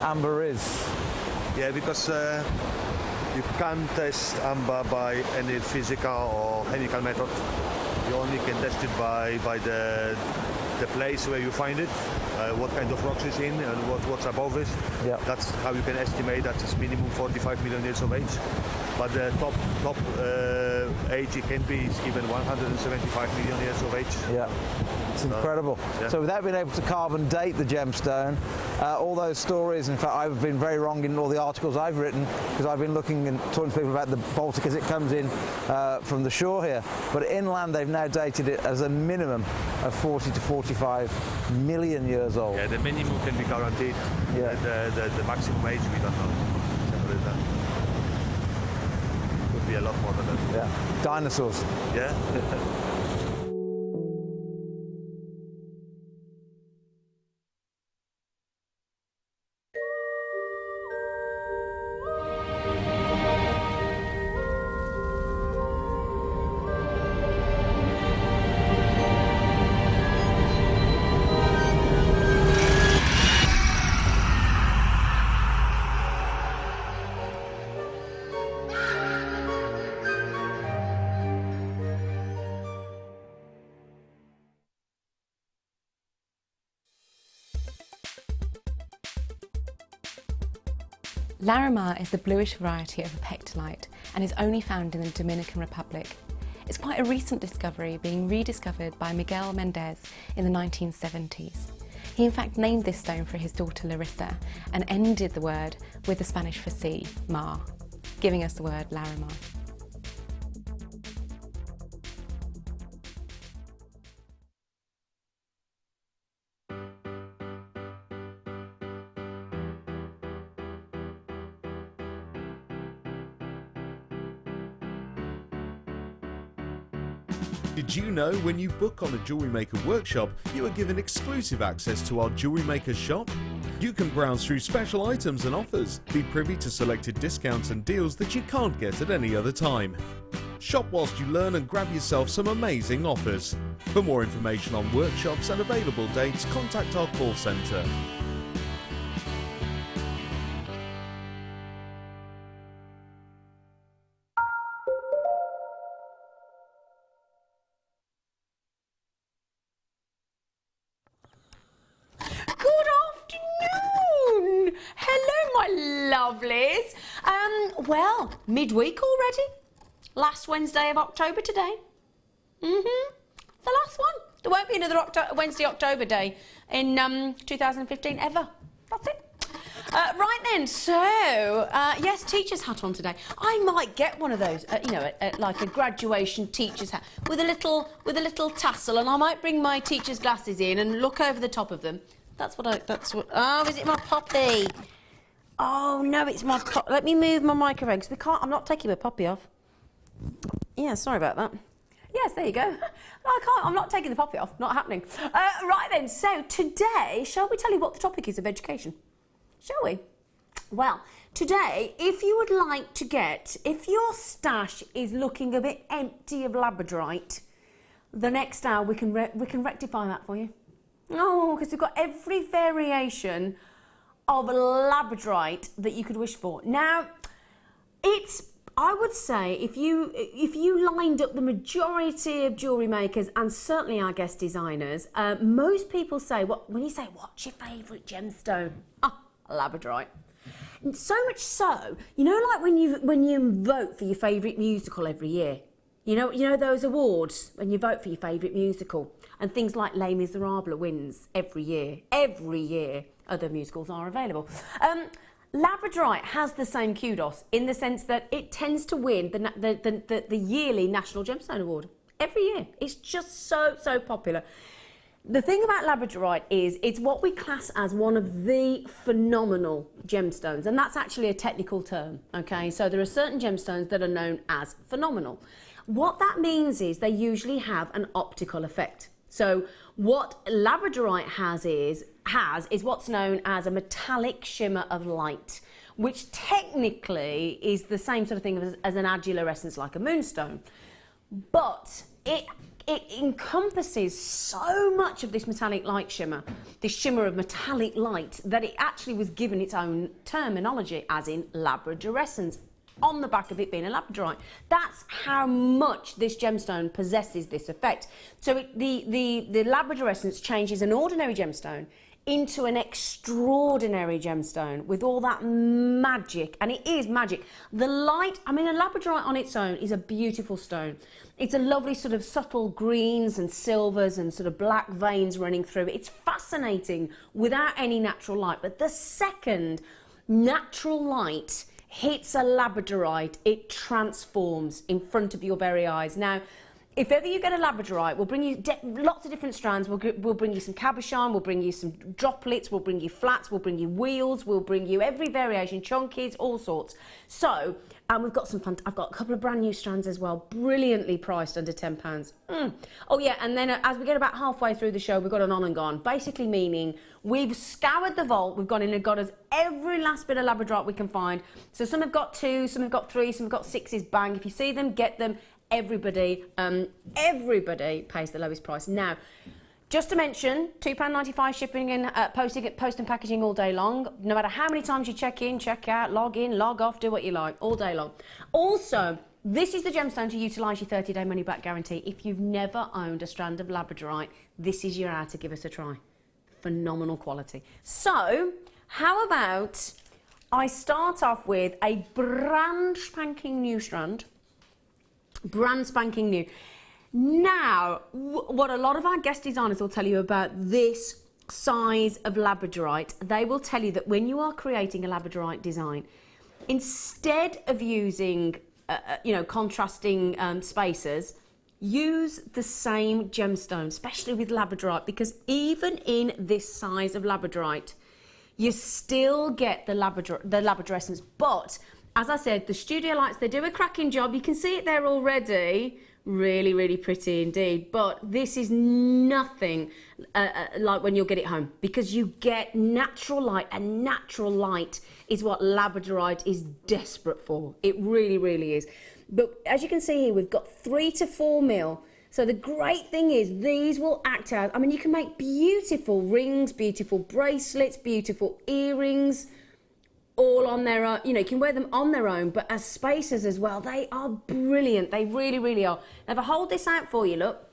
amber is. Yeah, because you can't test amber by any physical or chemical method. You only can test it by the place where you find it, what kind of rocks is in, and what's above it. Yeah. That's how you can estimate that it's minimum 45 million years of age. But the top age it can be is even 175 million years of age. Yeah, it's incredible. Yeah. So without being able to carbon date the gemstone, all those stories, in fact I've been very wrong in all the articles I've written, because I've been looking and talking to people about the Baltic as it comes in from the shore here. But inland they've now dated it as a minimum of 40 to 45 million years old. Yeah, the minimum can be guaranteed. Yeah. The maximum age we don't know. Could be a lot more than that. Yeah. Dinosaurs. Yeah. Larimar is the bluish variety of apectolite and is only found in the Dominican Republic. It's quite a recent discovery, being rediscovered by Miguel Mendez in the 1970s. He in fact named this stone for his daughter Larissa and ended the word with the Spanish for sea, mar, giving us the word Larimar. Did you know when you book on a Jewellery Maker workshop, you are given exclusive access to our Jewellery Maker shop? You can browse through special items and offers, be privy to selected discounts and deals that you can't get at any other time. Shop whilst you learn and grab yourself some amazing offers. For more information on workshops and available dates, contact our call centre. Lovelies. Well, midweek already. Last Wednesday of October today. The last one. There won't be another Wednesday, October day in 2015 ever. That's it. Right then, so, yes, teacher's hat on today. I might get one of those, you know, like a graduation teacher's hat with a little tassel, and I might bring my teacher's glasses in and look over the top of them. Oh, is it my poppy? Oh, no, it's my let me move my microphone, because I'm not taking my poppy off. Yeah, sorry about that. Yes, there you go. I'm not taking the poppy off, not happening. Right then, so today, shall we tell you what the topic is of education? Shall we? Well, today, if you would like to if your stash is looking a bit empty of labradorite, the next hour we can rectify that for you. Oh, because we've got every variation of labradorite that you could wish for. Now, I would say if you lined up the majority of jewellery makers and certainly our guest designers, most people say, when you say, what's your favourite gemstone? Labradorite. So much so, you know, like when you vote for your favourite musical every year. You know those awards when you vote for your favourite musical, and things like Les Miserables wins every year. Every year, other musicals are available. Labradorite has the same kudos in the sense that it tends to win the yearly National Gemstone Award every year. It's just so popular. The thing about labradorite is it's what we class as one of the phenomenal gemstones, and that's actually a technical term, okay? So there are certain gemstones that are known as phenomenal. What that means is they usually have an optical effect. So what labradorite has is what's known as a metallic shimmer of light, which technically is the same sort of thing as an adularescence like a moonstone. But it encompasses so much of this metallic light shimmer, this shimmer of metallic light, that it actually was given its own terminology, as in labradorescence, on the back of it being a labradorite. That's how much this gemstone possesses this effect. So the labradorescence changes an ordinary gemstone into an extraordinary gemstone with all that magic, and it is magic. The light, I mean, a labradorite on its own is a beautiful stone. It's a lovely sort of subtle greens and silvers and sort of black veins running through it. It's fascinating without any natural light, but the second natural light hits a labradorite, it transforms in front of your very eyes. Now, if ever you get a labradorite, we'll bring you lots of different strands. We'll bring you some cabochon, we'll bring you some droplets, we'll bring you flats, we'll bring you wheels, we'll bring you every variation, chunkies, all sorts. So, and we've got some fun. I've got a couple of brand new strands as well, brilliantly priced under £10. Oh yeah, and then as we get about halfway through the show, we've got an on and gone, basically meaning we've scoured the vault, we've gone in and got us every last bit of labradorite we can find. So some have got 2, some have got 3, some have got 6s, bang. If you see them, get them. Everybody pays the lowest price. Now, just to mention, £2.95 shipping and post and packaging all day long. No matter how many times you check in, check out, log in, log off, do what you like, all day long. Also, this is the gemstone to utilise your 30-day money-back guarantee. If you've never owned a strand of labradorite, this is your hour to give us a try. Phenomenal quality. So, how about I start off with a brand spanking new strand. Brand spanking new. Now, what a lot of our guest designers will tell you about this size of labradorite, they will tell you that when you are creating a labradorite design, instead of using, contrasting spacers, use the same gemstone, especially with labradorite, because even in this size of labradorite, you still get the labradorescence, but as I said, the studio lights, they do a cracking job. You can see it there already. Really, really pretty indeed. But this is nothing like when you'll get it home, because you get natural light, and natural light is what labradorite is desperate for. It really, really is. But as you can see here, we've got 3 to 4 mil. So the great thing is these will act out. I mean, you can make beautiful rings, beautiful bracelets, beautiful earrings, all on their own. You know, you can wear them on their own, but as spacers as well, they are brilliant. They really, really are. Now, if I hold this out for you, look,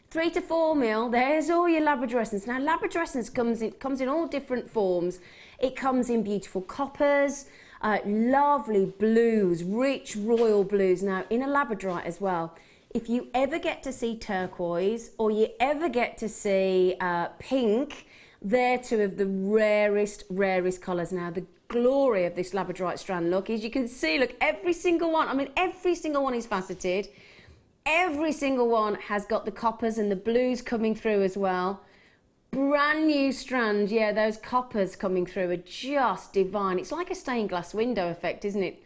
3 to 4 mil, there's all your labradorescence. Now, labradorescence comes in all different forms. It comes in beautiful coppers, lovely blues, rich royal blues. Now, in a labradorite as well, if you ever get to see turquoise, or you ever get to see pink, they're 2 of the rarest colours. Now, the glory of this labradorite strand, look, as you can see, look, every single one, I mean, every single one is faceted. Every single one has got the coppers and the blues coming through as well. Brand new strand, yeah, those coppers coming through are just divine. It's like a stained glass window effect, isn't it?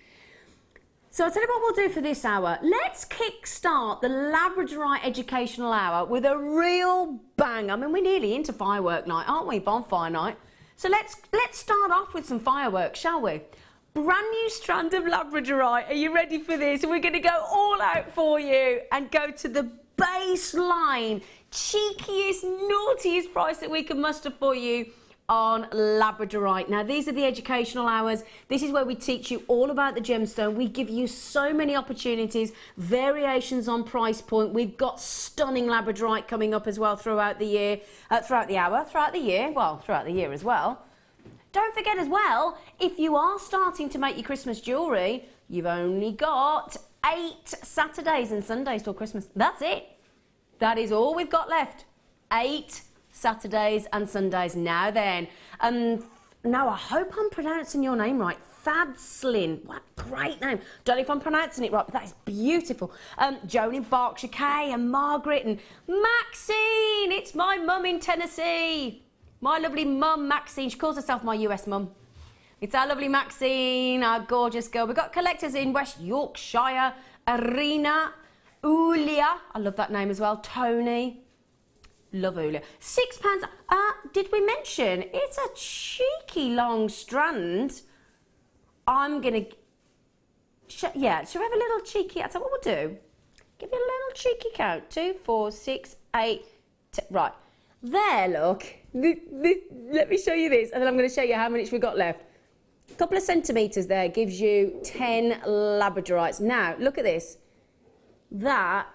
So I'll tell you what we'll do for this hour. Let's kick-start the Labradorite Educational Hour with a real bang. I mean, we're nearly into firework night, aren't we? Bonfire night. So let's start off with some fireworks, shall we? Brand new strand of Labradorite. Are you ready for this? We're going to go all out for you and go to the baseline, cheekiest, naughtiest price that we can muster for you on Labradorite. Now, these are the educational hours. This is where we teach you all about the gemstone. We give you so many opportunities, variations on price point. We've got stunning Labradorite coming up as well throughout the year, throughout the hour, throughout the year, well, throughout the year as well. Don't forget as well, if you are starting to make your Christmas jewellery, you've only got 8 Saturdays and Sundays till Christmas. That's it. That is all we've got left. 8 Saturdays and Sundays. Now then, now I hope I'm pronouncing your name right. Thadslin, what a great name. Don't know if I'm pronouncing it right, but that is beautiful. Joan in Berkshire, Kay and Margaret and Maxine. It's my mum in Tennessee. My lovely mum, Maxine. She calls herself my US mum. It's our lovely Maxine, our gorgeous girl. We've got collectors in West Yorkshire, Arena, Ulia. I love that name as well. Tony. Love Ulia. £6. Did we mention it's a cheeky long strand? I'm gonna, yeah. Shall we have a little cheeky? That's what we'll do. Give you a little cheeky count. 2, 4, 6, 8, 10. Right. There, look. Let me show you this, and then I'm going to show you how many we've got left. A couple of centimetres there gives you 10 labradorites. Now, look at this. That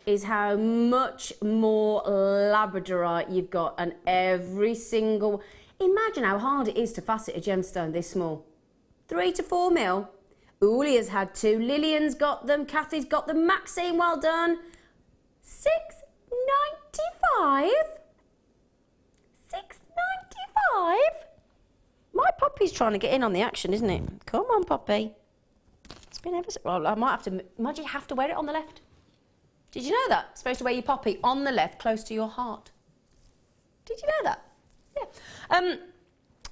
is how much more labradorite you've got, and every single... Imagine how hard it is to facet a gemstone this small. 3 to 4 mil. Ulia's had 2. Lillian's got them. Kathy's got them. Maxine, well done. $6.95. $6.95. My Poppy's trying to get in on the action, isn't it? Come on, Poppy. It's been ever so... Well, I might have to... Might you have to wear it on the left? Did you know that? You're supposed to wear your Poppy on the left, close to your heart. Did you know that? Yeah.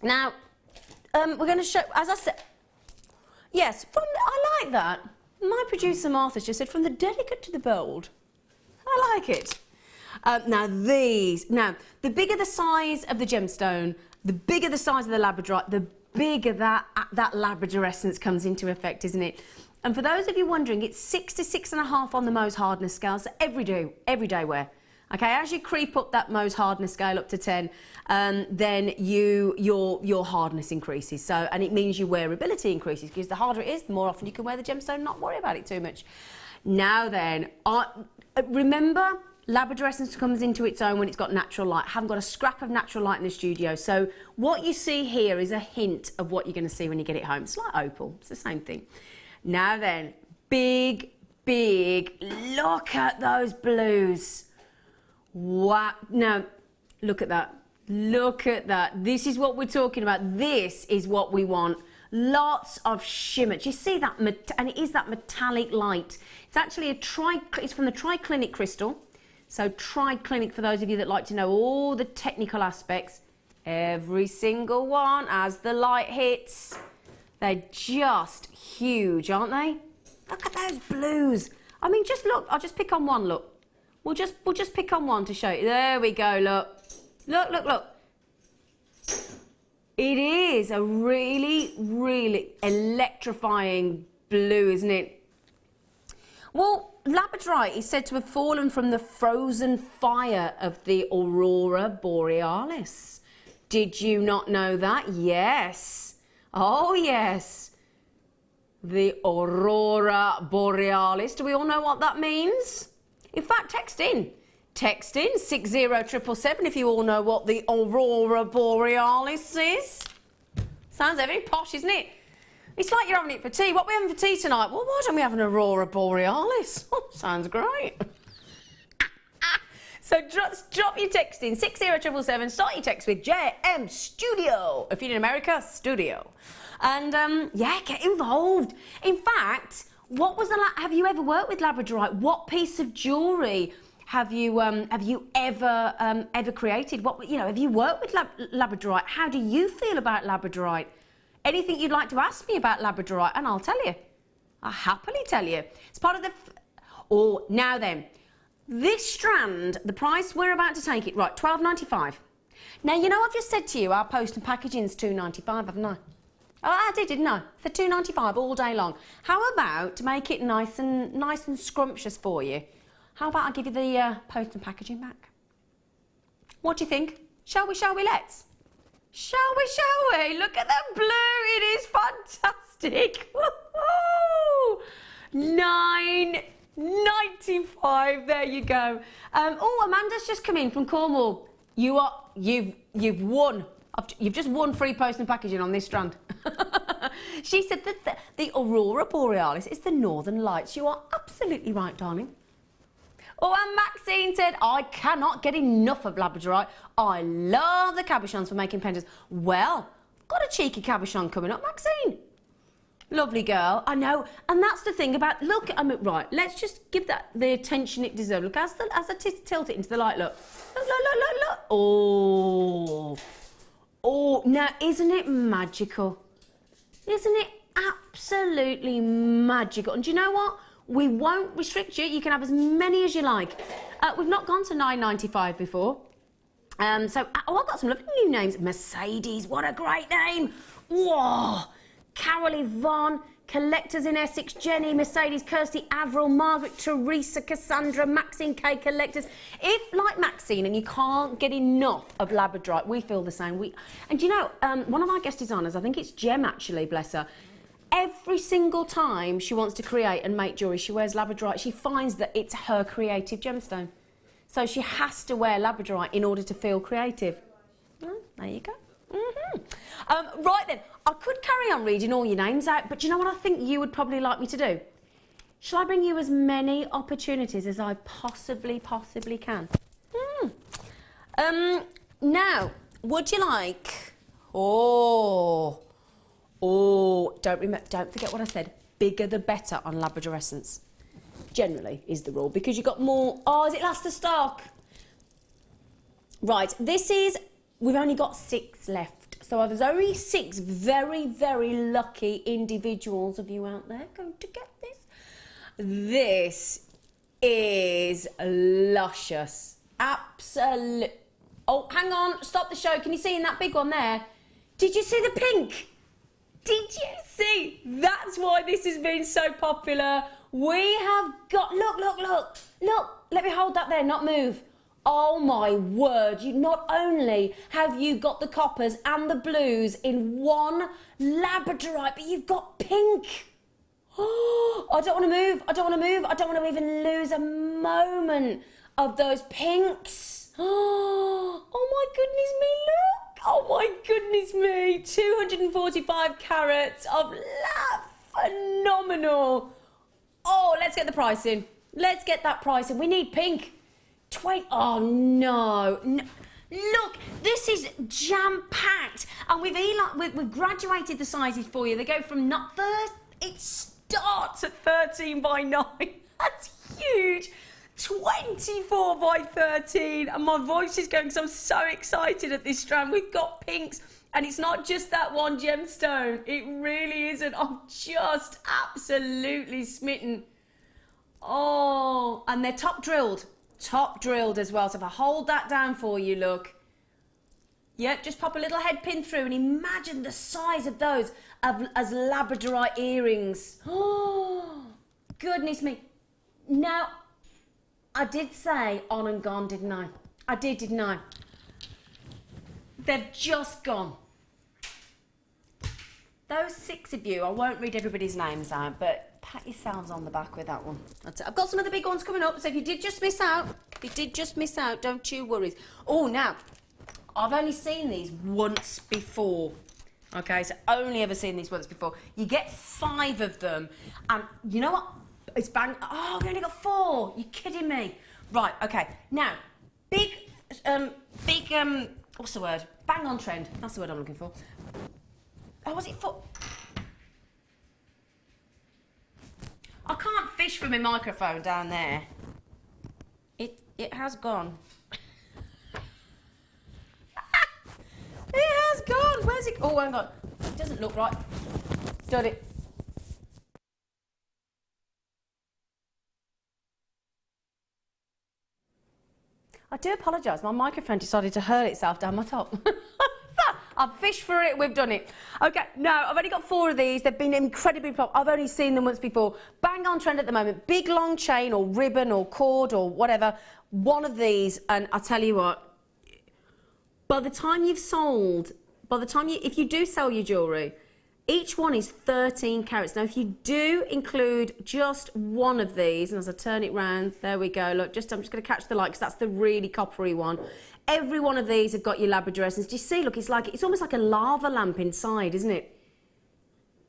Now, we're going to show... As I said... Yes, I like that. My producer Martha's just said, from the delicate to the bold. I like it. Now, the bigger the size of the gemstone, the bigger the size of the labradorite, the bigger that labrador essence comes into effect, isn't it? And for those of you wondering, it's 6 to 6.5 on the Mohs hardness scale, so everyday wear. Okay, as you creep up that Mohs hardness scale up to 10, then your hardness increases. So, and it means your wearability increases, because the harder it is, the more often you can wear the gemstone and not worry about it too much. Now then, remember, labrador essence comes into its own when it's got natural light. I haven't got a scrap of natural light in the studio, so what you see here is a hint of what you're going to see when you get it home. It's like opal, it's the same thing. Now then, big, look at those blues. Wow, now, look at that. Look at that. This is what we're talking about. This is what we want. Lots of shimmer. Do you see that? And it is that metallic light. It's actually it's from the triclinic crystal. So triclinic, for those of you that like to know all the technical aspects, every single one as the light hits, they're just huge, aren't they? Look at those blues. I mean, just look. I'll just pick on one, look. We'll just pick on one to show you. There we go, look. Look. It is a really electrifying blue, isn't it? Well, labradorite is said to have fallen from the frozen fire of the Aurora Borealis. Did you not know that? Yes. Oh, yes. The Aurora Borealis. Do we all know what that means? In fact, text in 60777 if you all know what the Aurora Borealis is. Sounds very posh, isn't it? It's like you're having it for tea. What are we having for tea tonight? Well, why don't we have an Aurora Borealis? Oh, sounds great. So drop your text in 60777. Start your text with JM Studio. If you're in America, Studio. And yeah, get involved. In fact, what was have you ever worked with labradorite? What piece of jewellery have you ever created? What, you know, have you worked with labradorite? How do you feel about labradorite? Anything you'd like to ask me about labradorite, and I'll tell you. I'll happily tell you. It's part of the... Oh, now then. This strand, the price we're about to take it, right, $12.95. Now, you know, I've just said to you, our post and packaging's $2.95, haven't I? Oh, I did, didn't I? For $2.95 all day long. How about to make it nice and scrumptious for you? How about I give you the post and packaging back? What do you think? Shall we, let's? Shall we? Look at that blue, it is fantastic. Woohoo! $9.95, there you go. Oh, Amanda's just come in from Cornwall. You've won. You've just won free post and packaging on this strand. She said that the Aurora Borealis is the Northern Lights. You are absolutely right, darling. Oh, and Maxine said, I cannot get enough of labradorite. I love the cabochons for making pendants. Well, I've got a cheeky cabochon coming up, Maxine. Lovely girl, I know. And that's the thing about, look, I mean, right, let's just give that the attention it deserves. Look, as I tilt it into the light, look. Look. Oh, now, isn't it magical? Isn't it absolutely magical? And do you know what? We won't restrict you. You can have as many as you like. We've not gone to $9.95 before. I've got some lovely new names. Mercedes, what a great name. Whoa. Carol Yvonne, collectors in Essex, Jenny, Mercedes, Kirsty, Avril, Margaret, Teresa, Cassandra, Maxine K collectors. If, like Maxine, and you can't get enough of Labradorite, we feel the same. And you know, one of our guest designers, I think it's Jem actually, bless her, every single time she wants to create and make jewellery, she wears Labradorite. She finds that it's her creative gemstone. So she has to wear Labradorite in order to feel creative. Well, there you go. Right then, I could carry on reading all your names out, but do you know what I think you would probably like me to do? Shall I bring you as many opportunities as I possibly can? Now, would you like... don't forget what I said. Bigger the better on Labrador Essence. Generally is the rule, because you've got more... Oh, is it last of stock? Right, this is... We've only got 6 left. So there's only 6 very, very lucky individuals of you out there going to get this. This is luscious. Absolute. Oh, hang on. Stop the show. Can you see in that big one there? Did you see the pink? Did you see? That's why this has been so popular. We have got... Look. Let me hold that there, not move. Oh my word, you not only have you got the coppers and the blues in one Labradorite, but you've got pink. Oh, I don't want to move. I don't want to even lose a moment of those pinks. Oh my goodness me, look. Oh my goodness me. 245 carats of phenomenal. Oh, let's get the price in. Let's get that price in. We need pink. Oh no. Look, this is jam-packed, and we've graduated the sizes for you. They go from it starts at 13 by 9. That's huge. 24 by 13, and my voice is going because I'm so excited at this strand. We've got pinks, and it's not just that one gemstone. It really isn't. I'm just absolutely smitten. Oh, and they're top drilled as well. So if I hold that down for you, look. Yep, just pop a little head pin through and imagine the size of those as Labradorite earrings. Oh, goodness me. Now, I did say on and gone, didn't I? I did, didn't I? They've just gone. Those 6 of you, I won't read everybody's names out, but pat yourselves on the back with that one. That's it. I've got some of the big ones coming up, so if you did just miss out, don't you worry. Oh, now, I've only seen these once before. Okay, so only ever seen these once before. You get 5 of them, and you know what? It's bang. Oh, we only got 4. You're kidding me. Right, okay. Now, what's the word? Bang on trend. That's the word I'm looking for. Oh, was it for? I can't fish for my microphone down there. It has gone. It has gone. Where's it? Oh, hang on. It doesn't look right. Done it. I do apologise. My microphone decided to hurl itself down my top. I've fished for it, we've done it. Okay, now, I've only got 4 of these. They've been incredibly popular. I've only seen them once before. Bang on trend at the moment. Big long chain or ribbon or cord or whatever. One of these, and I tell you what, if you do sell your jewellery, each one is 13 carats. Now, if you do include just one of these, and as I turn it round, there we go. Look, I'm just going to catch the light because that's the really coppery one. Every one of these have got your Labrador essence. Do you see? Look, it's almost like a lava lamp inside, isn't it?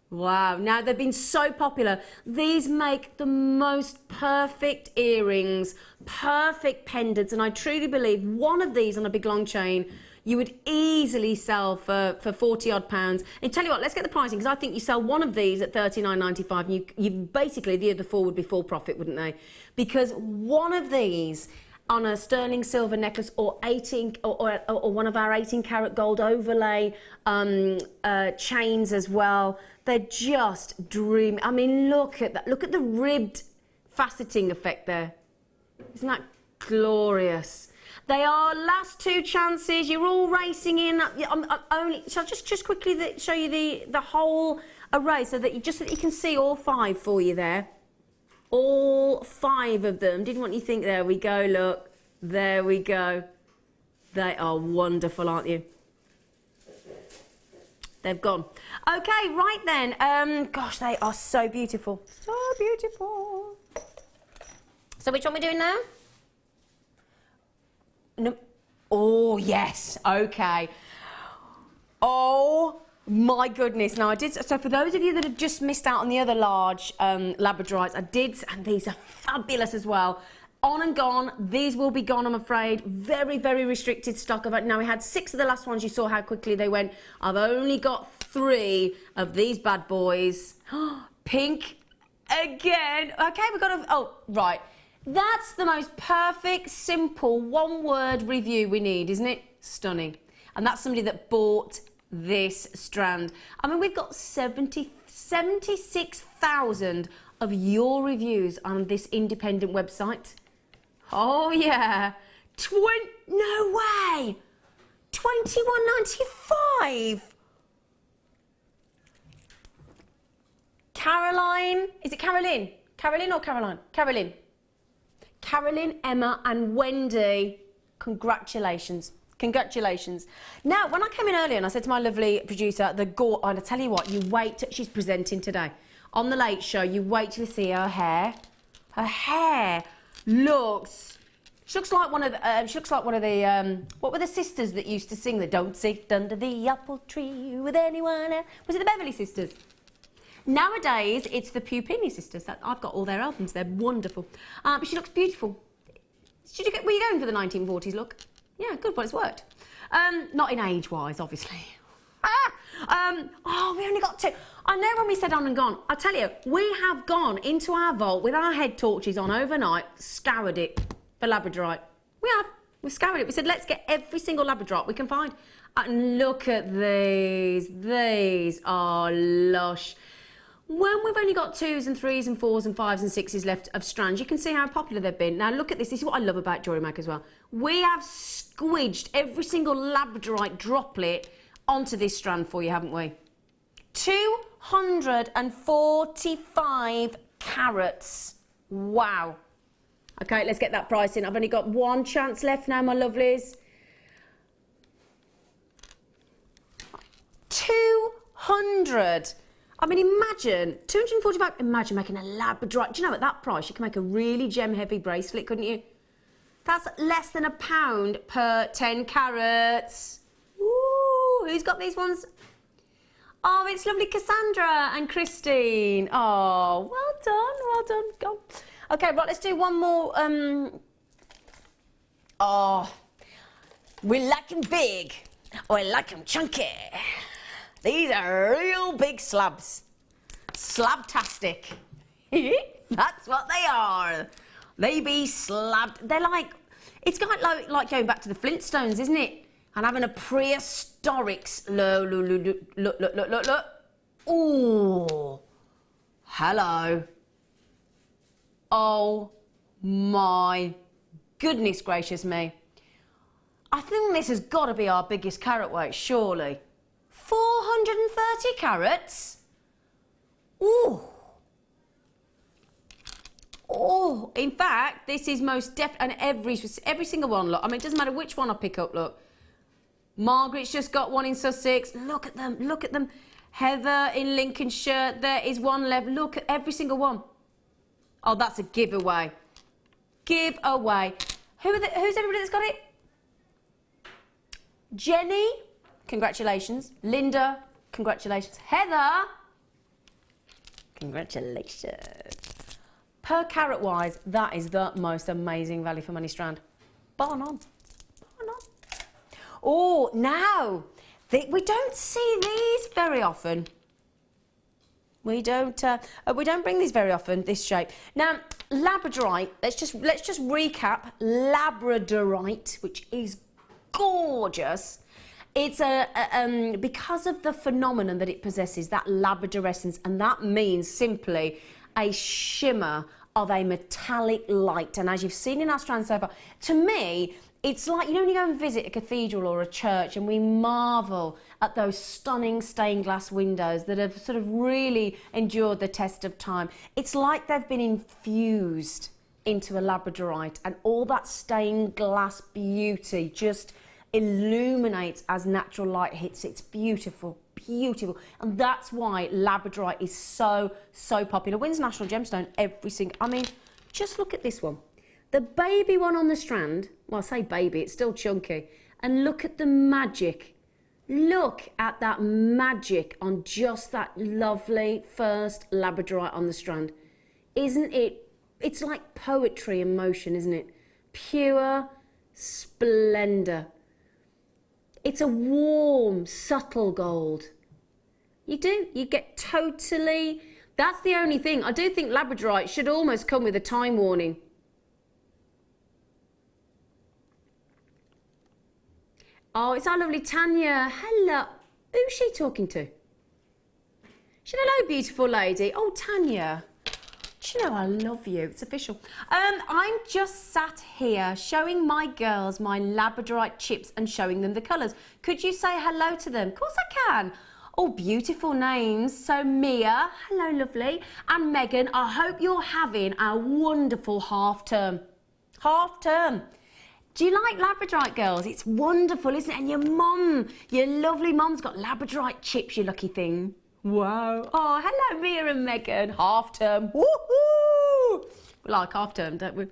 Wow. Now, they've been so popular. These make the most perfect earrings, perfect pendants, and I truly believe one of these on a big long chain you would easily sell for 40 odd pounds. And tell you what, let's get the pricing, because I think you sell one of these at £39.95 and you basically, the other 4 would be full profit, wouldn't they? Because one of these on a sterling silver necklace or 18 or one of our 18 karat gold overlay chains as well, they're just dreamy. I mean, look at that. Look at the ribbed faceting effect there. Isn't that glorious? They are last 2 chances. You're all racing in. I'm only. So I'll just quickly show you the whole array so that you can see all 5 for you there. All 5 of them. Didn't want you to think. There we go. Look. There we go. They are wonderful, aren't you? They've gone. Okay, right then. Gosh, they are so beautiful. So beautiful. So which one are we doing now? No. Oh, yes. Okay. Oh, my goodness. Now, I did... So for those of you that have just missed out on the other large Labradorites, I did... And these are fabulous as well. On and gone. These will be gone, I'm afraid. Very, very restricted stock. Now, we had 6 of the last ones. You saw how quickly they went. I've only got 3 of these bad boys. Pink again. Okay, we've got to... Oh, right. That's the most perfect, simple, one-word review we need, isn't it? Stunning. And that's somebody that bought this strand. I mean, we've got 76,000 of your reviews on this independent website. Oh, yeah. No way. $21.95. Caroline. Is it Carolyn? Carolyn or Caroline? Carolyn. Carolyn, Emma and Wendy, congratulations. Congratulations. Now, when I came in earlier and I said to my lovely producer, and I tell you what, you wait till she's presenting today. On the Late Show, you wait till you see her hair. Her hair looks... She looks like one of the, what were the sisters that used to sing the Don't Sit Under the Apple Tree with Anyone else? Was it the Beverly Sisters? Nowadays, it's the Pupini Sisters. I've got all their albums. They're wonderful. But she looks beautiful. Were you going for the 1940s look? Yeah, good. Well, it's worked. Not in age-wise, obviously. Oh, we only got 2. I know when we said on and gone. I tell you, we have gone into our vault with our head torches on overnight, scoured it for Labradorite. We have. We've scoured it. We said, let's get every single Labradorite we can find. And look at these. These are lush. When we've only got 2s and 3s and 4s and 5s and 6s left of strands, you can see how popular they've been. Now look at this. This is what I love about Jewellery Maker as well. We have squidged every single Labradorite droplet onto this strand for you, haven't we? 245 carats. Wow. Okay, let's get that price in. I've only got 1 chance left now, my lovelies. 200. I mean, imagine, 245, imagine making a Labradorite. Do you know, at that price, you can make a really gem-heavy bracelet, couldn't you? That's less than £1 per 10 carats. Ooh, who's got these ones? Oh, it's lovely Cassandra and Christine. Oh, well done, well done. Go. Okay, right, let's do one more. Oh, we like them big, or we like them chunky. These are real big slabs. Slabtastic. That's what they are. They be slabbed. They're like, it's kind of like going back to the Flintstones, isn't it? And having a prehistoric, look. Ooh. Hello. Oh my goodness gracious me. I think this has got to be our biggest carat weight, surely. 430 carats? Ooh. Oh, in fact, this is most and every single one, look. I mean, it doesn't matter which one I pick up, look. Margaret's just got one in Sussex. Look at them, look at them. Heather in Lincolnshire, there is one left. Look at every single one. Oh, that's a giveaway. Giveaway. Who's everybody that's got it? Jenny, congratulations. Linda, congratulations. Heather, congratulations. Per carat wise, that is the most amazing value for money strand. Bar none. Bar none. Oh, now, we don't see these very often. We don't bring these very often, this shape. Now, Labradorite, let's just recap. Labradorite, which is gorgeous. It's because of the phenomenon that it possesses, that labradorescence, and that means simply a shimmer of a metallic light. And as you've seen in our strand so far, to me, It's like, you know, when you go and visit a cathedral or a church and we marvel at those stunning stained glass windows that have sort of really endured the test of time. It's like they've been infused into a labradorite, and all that stained glass beauty just illuminates as natural light hits. It's beautiful, beautiful. And that's why labradorite is so popular. Wins National Gemstone every single, I mean, just look at this one. The baby one on the strand, well, I say baby, it's still chunky. And look at the magic. Look at that magic on just that lovely first labradorite on the strand. Isn't it? It's like poetry in motion, isn't it? Pure splendour. It's a warm, subtle gold. You get totally, that's the only thing. I do think labradorite should almost come with a time warning. Oh, it's our lovely Tanya. Hello. Who's she talking to? She said, hello, beautiful lady. Oh, Tanya. Do you know I love you? It's official. I'm just sat here showing my girls my labradorite chips and showing them the colours. Could you say hello to them? Of course I can. Oh, beautiful names. So Mia, hello, lovely. And Megan, I hope you're having a wonderful half term. Half term. Do you like labradorite, girls? It's wonderful, isn't it? And your mum, your lovely mum's got labradorite chips, you lucky thing. Wow. Oh, hello, Mia and Megan. Half term. Woohoo! We like half term, don't we?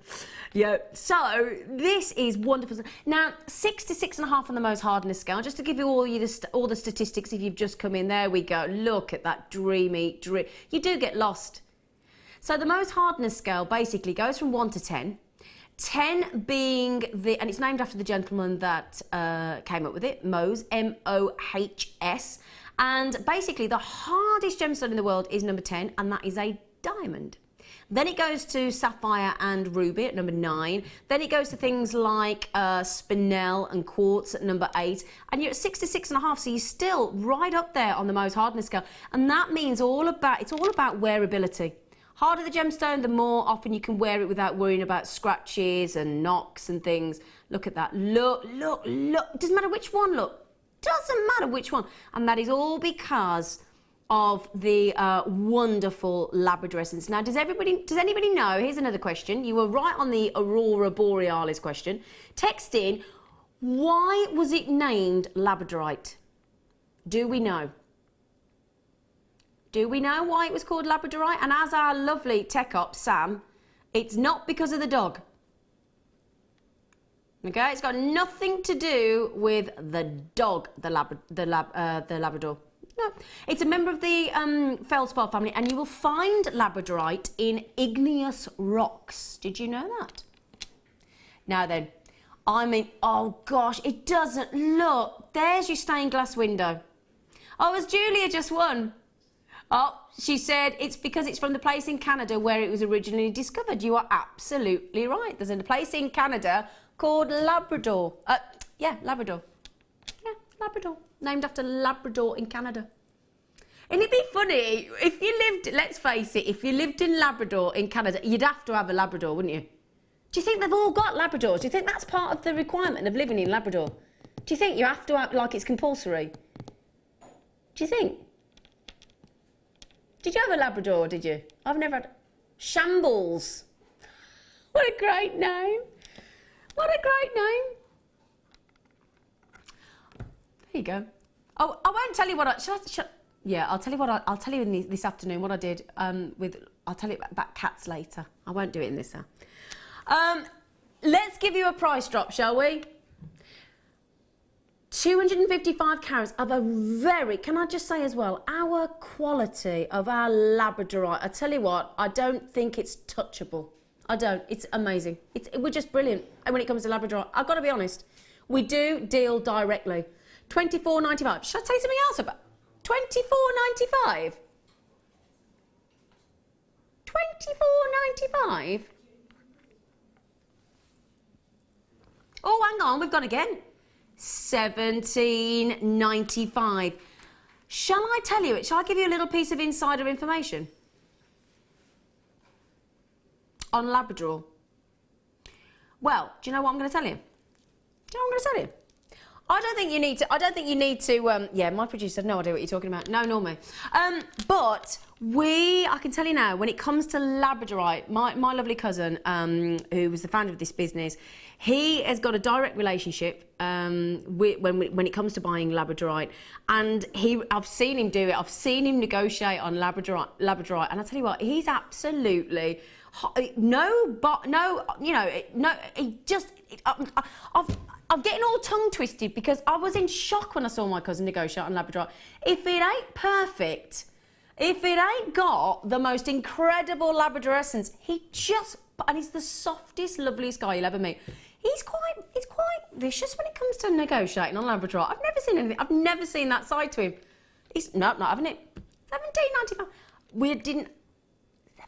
Yeah. So this is wonderful. Now, 6 to 6.5 on the most hardness scale. Just to give you all the statistics, if you've just come in, there we go. Look at that dreamy dream. You do get lost. So the most hardness scale basically goes from 1 to 10. 10 being and it's named after the gentleman that came up with it, Mohs, M-O-H-S. And basically the hardest gemstone in the world is number 10, and that is a diamond. Then it goes to sapphire and ruby at number 9. Then it goes to things like spinel and quartz at number 8. And you're at 6 to 6.5, so you're still right up there on the most hardness scale. And that means it's all about wearability. Harder the gemstone, the more often you can wear it without worrying about scratches and knocks and things. Look at that. Look, look, look. It doesn't matter which one, look. Doesn't matter which one. And that is all because of the wonderful Labrador essence. Now, does anybody know? Here's another question. You were right on the Aurora Borealis question. Text in, why was it named Labradorite? Do we know? Do we know why it was called Labradorite? And as our lovely tech op, Sam, it's not because of the dog. Okay, it's got nothing to do with the dog, the Labrador. No, it's a member of the feldspar family, and you will find Labradorite in igneous rocks. Did you know that? Now then, I mean, oh gosh, it doesn't look. There's your stained glass window. Oh, has Julia just won? Oh, she said it's because it's from the place in Canada where it was originally discovered. You are absolutely right. There's a place in Canada called Labrador. Yeah, Labrador. Yeah, Labrador. Named after Labrador in Canada. And it'd be funny if you lived, let's face it, if you lived in Labrador in Canada, you'd have to have a Labrador, wouldn't you? Do you think they've all got Labradors? Do you think that's part of the requirement of living in Labrador? Do you think you have to act like it's compulsory? Do you think? Did you have a Labrador, did you? I've never had... Shambles. What a great name. What a great name. There you go. Oh, I won't tell you what I... Yeah, I'll tell you what I'll tell you in this afternoon what I did I'll tell you about cats later. I won't do it in this hour. Let's give you a price drop, shall we? 255 carats of a very, can I just say as well, our quality of our Labradorite, I tell you what, I don't think it's touchable. I don't. It's amazing. We're just brilliant. And when it comes to Labradorite, I've got to be honest, we do deal directly. $24.95. Should I tell you something else about $24.95? $24.95? Oh, hang on, we've gone again. $17.95. Shall I tell you it? Shall I give you a little piece of insider information on Labrador? Well, do you know what I'm going to tell you? Do you know what I'm going to tell you? I don't think you need to, yeah, my producer had no idea what you're talking about. No, nor me. But I can tell you now, when it comes to Labradorite, my lovely cousin, who was the founder of this business, he has got a direct relationship when it comes to buying Labradorite. And I've seen him do it. I've seen him negotiate on Labradorite. And I tell you what, he's absolutely... I'm getting all tongue twisted because I was in shock when I saw my cousin negotiate on Labradorite. If it ain't perfect, if it ain't got the most incredible Labrador essence, and he's the softest, loveliest guy you'll ever meet. He's quite vicious when it comes to negotiating on Labradorite. I've never seen anything. I've never seen that side to him. Not having it. $17.95. We didn't. $17.95.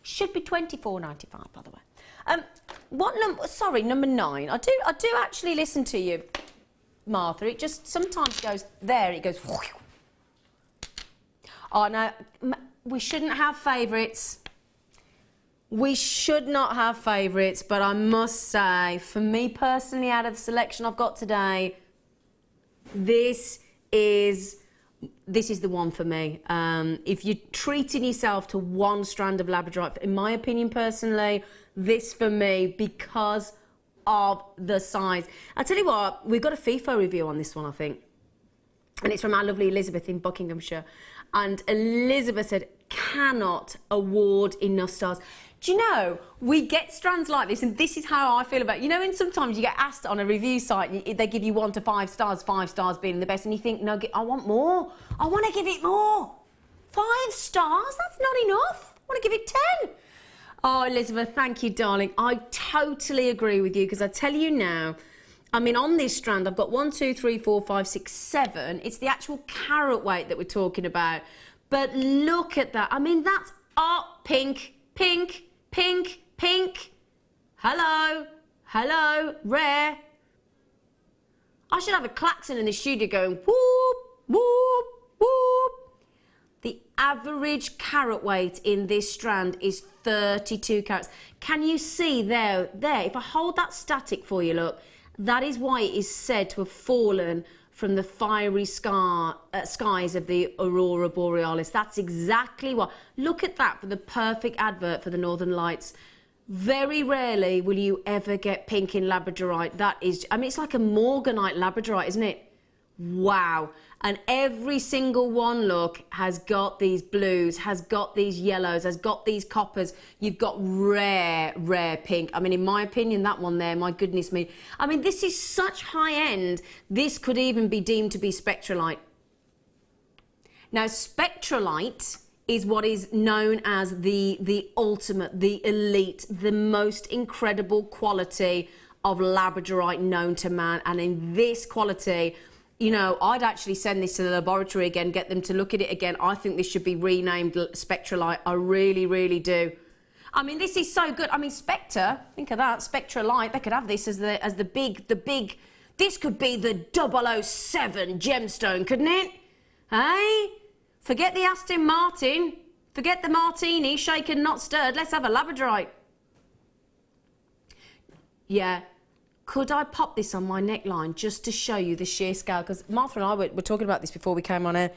Should be $24.95, by the way. What number? Sorry, number 9. I do actually listen to you, Martha. It just sometimes goes there. It goes. Oh no, we shouldn't have favourites. We should not have favourites. But I must say, for me personally, out of the selection I've got today, this is the one for me. If you're treating yourself to one strand of Labradorite, in my opinion personally, this for me because of the size. I tell you what, we've got a FIFO review on this one, I think. And it's from our lovely Elizabeth in Buckinghamshire. And Elizabeth said, cannot award enough stars. Do you know, we get strands like this, and this is how I feel about it. You know, and sometimes you get asked on a review site, and they give you 1 to 5 stars, 5 stars being the best, and you think, no, I want more. I want to give it more. 5 stars? That's not enough. I want to give it 10. Oh, Elizabeth, thank you, darling. I totally agree with you, because I tell you now, I mean, on this strand, I've got 1, 2, 3, 4, 5, 6, 7. It's the actual carat weight that we're talking about. But look at that. I mean, that's pink, pink, pink, pink. Hello, hello, rare. I should have a klaxon in the studio going whoop, whoop, whoop. The average carat weight in this strand is 32 carats. Can you see there, if I hold that static for you, look, that is why it is said to have fallen from the fiery skies of the Aurora Borealis. That's exactly what. Look at that for the perfect advert for the Northern Lights. Very rarely will you ever get pink in Labradorite. That is, I mean, it's like a Morganite Labradorite, isn't it? Wow. And every single one, look, has got these blues, has got these yellows, has got these coppers. You've got rare, rare pink. I mean, in my opinion, that one there, my goodness me. I mean, this is such high end. This could even be deemed to be spectralite. Now, spectralite is what is known as the ultimate, the elite, the most incredible quality of Labradorite known to man. And in this quality, you know, I'd actually send this to the laboratory again, get them to look at it again. I think this should be renamed Spectralite. I really, really do. I mean, this is so good. I mean, Spectre, think of that, Spectralite. They could have this as the big. This could be the 007 gemstone, couldn't it? Hey? Forget the Aston Martin. Forget the martini, shaken, not stirred. Let's have a Labradorite. Yeah. Could I pop this on my neckline just to show you the sheer scale? Because Martha and I were talking about this before we came on air.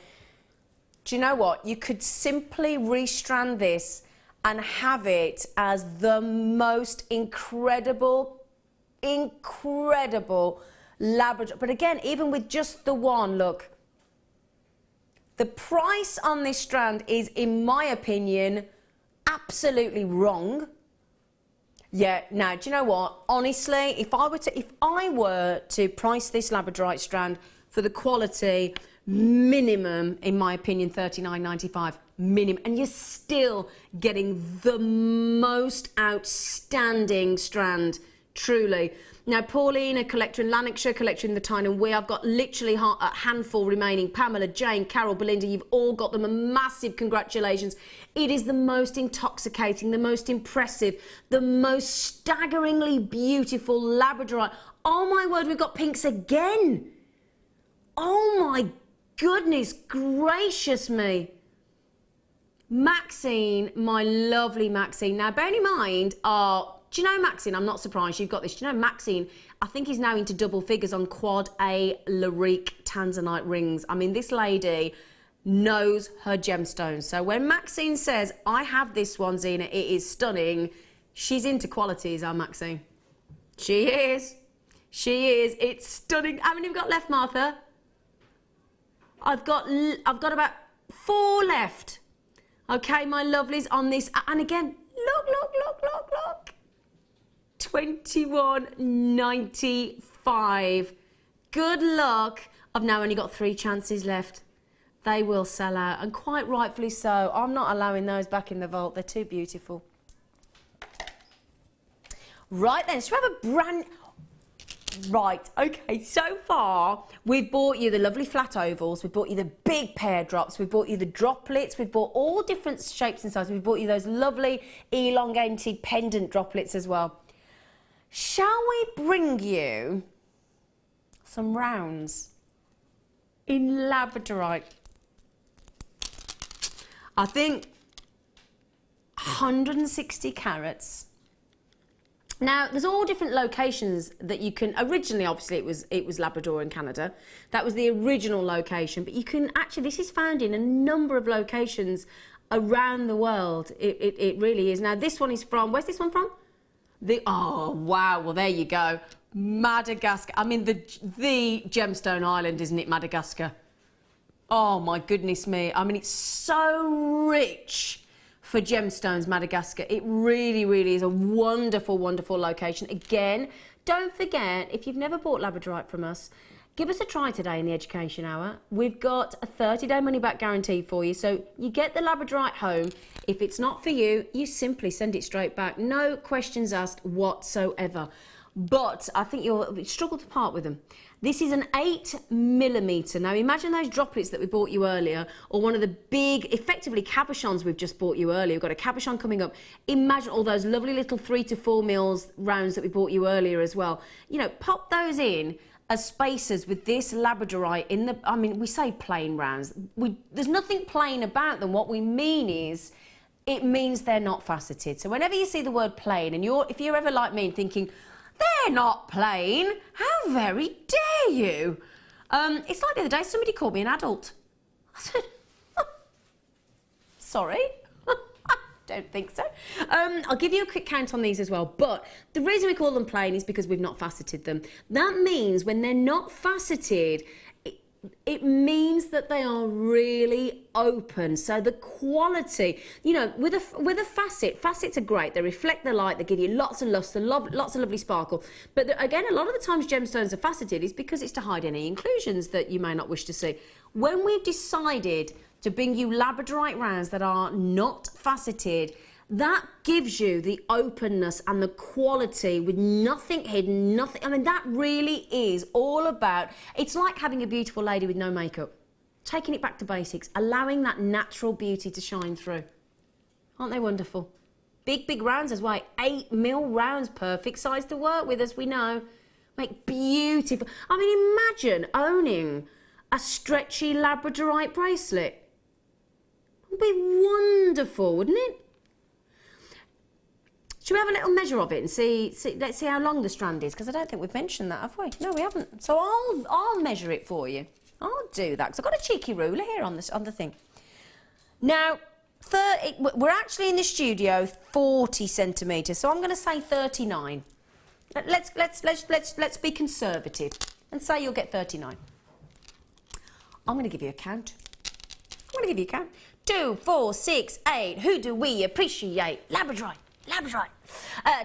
Do you know what? You could simply restrand this and have it as the most incredible Labrador. But again, even with just the one, look. The price on this strand is, in my opinion, absolutely wrong. Yeah, now, do you know what? Honestly, if I were to price this Labradorite strand for the quality, minimum, in my opinion, $39.95, minimum, and you're still getting the most outstanding strand, truly. Now, Pauline, a collector in Lanarkshire, collector in the Tyne and Wear. I've got literally a handful remaining. Pamela, Jane, Carol, Belinda, you've all got them. A massive congratulations. It is the most intoxicating, the most impressive, the most staggeringly beautiful Labradorite. Oh, my word, we've got pinks again. Oh, my goodness gracious me. Maxine, my lovely Maxine. Now, bearing in mind, our Do you know Maxine? I'm not surprised you've got this. Do you know Maxine? I think he's now into double figures on quad A Larique Tanzanite rings. I mean, this lady knows her gemstones. So when Maxine says, I have this one, Zena, it is stunning, she's into qualities, our Maxine. She is. She is. It's stunning. How many have we got left, Martha? I've got about 4 left. Okay, my lovelies, on this. And again, look. 21.95. Good luck. I've now only got 3 chances left. They will sell out, and quite rightfully so. I'm not allowing those back in the vault. They're too beautiful. Right then, so we have a brand... Right, okay, so far we've bought you the lovely flat ovals, we've bought you the big pear drops, we've bought you the droplets, we've bought all different shapes and sizes, we've bought you those lovely elongated pendant droplets as well. Shall we bring you some rounds in labradorite? I think 160 carats. Now, there's all different locations that you can... Originally, obviously, it was Labrador in Canada. That was the original location. But you can actually... This is found in a number of locations around the world. It really is. Now, this one is from... Where's this one from? Oh, wow. Well, there you go. Madagascar. I mean, the gemstone island, isn't it, Madagascar? Oh, my goodness me. I mean, it's so rich for gemstones, Madagascar. It really, really is a wonderful, wonderful location. Again, don't forget, if you've never bought labradorite from us, give us a try today in the Education Hour. We've got a 30-day money-back guarantee for you, so you get the labradorite home. If it's not for you, you simply send it straight back. No questions asked whatsoever. But I think you'll struggle to part with them. This is an 8mm. Now imagine those droplets that we bought you earlier, or one of the big, effectively cabochons we've just bought you earlier. We've got a cabochon coming up. Imagine all those lovely little 3 to 4 mils rounds that we bought you earlier as well. You know, pop those in as spacers with this labradorite in the, I mean, we say plain rounds. There's nothing plain about them. What we mean is, it means they're not faceted. So whenever you see the word plain, and if you're ever like me thinking, they're not plain, how very dare you? It's like the other day, somebody called me an adult. I said, sorry, don't think so. I'll give you a quick count on these as well, but the reason we call them plain is because we've not faceted them. That means when they're not faceted, it means that they are really open. So the quality, you know, with a facets are great. They reflect the light, they give you lots of luster, lots of lovely sparkle. But again, a lot of the times gemstones are faceted is because it's to hide any inclusions that you may not wish to see. When we've decided to bring you labradorite rounds that are not faceted, that gives you the openness and the quality with nothing hidden, nothing. I mean, that really is all about, it's like having a beautiful lady with no makeup. Taking it back to basics, allowing that natural beauty to shine through. Aren't they wonderful? Big, big rounds as well. 8mm rounds, perfect size to work with, as we know. Make beautiful. I mean, imagine owning a stretchy labradorite bracelet. It would be wonderful, wouldn't it? Should we have a little measure of it and see let's see how long the strand is, because I don't think we've mentioned that, have we? No, we haven't. So I'll measure it for you. I'll do that, because I've got a cheeky ruler here on the thing. Now, we're actually in the studio 40 centimetres, so I'm going to say 39. Let's be conservative and say you'll get 39. I'm going to give you a count. 2, 4, 6, 8. Who do we appreciate? Labradorite.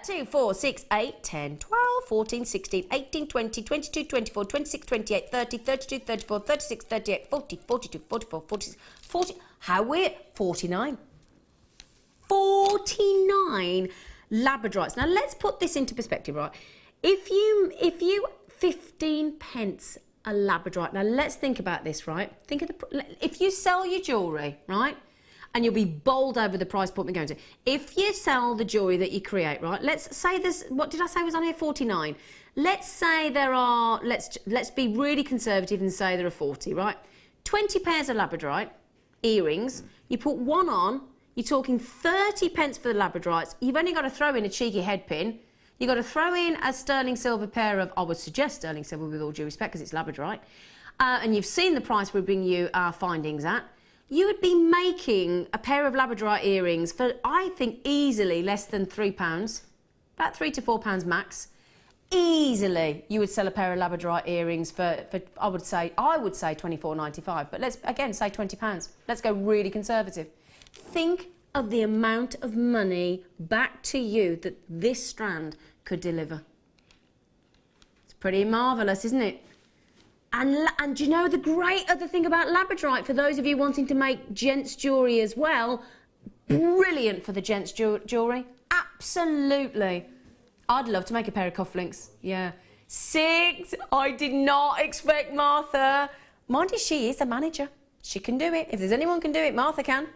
2, 4, 6, 8, 10, 12, 14, 16, 18, 20, 22, 24, 26, 28, 30, 32, 34, 36, 38, 40, 42, 44, 46, 40. How we're 49. 49 labradorites. Now let's put this into perspective, right? If you 15 pence a labradorite. Now let's think about this, right? Think of if you sell your jewellery, right? And you'll be bowled over the price point we're going to. If you sell the jewellery that you create, right? Let's say there's, what did I say was on here? 49. Let's say there are, let's be really conservative and say there are 40, right? 20 pairs of labradorite earrings. You put one on, You're talking 30 pence for the labradorites. You've only got to throw in a cheeky head pin. You've got to throw in a sterling silver pair of, I would suggest sterling silver with all due respect because it's labradorite. And you've seen the price we bring you our findings at. You would be making a pair of labradorite earrings for, I think, easily less than £3. About £3 to £4 max. Easily, you would sell a pair of labradorite earrings for I would say £24.95. But let's again say £20. Let's go really conservative. Think of the amount of money back to you that this strand could deliver. It's pretty marvellous, isn't it? And do you know the great other thing about labradorite, for those of you wanting to make gents jewellery as well, brilliant for the gents jewellery. Absolutely. I'd love to make a pair of cufflinks. Yeah. 6. I did not expect Martha. Mind you, she is a manager. She can do it. If there's anyone can do it, Martha can.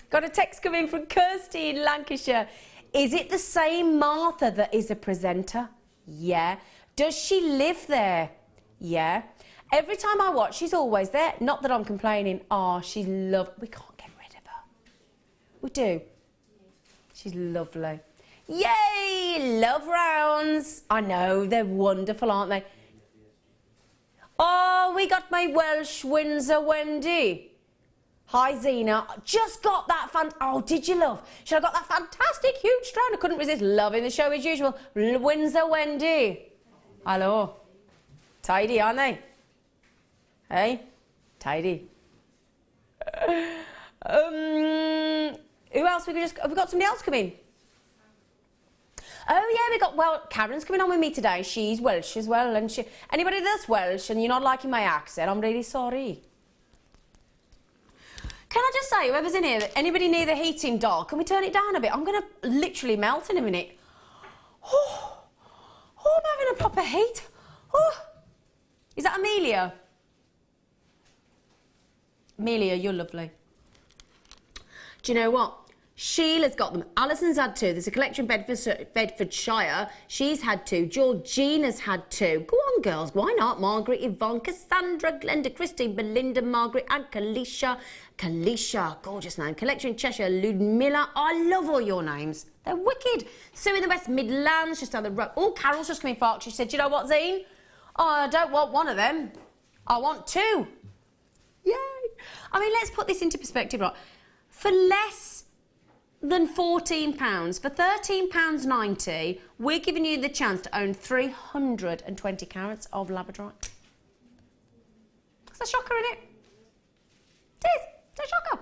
Got a text coming from Kirsty in Lancashire. Is it the same Martha that is a presenter? Yeah. Does she live there? Yeah. Every time I watch, she's always there. Not that I'm complaining. Oh, she's lovely. We can't get rid of her. We do. She's lovely. Yay! Love rounds. I know, they're wonderful, aren't they? Oh, we got my Welsh Windsor Wendy. Hi, Zena. Just got that oh, did you love? Should I got that fantastic huge strand? I couldn't resist loving the show as usual. Windsor Wendy. Hello. Tidy, aren't they? Hey? Tidy. Who else? Have we got somebody else coming? Oh yeah, Karon's coming on with me today. She's Welsh as well, and anybody that's Welsh and you're not liking my accent, I'm really sorry. Can I just say, whoever's in here, anybody near the heating dial, can we turn it down a bit? I'm going to literally melt in a minute. Oh, I'm having a proper heat. Oh, is that Amelia? Amelia, you're lovely. Do you know what? Sheila's got them. Alison's had 2. There's a collection Bedfordshire. She's had 2. Georgina's had 2. Go on, girls. Why not? Margaret, Yvonne, Cassandra, Glenda, Christine, Belinda, Margaret, and Kalisha. Kalisha, gorgeous name. Collection Cheshire, Ludmilla. I love all your names. They're wicked. Sue in the West Midlands, just down the road. Oh, Carol's just coming for. She said, you know what, Zine? Oh, I don't want one of them. I want 2. Yay. I mean, let's put this into perspective, right? For less than £14, for £13.90, we're giving you the chance to own 320 carats of labradorite. It's a shocker, isn't it? It is. It's a shocker.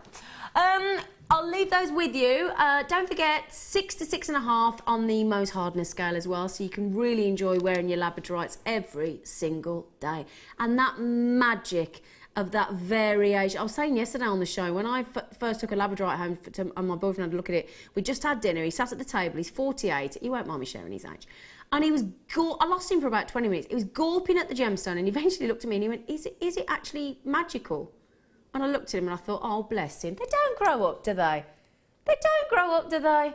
I'll leave those with you. Don't forget, 6 to 6.5 on the Mohs hardness scale as well, so you can really enjoy wearing your labradorites every single day. And that magic of that variation. I was saying yesterday on the show, when I first took a labradorite home and my boyfriend had a look at it, we just had dinner, he sat at the table, he's 48, he won't mind me sharing his age, and he was, I lost him for about 20 minutes, he was gawping at the gemstone, and eventually looked at me and he went, is it actually magical? And I looked at him and I thought, oh, bless him, they don't grow up, do they? They don't grow up, do they?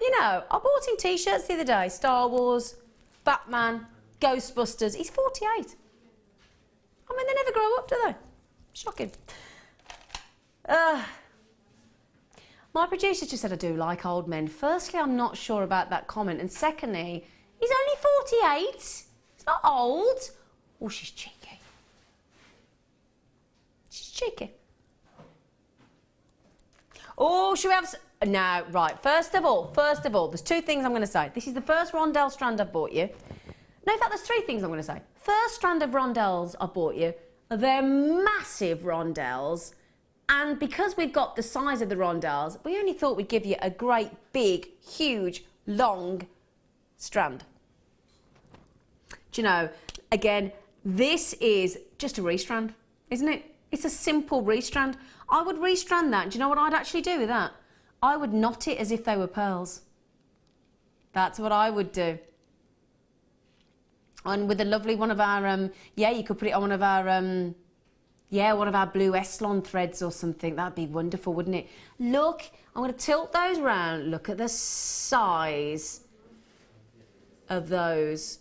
You know, I bought him t-shirts the other day, Star Wars, Batman, Ghostbusters, he's 48. I mean, they never grow up, do they? Shocking. My producer just said I do like old men. Firstly, I'm not sure about that comment. And secondly, he's only 48. He's not old. Oh, she's cheeky. She's cheeky. Oh, should we have... No, right. First of all, there's 2 things I'm going to say. This is the first rondelle strand I've bought you. No, in fact, there's 3 things I'm going to say. First strand of rondelles I bought you, they're massive rondelles, and because we've got the size of the rondelles, we only thought we'd give you a great, big, huge, long strand. Do you know, again, this is just a restrand, isn't it? It's a simple restrand. I would restrand that. Do you know what I'd actually do with that? I would knot it as if they were pearls. That's what I would do. And with a lovely one of our, you could put it on one of our blue Eslon threads or something. That'd be wonderful, wouldn't it? Look, I'm going to tilt those round. Look at the size of those.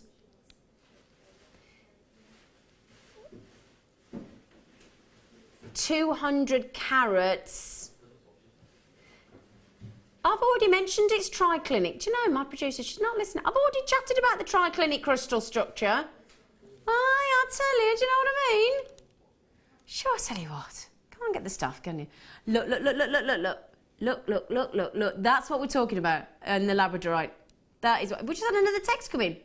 200 carats. I've already mentioned it's triclinic. Do you know, my producer, she's not listening. I've already chatted about the triclinic crystal structure. I'll tell you, do you know what I mean? Sure, I'll tell you what. Come on, get the stuff, can you? Look, look, look, look, look, look, look. Look, look, look, look, look. That's what we're talking about. And the labradorite. That is what... We just had another text come in.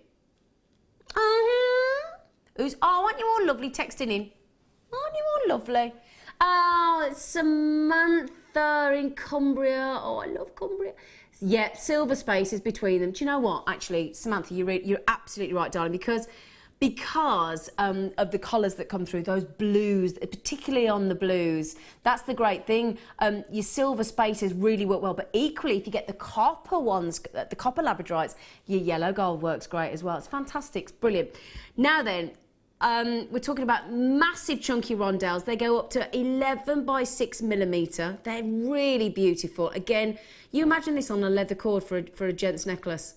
Who's... Oh, aren't you all lovely texting in? Aren't you all lovely? Oh, it's Samantha in Cumbria. Oh, I love Cumbria. Yeah, silver spaces between them. Do you know what? Actually, Samantha, you're absolutely right, darling, because of the colours that come through, those blues, particularly on the blues. That's the great thing. Your silver spaces really work well, but equally, if you get the copper ones, the copper labradorites, your yellow gold works great as well. It's fantastic, it's brilliant. Now then, we're talking about massive chunky rondelles. They go up to 11 by 6 millimetre. They're really beautiful. Again, you imagine this on a leather cord for a gent's necklace.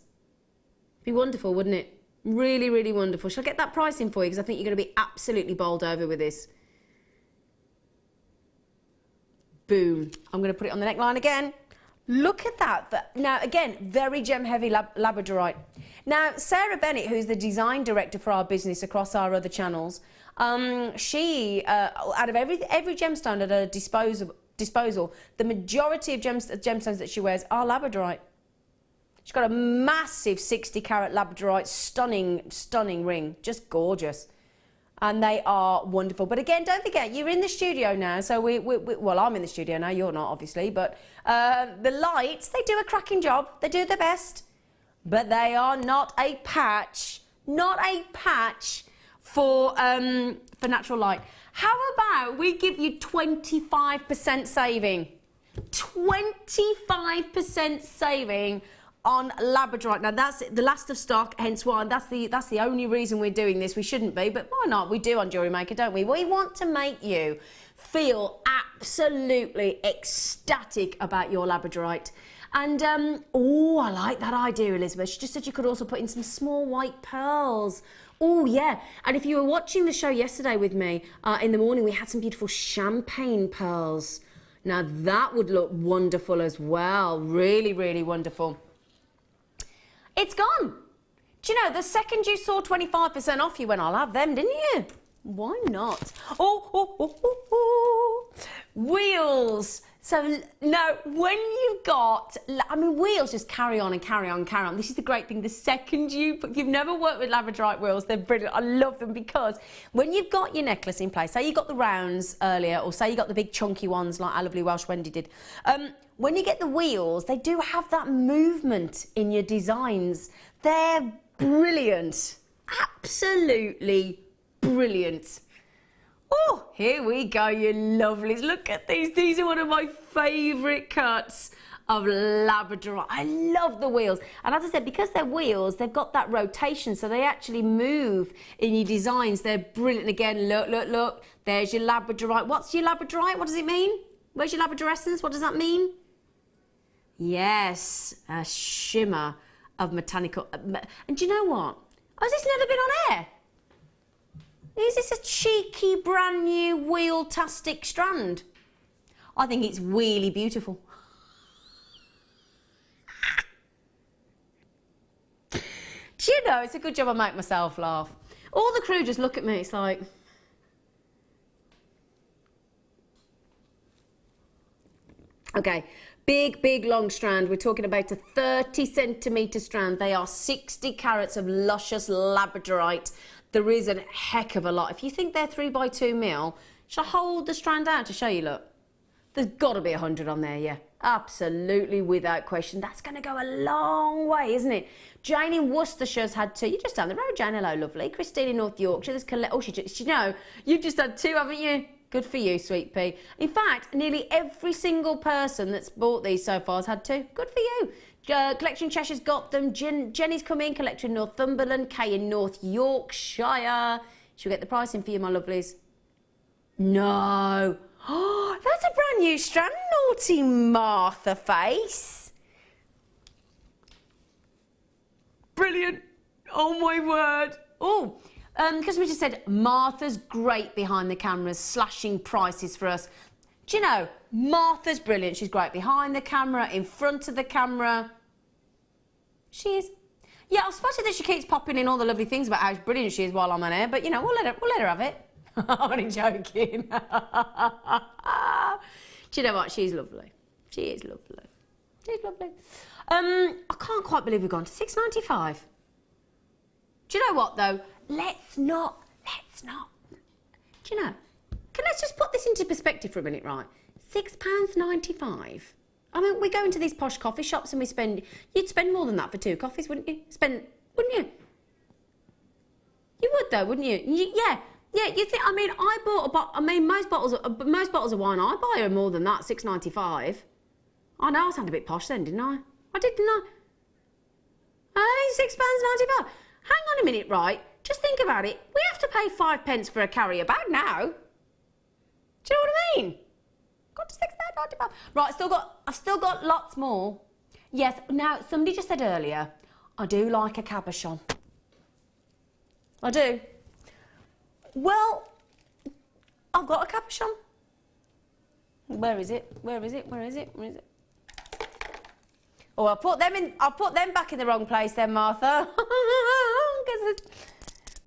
It'd be wonderful, wouldn't it? Really, really wonderful. Shall I get that pricing for you? Because I think you're going to be absolutely bowled over with this. Boom. I'm going to put it on the neckline again. Look at that. Now, again, very gem-heavy labradorite. Now, Sarah Bennett, who's the design director for our business across our other channels, she, out of every gemstone at her disposal, the majority of gemstones that she wears are labradorite. She's got a massive 60 carat labradorite, stunning ring, just gorgeous. And they are wonderful. But again, don't forget, you're in the studio now, so well, I'm in the studio now, you're not, obviously, but the lights, they do a cracking job, they do their best, but they are not a patch for natural light. How about we give you 25% saving? 25% saving on labradorite. Now that's the last of stock, hence why that's the only reason we're doing this. We shouldn't be, but why not? We do on Jewellery Maker, don't we? We want to make you feel absolutely ecstatic about your labradorite. And oh, I like that idea, Elizabeth. She just said you could also put in some small white pearls. Oh yeah, and if you were watching the show yesterday with me in the morning, we had some beautiful champagne pearls. Now that would look wonderful as well. Really, really wonderful. It's gone. Do you know, the second you saw 25% off, you went, I'll have them, didn't you? Why not? Oh. Wheels. So, no, when you've got, I mean, wheels just carry on and carry on and carry on. This is the great thing. The second if you've never worked with labradorite wheels, they're brilliant. I love them because when you've got your necklace in place, say you got the rounds earlier, or say you got the big chunky ones like our lovely Welsh Wendy did, when you get the wheels, they do have that movement in your designs. They're brilliant. Absolutely brilliant. Oh, here we go, you lovelies. Look at these. These are one of my favourite cuts of labradorite. I love the wheels. And as I said, because they're wheels, they've got that rotation, so they actually move in your designs. They're brilliant. Again, look, look, look. There's your labradorite. What's your labradorite? What does it mean? Where's your labradorescence? What does that mean? Yes, a shimmer of mechanical. And do you know what? Has this never been on air? Is this a cheeky, brand new, wheel-tastic strand? I think it's really beautiful. Do you know, it's a good job I make myself laugh. All the crew just look at me, it's like... Okay, big, long strand. We're talking about a 30-centimetre strand. They are 60 carats of luscious labradorite. There is a heck of a lot. If you think they're 3 by 2 mil, shall I hold the strand out to show you? Look, there's got to be 100 on there, yeah. Absolutely, without question. That's going to go a long way, isn't it? Jane in Worcestershire's had 2. You're just down the road, Jane. Hello, lovely. Christine in North Yorkshire. There's oh, you know, you've just had 2, haven't you? Good for you, sweet pea. In fact, nearly every single person that's bought these so far has had 2. Good for you. Collection Cheshire's got them. Jenny's come in, collector in Northumberland, Kay in North Yorkshire. She'll get the pricing for you, my lovelies. No. Oh, that's a brand new strand, naughty Martha face. Brilliant. Oh, my word. Oh, Customer just said, Martha's great behind the cameras, slashing prices for us. Do you know, Martha's brilliant. She's great behind the camera, in front of the camera. She is. Yeah, I've spotted that she keeps popping in all the lovely things about how brilliant she is while I'm on air, but, you know, we'll let her have it. I'm only joking. Do you know what? She's lovely. She is lovely. She's lovely. I can't quite believe we've gone to $6.95. Do you know what, though? Let's not. Do you know? Let's just put this into perspective for a minute, right? £6.95. I mean, we go into these posh coffee shops and you'd spend more than that for 2 coffees, wouldn't you? Wouldn't you? You would though, wouldn't you? Yeah, you think, I mean, most bottles of wine I buy are more than that, £6.95. I know I sound a bit posh then, didn't I? I did, didn't I? Hey, £6.95. Hang on a minute, right? Just think about it. We have to pay 5p for a carrier bag now. Do you know what I mean? Got to £6.95. Right, I've still got lots more. Yes, now somebody just said earlier, I do like a cabochon. I do. Well, I've got a cabochon. Where is it? Oh, I'll put them back in the wrong place then, Martha.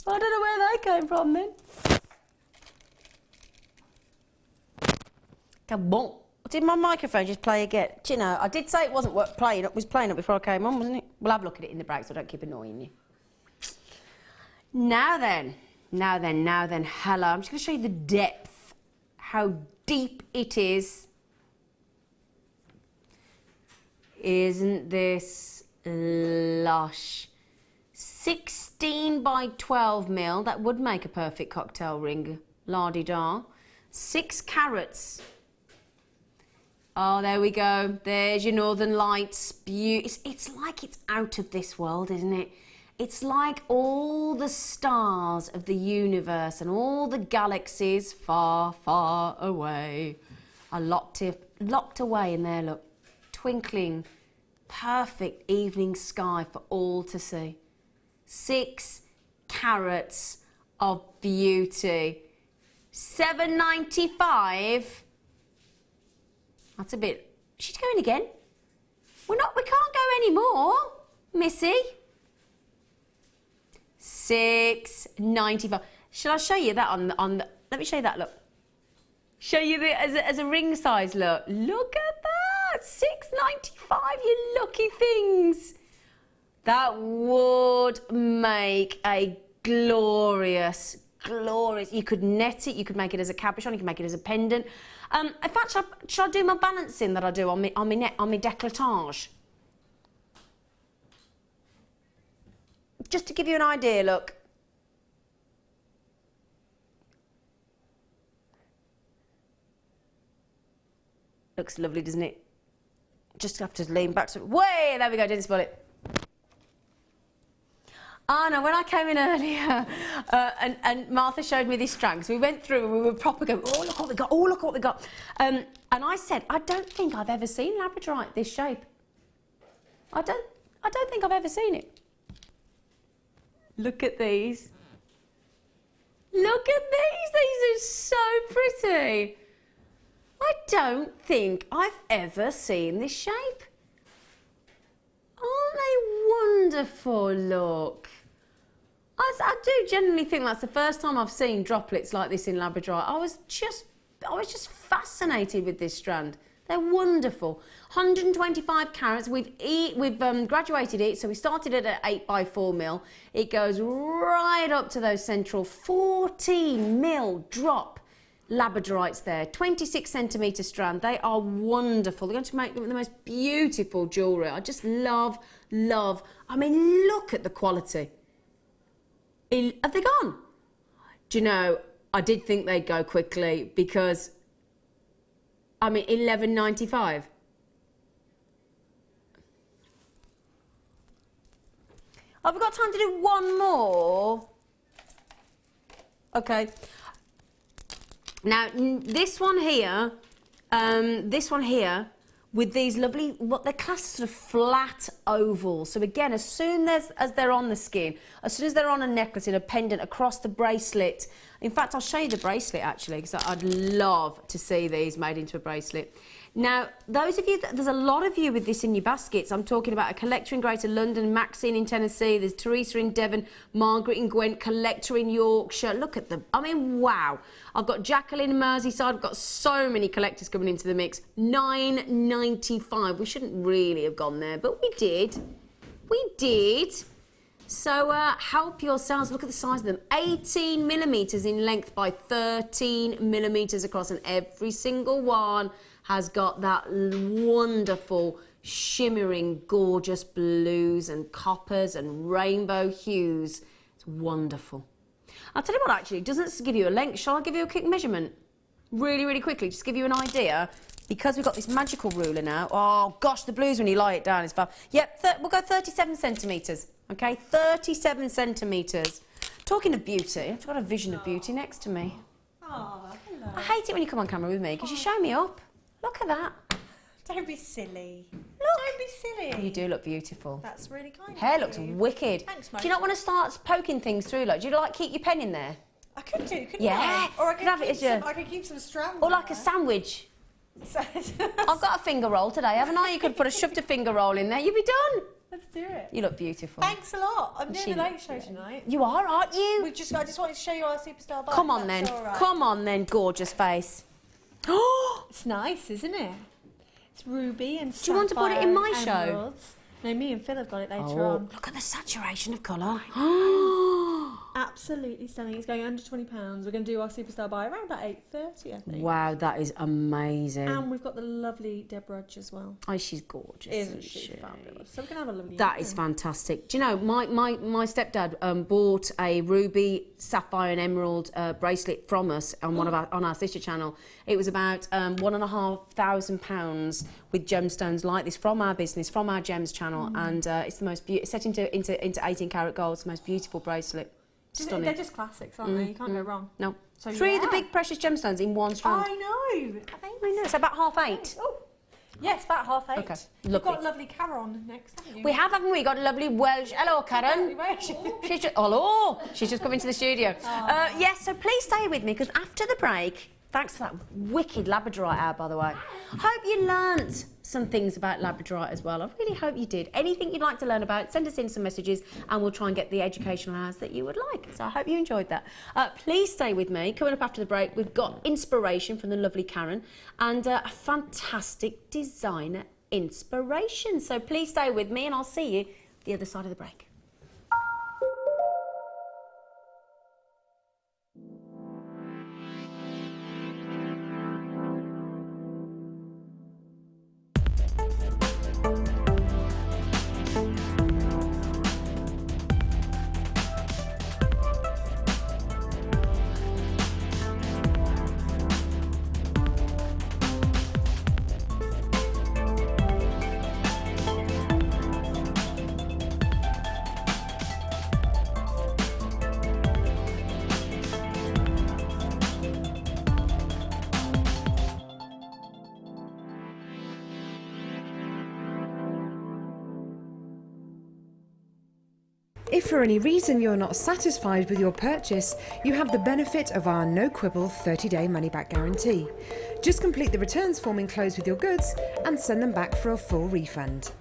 I don't know where they came from then. Kabonk. Did my microphone just play again? Do you know, I did say it wasn't playing. It was playing up before I came on, wasn't it? We'll have a look at it in the break, so I don't keep annoying you. Now then, hello. I'm just going to show you the depth, how deep it is. Isn't this lush? 16 by 12 mil, that would make a perfect cocktail ring, la-di-da. 6 carats. Oh, there we go. There's your Northern Lights. It's like it's out of this world, isn't it? It's like all the stars of the universe and all the galaxies far, far away are locked away in there, look. Twinkling, perfect evening sky for all to see. 6 carats of beauty. $7.95. That's a bit. She's going again. We can't go anymore, Missy. $6.95. Shall I show you that on the? Let me show you that. Look. Show you the as a ring size. Look. Look at that. $6.95. You lucky things. That would make a glorious. You could net it. You could make it as a cabochon. You could make it as a pendant. In fact, shall I do my balancing that I do on my décolletage? Just to give you an idea, look. Looks lovely, doesn't it? Just have to lean back to. Way, there we go. Didn't spoil it. Oh no, when I came in earlier and Martha showed me this strand, so we went through and we were proper going, oh look what we got, oh look what we got. And I said, I don't think I've ever seen labradorite this shape. I don't think I've ever seen it. Look at these. Look at these are so pretty. I don't think I've ever seen this shape. Aren't they wonderful? Look. I do genuinely think that's the first time I've seen droplets like this in labradorite. I was just fascinated with this strand. They're wonderful. 125 carats. We've graduated it, so we started it at 8 by 4 mil. It goes right up to those central 14 mil drop labradorites there. 26 centimetre strand. They are wonderful. They're going to make the most beautiful jewellery. I just love. I mean, look at the quality. Have they gone? Do you know, I did think they'd go quickly because, I mean, $11.95. Have we got time to do one more? Okay. Now, this one here with these lovely, what they're classed as sort of flat ovals. So again, as soon as they're on the skin, as soon as they're on a necklace, in a pendant, across the bracelet. In fact, I'll show you the bracelet actually, because I'd love to see these made into a bracelet. Now, those of you, there's a lot of you with this in your baskets. I'm talking about a collector in Greater London, Maxine in Tennessee, there's Teresa in Devon, Margaret in Gwent, collector in Yorkshire. Look at them. I mean, wow. I've got Jacqueline in Merseyside. I've got so many collectors coming into the mix. £9.95. We shouldn't really have gone there, but we did. We did. So help yourselves. Look at the size of them. 18 millimetres in length by 13 millimetres across, and every single one has got that wonderful, shimmering, gorgeous blues and coppers and rainbow hues. It's wonderful. I'll tell you what, actually, it doesn't give you a length. Shall I give you a quick measurement? Really, really quickly, just give you an idea. Because we've got this magical ruler now. Oh, gosh, the blues, when you lie it down, is fab. Yep, we'll go 37 centimetres, OK? 37 centimetres. Talking of beauty, I've got a vision of beauty next to me. Oh, hello. I hate it when you come on camera with me, because you show me up. Look at that. Don't be silly. Look. Don't be silly. You do look beautiful. That's really kind Hair of looks you. wicked. Thanks, Do you not want to start poking things through? Like, do you like keep your pen in there? I could do, couldn't Yeah. I? Or I Could have could, it keep as your- some, I could keep some strands. Or in like a there. sandwich? Let's I've got a finger roll today, haven't I? You could put a shoved a finger roll in there. You'd be done. do it. You look beautiful. Thanks a lot. I'm doing She a late looks show good. tonight. You are, aren't you? I just wanted to show you our superstar bag. Come on That's then. all right. Come on then, gorgeous face. Oh, It's nice, isn't it? It's ruby and Do you want to put it in my sapphire show? emeralds. No, me and Phil have got it later oh, on. look at the saturation of colour. Absolutely stunning. It's going under £20. We're going to do our superstar buy around about 8:30, I think. Wow, that is amazing. And we've got the lovely Deb Rudge as well. Oh, she's gorgeous. Isn't she fabulous? So we can have a lovely That evening. is fantastic. Do you know, my stepdad bought a ruby, sapphire and emerald bracelet from us on on our sister channel. It was about £1,500 with gemstones like this from our business, from our gems channel, and it's the most beautiful. Set into 18 karat gold. It's the most beautiful bracelet. Stunning. They're just classics, aren't they? You can't go wrong. No. So, Three of the yeah. big precious gemstones in one strand. I know. I know. It's about 8:30. Oh, yes, about 8:30. Okay, We've lovely. got lovely Karon next, haven't you? We have, haven't we? Got a lovely Welsh. Hello, Karon. She's just, hello. She's just come into the studio. Yes, so please stay with me because after the break, thanks for that wicked labradorite hour, by the way. Hope you learnt some things about labradorite as well. I really hope you did. Anything you'd like to learn about, send us in some messages and we'll try and get the educational hours that you would like. So I hope you enjoyed that. Please stay with me. Coming up after the break, we've got inspiration from the lovely Karon and a fantastic designer inspiration. So please stay with me and I'll see you the other side of the break. If for any reason you're not satisfied with your purchase, you have the benefit of our no quibble 30-day money-back guarantee. Just complete the returns form enclosed with your goods and send them back for a full refund.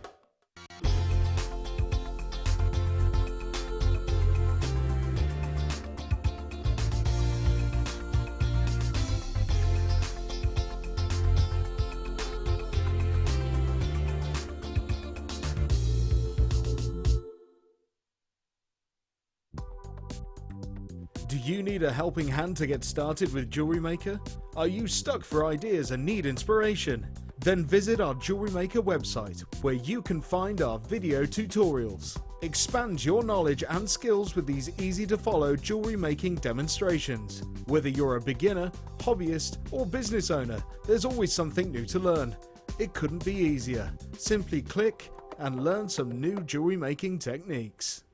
Do you need a helping hand to get started with Jewellery Maker? Are you stuck for ideas and need inspiration? Then visit our Jewellery Maker website where you can find our video tutorials. Expand your knowledge and skills with these easy to follow jewellery making demonstrations. Whether you're a beginner, hobbyist or business owner, there's always something new to learn. It couldn't be easier. Simply click and learn some new jewellery making techniques.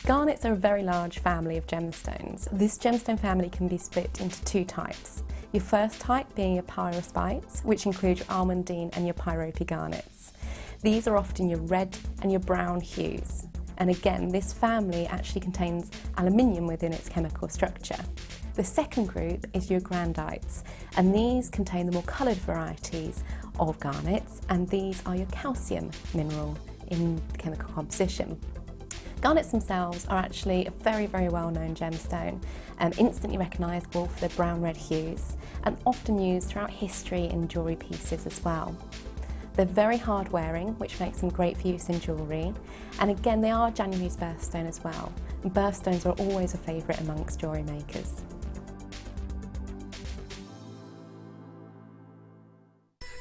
Garnets are a very large family of gemstones. This gemstone family can be split into two types. Your first type being your pyrospites, which include your almandine and your pyrope garnets. These are often your red and your brown hues. And again, this family actually contains aluminium within its chemical structure. The second group is your grandites, and these contain the more coloured varieties of garnets, and these are your calcium mineral in the chemical composition. Garnets themselves are actually a very, very well-known gemstone, instantly recognisable for their brown-red hues, and often used throughout history in jewellery pieces as well. They're very hard-wearing, which makes them great for use in jewellery, and again, they are January's birthstone as well. And birthstones are always a favourite amongst jewellery makers.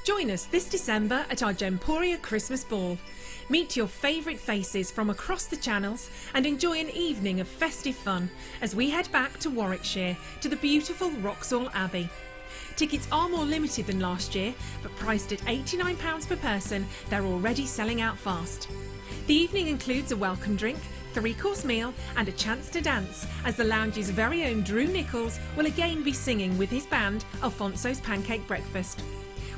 Join us this December at our Gemporia Christmas Ball. Meet your favourite faces from across the channels and enjoy an evening of festive fun as we head back to Warwickshire to the beautiful Wroxall Abbey. Tickets are more limited than last year, but priced at £89 per person, they're already selling out fast. The evening includes a welcome drink, 3-course meal and a chance to dance as the lounge's very own Drew Nichols will again be singing with his band Alfonso's Pancake Breakfast.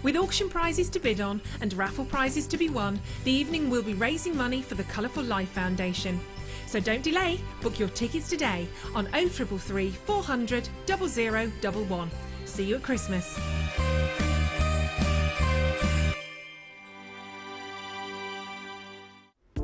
With auction prizes to bid on and raffle prizes to be won, the evening will be raising money for the Colourful Life Foundation. So don't delay, book your tickets today on 0333 400 0011. See you at Christmas.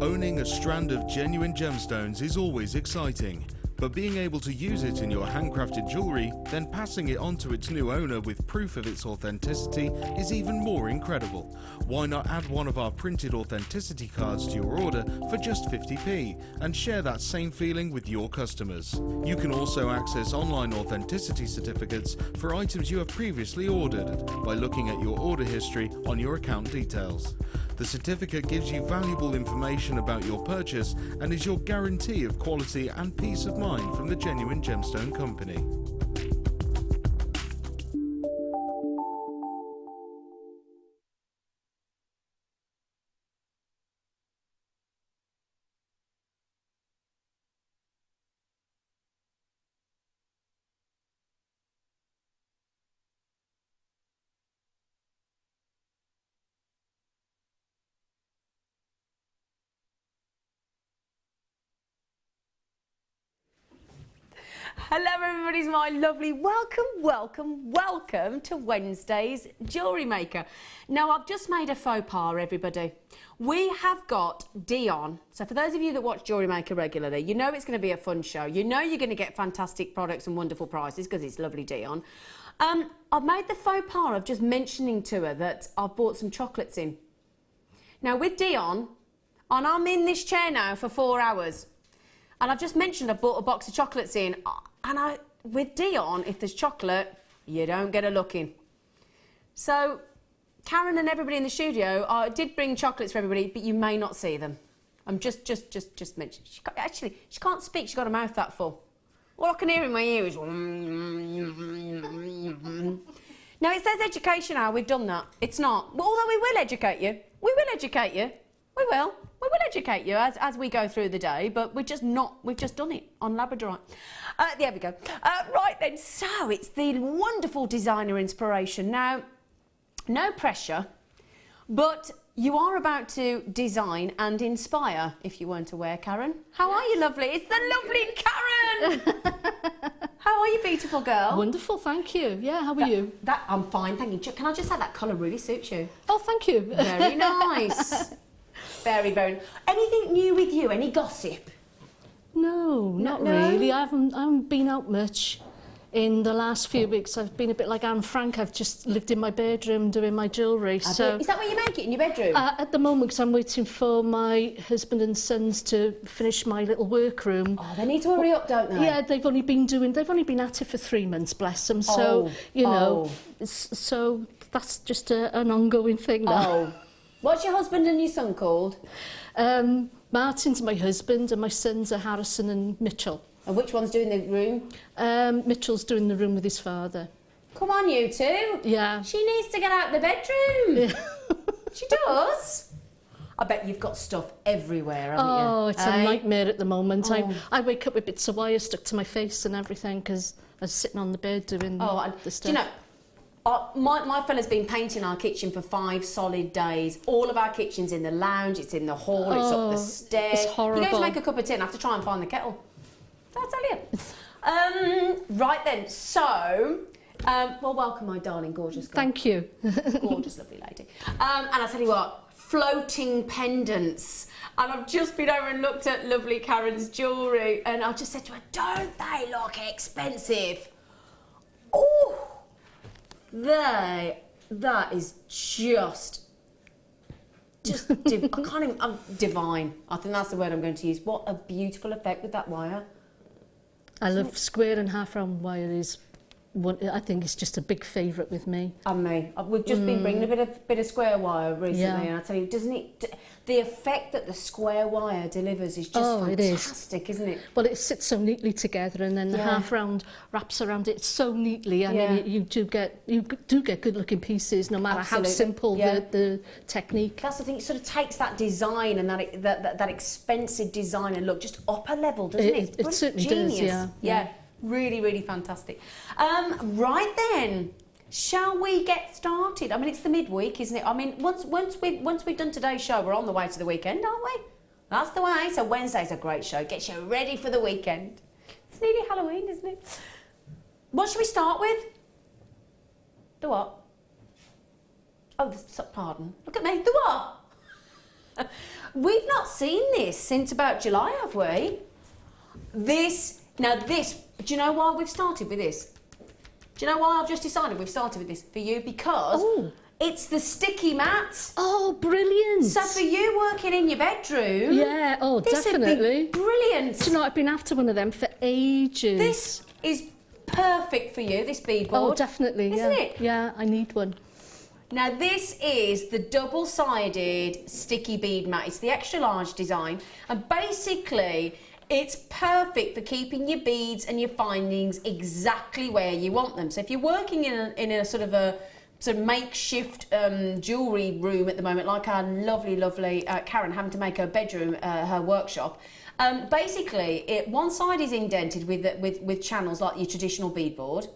Owning a strand of genuine gemstones is always exciting, but being able to use it in your handcrafted jewellery, then passing it on to its new owner with proof of its authenticity is even more incredible. Why not add one of our printed authenticity cards to your order for just 50p and share that same feeling with your customers? You can also access online authenticity certificates for items you have previously ordered by looking at your order history on your account details. The certificate gives you valuable information about your purchase and is your guarantee of quality and peace of mind from the Genuine Gemstone Company. Hello everybody, my lovely, welcome to Wednesday's Jewellery Maker. Now I've just made a faux pas, everybody. We have got Dion. So for those of you that watch Jewellery Maker regularly, you know it's going to be a fun show. You know you're going to get fantastic products and wonderful prices because it's lovely Dion. I've made the faux pas of just mentioning to her that I've bought some chocolates in. Now with Dion, and I'm in this chair now for 4 hours, and I've just mentioned I bought a box of chocolates in, and with Dion, if there's chocolate, you don't get a look in. So, Karon and everybody in the studio did bring chocolates for everybody, but you may not see them. I'm just mentioning. She can't speak, she's got a mouth that full. All I can hear in my ear is... Now, it says education hour, we've done that. It's not. But although we will educate you. We will educate you. We will. We will educate you as we go through the day, but we've just done it on Labradorite. There we go. Right then, so it's the wonderful designer inspiration. Now, no pressure, but you are about to design and inspire, if you weren't aware, Karon. How are you, lovely? It's the lovely Karon! How are you, beautiful girl? Wonderful, thank you. Yeah, how are you? I'm fine, thank you. Can I just say that colour really suits you? Oh, thank you. Very nice. Very, very. Anything new with you? Any gossip? No, not really. I haven't been out much in the last few weeks. I've been a bit like Anne Frank. I've just lived in my bedroom doing my jewellery. So is that where you make it, in your bedroom? At the moment, 'cause I'm waiting for my husband and sons to finish my little workroom. Oh, they need to hurry up, don't they? Yeah, they've only been at it for 3 months, bless them. So so that's just an ongoing thing now. Oh. What's your husband and your son called? Martin's my husband and my sons are Harrison and Mitchell. And which one's doing the room? Mitchell's doing the room with his father. Come on, you two. Yeah. She needs to get out of the bedroom. Yeah. She does. I bet you've got stuff everywhere, haven't you? Oh, it's a nightmare at the moment. Oh. I wake up with bits of wire stuck to my face and everything because I was sitting on the bed doing the stuff. Do you know, my fella's been painting our kitchen for 5 solid days. All of our kitchen's in the lounge, it's in the hall, it's up the stairs. It's horrible. You go to make a cup of tea and have to try and find the kettle. I'll tell you. Right then, so... well, welcome, my darling, gorgeous girl. Thank you. Gorgeous, lovely lady. And I'll tell you what, floating pendants. And I've just been over and looked at lovely Karen's jewellery, and I just said to her, don't they look expensive? Oh, that is just I can't even, divine. I think that's the word I'm going to use. What a beautiful effect with that wire. I love square and half round wire is one, I think it's just a big favourite with me. And me. We've just been bringing a bit of square wire recently, and I tell you, doesn't it? The effect that the square wire delivers is just fantastic, isn't it? Well, it sits so neatly together, and then the half round wraps around it so neatly, and then you do get good looking pieces, no matter how simple the technique. That's the thing. It sort of takes that design and that expensive design and look just up a level, doesn't it? It certainly genius. does. Yeah. Really, really fantastic. Right then, shall we get started? I mean, it's the midweek, isn't it? I mean, once we've done today's show, we're on the way to the weekend, aren't we? That's the way. So Wednesday's a great show. Gets you ready for the weekend. It's nearly Halloween, isn't it? What should we start with? The what? Oh, pardon. Look at me. The what? We've not seen this since about July, have we? Now this, do you know why we've started with this? Do you know why I've just decided we've started with this? For you, because it's the sticky mats. Oh, brilliant. So for you working in your bedroom... Yeah, this definitely. Would be brilliant. Do you know, I've been after one of them for ages. This is perfect for you, this beadboard. Oh, definitely, Isn't it? Yeah, I need one. Now this is the double-sided sticky bead mat. It's the extra large design, and basically it's perfect for keeping your beads and your findings exactly where you want them. So if you're working in a sort of makeshift jewellery room at the moment, like our lovely Karon having to make her bedroom her workshop, basically one side is indented with channels like your traditional beadboard.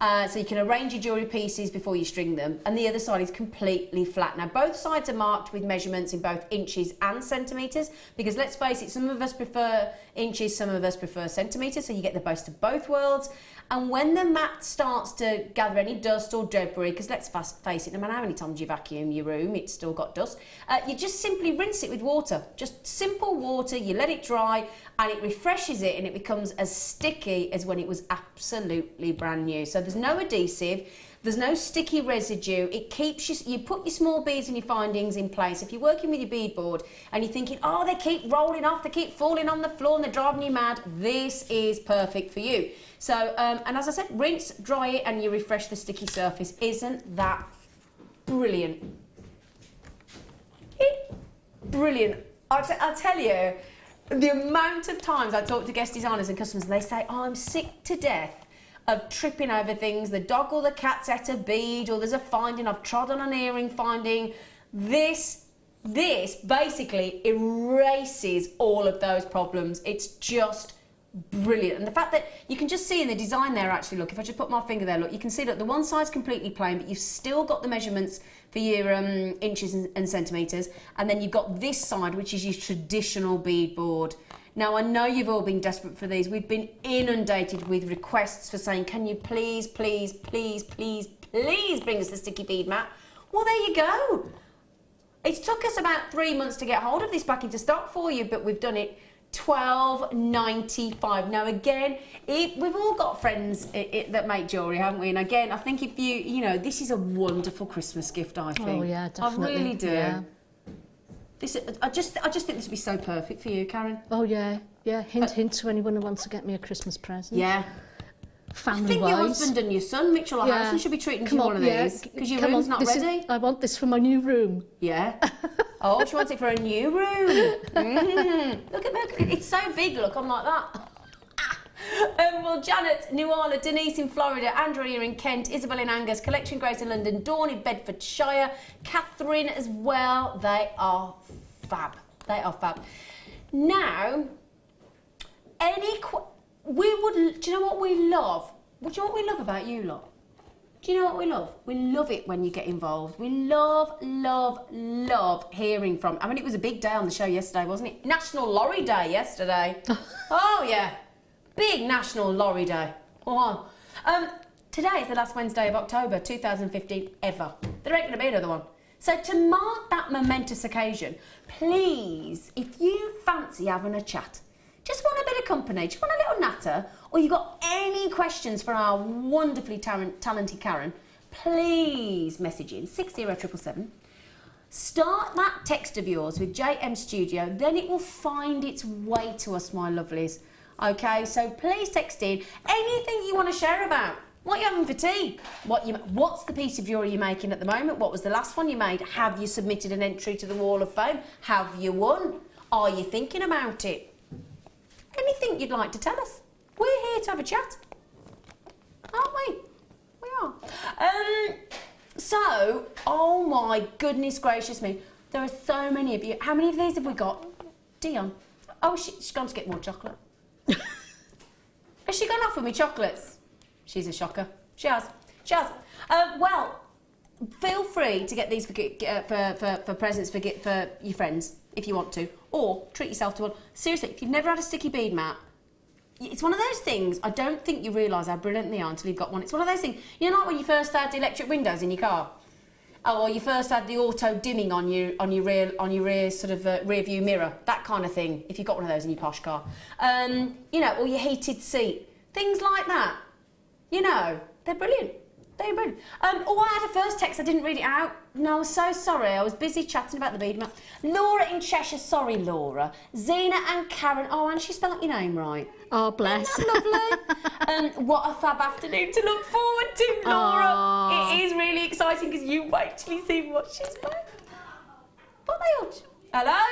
So you can arrange your jewellery pieces before you string them, and the other side is completely flat. Now both sides are marked with measurements in both inches and centimetres, because let's face it, some of us prefer inches, some of us prefer centimetres, so you get the best of both worlds. And when the mat starts to gather any dust or debris, because let's face it, no matter how many times you vacuum your room, it's still got dust, you just simply rinse it with water. Just simple water, you let it dry, and it refreshes it, and it becomes as sticky as when it was absolutely brand new. So there's no adhesive, there's no sticky residue. It keeps you put your small beads and your findings in place. If you're working with your beadboard and you're thinking, oh, they keep rolling off, they keep falling on the floor and they're driving you mad, this is perfect for you. So, and as I said, rinse, dry it, and you refresh the sticky surface. Isn't that brilliant? Brilliant. I'll tell you, the amount of times I talk to guest designers and customers and they say, oh, I'm sick to death of tripping over things. The dog or the cat's ate a bead, or there's a finding, I've trod on an earring finding. This basically erases all of those problems. It's just brilliant. And the fact that you can just see in the design there, actually, look, if I just put my finger there, look, you can see that the one side's completely plain, but you've still got the measurements for your inches and centimetres, and then you've got this side, which is your traditional beadboard. Now, I know you've all been desperate for these. We've been inundated with requests for saying, can you please bring us the sticky bead mat? Well, there you go. It took us about 3 months to get hold of this back into stock for you, but we've done it $12.95. Now again, we've all got friends that make jewellery, haven't we? And again, I think if you know, this is a wonderful Christmas gift, I think. Oh yeah, definitely. I really do. Yeah. I just think this would be so perfect for you, Karon. Oh yeah. Hint to anyone who wants to get me a Christmas present. Yeah. Family-wise. I think your husband and your son, Mitchell or Harrison, should be treating you one of these, because your room's not ready. I want this for my new room. Yeah. Oh, she wants it for a new room. Look at that. It's so big, look, I'm like that. Well, Janet, Nuala, Denise in Florida, Andrea in Kent, Isabel in Angus, Collection Grace in London, Dawn in Bedfordshire, Catherine as well. They are fab. They are fab. Now, do you know what we love? Do you know what we love about you lot? Do you know what we love? We love it when you get involved. We love, love, love hearing from. I mean, it was a big day on the show yesterday, wasn't it? National Lorry Day yesterday. Oh, yeah. Big National Lorry Day. Oh. Today is the last Wednesday of October 2015 ever. There ain't going to be another one. So to mark that momentous occasion, please, if you fancy having a chat, just want a bit of company, just want a little natter, or you got any questions for our wonderfully talented Karon, please message in 60777. Start that text of yours with JM Studio, then it will find its way to us, my lovelies. Okay, so please text in anything you want to share about. What are you having for tea? What's the piece of jewellery you're making at the moment? What was the last one you made? Have you submitted an entry to the Wall of Fame? Have you won? Are you thinking about it? Anything you'd like to tell us? We're here to have a chat, aren't we? We are. So, oh my goodness gracious me, there are so many of you. How many of these have we got? Dion. Oh, she's gone to get more chocolate. Has she gone off with me chocolates? She's a shocker. She has. She has. Well, feel free to get these for presents for your friends if you want to, or treat yourself to one. Seriously, if you've never had a sticky bead mat, it's one of those things. I don't think you realise how brilliant they are until you've got one. It's one of those things. You know, like when you first had the electric windows in your car, or you first had the auto dimming on your rear sort of rear view mirror, that kind of thing. If you've got one of those in your posh car, you know, or your heated seat, things like that. You know, they're brilliant. They're brilliant. Oh, I had a first text. I didn't read it out. No, I'm so sorry. I was busy chatting about the bead mat. Laura in Cheshire. Sorry, Laura. Zena and Karon. Oh, and she spelled your name right. Oh, bless. Isn't that lovely? What a fab afternoon to look forward to, Laura. Aww. It is really exciting because you wait till you see what she's made. What are they on? Hello?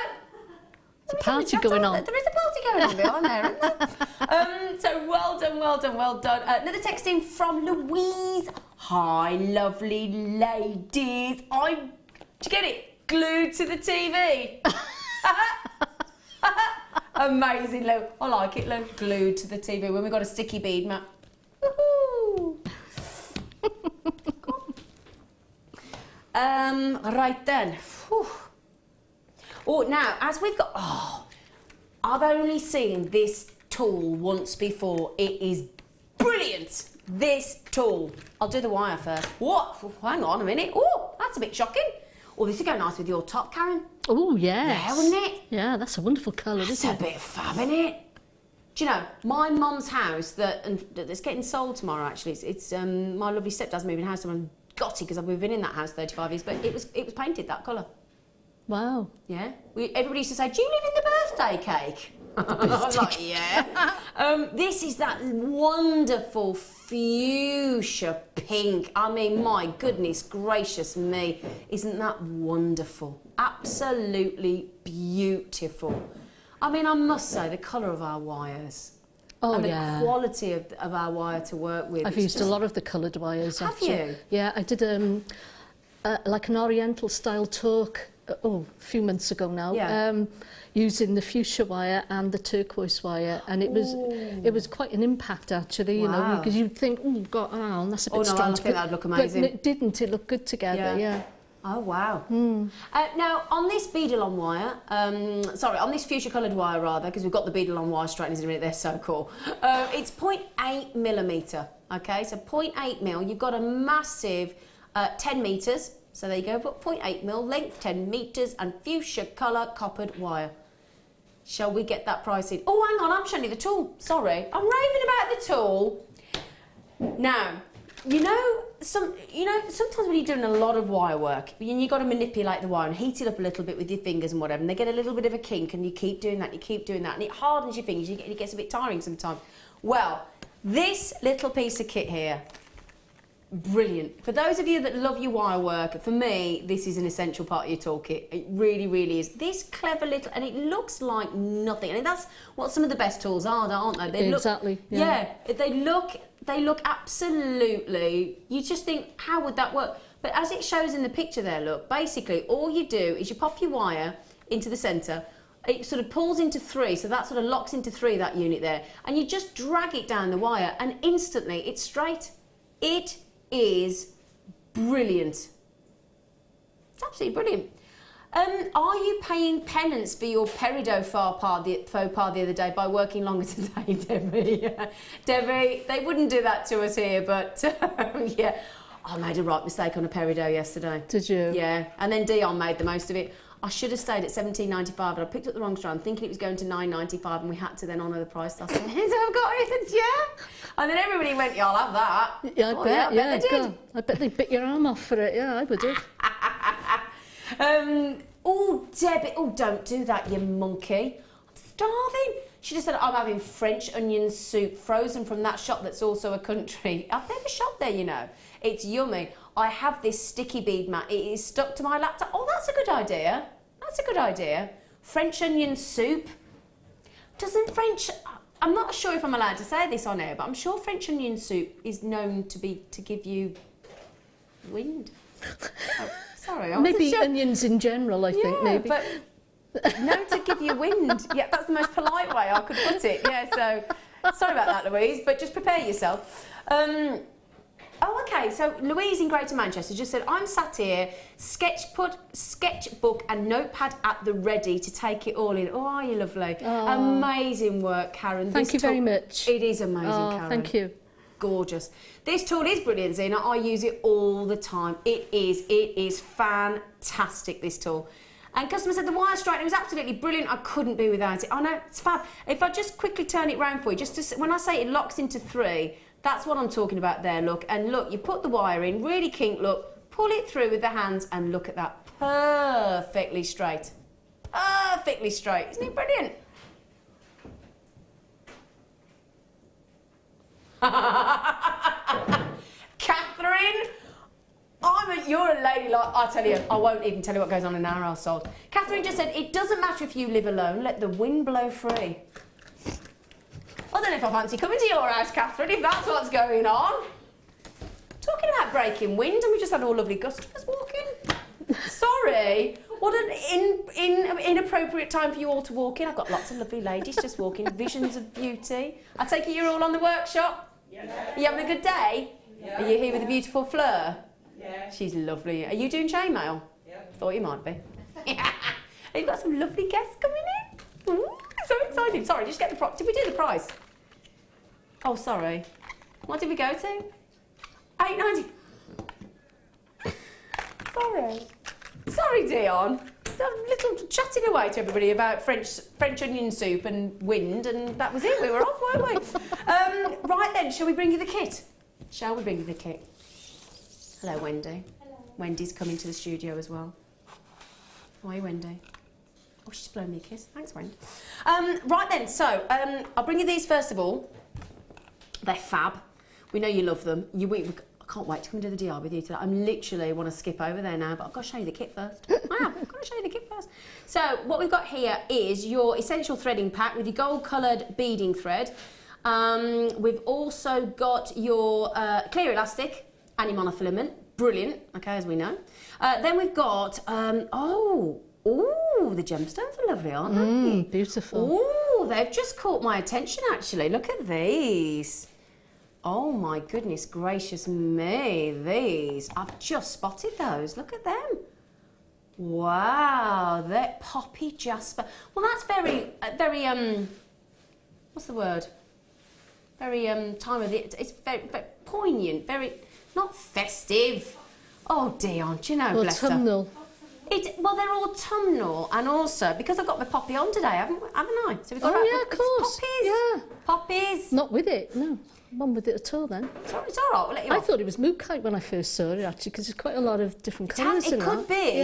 There's a party going on. There is a party going on behind there, isn't there? So well done, well done, well done. Another text in from Louise. Hi, lovely ladies. Did you get it? Glued to the TV. Amazing, Lou. I like it, Lou. Glued to the TV when we got a sticky bead mat. Woohoo! Right then. Whew. Oh, now, as we've got... Oh, I've only seen this tool once before. It is brilliant, this tool. I'll do the wire first. What? Hang on a minute. Oh, that's a bit shocking. Oh, this would go nice with your top, Karon. Oh, yes. Yeah, wouldn't it? Yeah, that's a wonderful colour, isn't it? That's a bit of fab, isn't it? Do you know, my mum's house that's getting sold tomorrow, actually, it's my lovely stepdad's moving house, and I'm gutted because we've been in that house 35 years, but it was painted that colour. Wow. Yeah. Everybody used to say, do you live in the birthday cake? I was like, yeah. This is that wonderful fuchsia pink. I mean, my goodness gracious me. Isn't that wonderful? Absolutely beautiful. I mean, I must say, the colour of our wires. Oh, and yeah. the quality of our wire to work with. I've used a lot of the coloured wires. Have you? Yeah, I did like an Oriental style talk a few months ago now, yeah. Using the fuchsia wire and the turquoise wire, and it was quite an impact actually, you know, because you'd think, oh God, that's a bit strong. I think that'd look amazing. But it didn't. It looked good together. Yeah. Oh wow. Now on this beadle-on wire, on this fuchsia coloured wire rather, because we've got the beadle-on wire straighteners in a minute. They're so cool. It's 0.8 millimetre. Okay, so 0.8 mil. You've got a massive 10 metres. So there you go, but 0.8 mil, length 10 metres and fuchsia colour coppered wire. Shall we get that price in? Oh, hang on, I'm showing you the tool. Sorry, I'm raving about the tool. Now, sometimes when you're doing a lot of wire work, you've got to manipulate the wire and heat it up a little bit with your fingers and whatever, and they get a little bit of a kink, and you keep doing that, and it hardens your fingers, it gets a bit tiring sometimes. Well, this little piece of kit here, brilliant. For those of you that love your wire work, for me, this is an essential part of your toolkit. It really, really is. This clever little, and it looks like nothing. And that's what some of the best tools are, aren't they? They exactly. Look, yeah, they look absolutely. You just think, how would that work? But as it shows in the picture there, look, basically all you do is you pop your wire into the centre. It sort of pulls into 3, so that sort of locks into 3, that unit there. And you just drag it down the wire and instantly it's straight. It is brilliant. It's absolutely brilliant. Are you paying penance for your peridot faux pas the other day by working longer today, Debbie? Debbie, they wouldn't do that to us here, but yeah. I made a right mistake on a peridot yesterday. Did you? Yeah, and then Dion made the most of it. I should have stayed at $17.95, but I picked up the wrong strand, thinking it was going to $9.95, and we had to then honour the price. I said, so I've got it, yeah. And then everybody went, yeah, I'll have that. Yeah, I bet they did. I bet they bit your arm off for it. Yeah, I would have. Oh, Debbie, oh, don't do that, you monkey. I'm starving. She just said, I'm having French onion soup, frozen from that shop that's also a country. I've never shopped there, you know. It's yummy. I have this sticky bead mat. It is stuck to my laptop. Oh, that's a good idea. That's a good idea. French onion soup. Doesn't French... I'm not sure if I'm allowed to say this on air, but I'm sure French onion soup is known to give you wind. Oh, sorry. Maybe onions in general, I think, maybe. But known to give you wind. Yeah, that's the most polite way I could put it. Yeah, so sorry about that, Louise, but just prepare yourself. Oh, okay, so Louise in Greater Manchester just said, I'm sat here, sketchbook and notepad at the ready to take it all in. Oh, are you lovely? Oh. Amazing work, Karon. Thank you very much. It is amazing, Karon. Thank you. Gorgeous. This tool is brilliant, Zena. I use it all the time. It is fantastic, this tool. And customer said the wire straightener was absolutely brilliant. I couldn't be without it. I know, it's fab. If I just quickly turn it round for you, when I say it locks into 3, that's what I'm talking about there, look. And look, you put the wire in, really kink, look, pull it through with the hands and look at that. Perfectly straight. Perfectly straight. Isn't it brilliant? Catherine, you're a lady like, I tell you, I won't even tell you what goes on in our household. Catherine just said, it doesn't matter if you live alone, let the wind blow free. I don't know if I fancy coming to your house, Catherine, if that's what's going on. Talking about breaking wind, and we just had all lovely customers walking. Sorry, what an inappropriate time for you all to walk in. I've got lots of lovely ladies just walking, visions of beauty. I take it you're all on the workshop? Yeah. Are you having a good day? Yeah. Are you here with a beautiful Fleur? Yeah. She's lovely. Are you doing chainmail? Yeah. Thought you might be. You've got some lovely guests coming in. Ooh, so exciting. Sorry, just get the price. Did we do the price? Oh, sorry. What did we go to? $8.90. Sorry. Sorry, Dion. A little chatting away to everybody about French onion soup and wind, and that was it. We were off, weren't we? Right then, shall we bring you the kit? Shall we bring you the kit? Hello, Wendy. Hello. Wendy's coming to the studio as well. How are you, Wendy? Oh, she's blown me a kiss. Thanks, Wendy. Right then, so I'll bring you these first of all. They're fab. We know you love them. I can't wait to come do the DR with you today. I literally want to skip over there now, but I've got to show you the kit first. I've got to show you the kit first. So what we've got here is your essential threading pack with your gold-coloured beading thread. We've also got your clear elastic and your monofilament. Brilliant, okay, as we know. Then we've got, the gemstones are lovely, aren't they? Beautiful. Oh, they've just caught my attention, actually. Look at these. Oh, my goodness gracious me, these. I've just spotted those. Look at them. Wow, they're poppy jasper. Well, that's very, what's the word? Very, time of the, it's very, very poignant, very, not festive. Oh, Dion, do you know, bless autumnal. Well, they're autumnal, and also, because I've got my poppy on today, haven't I? So we've got of course. Poppies. Yeah. Poppies. Not with it, no. One with it at all then. It's all right, we'll let you I off. thought it was mookaite when I first saw it, actually, because there's quite a lot of different colours in it. It could be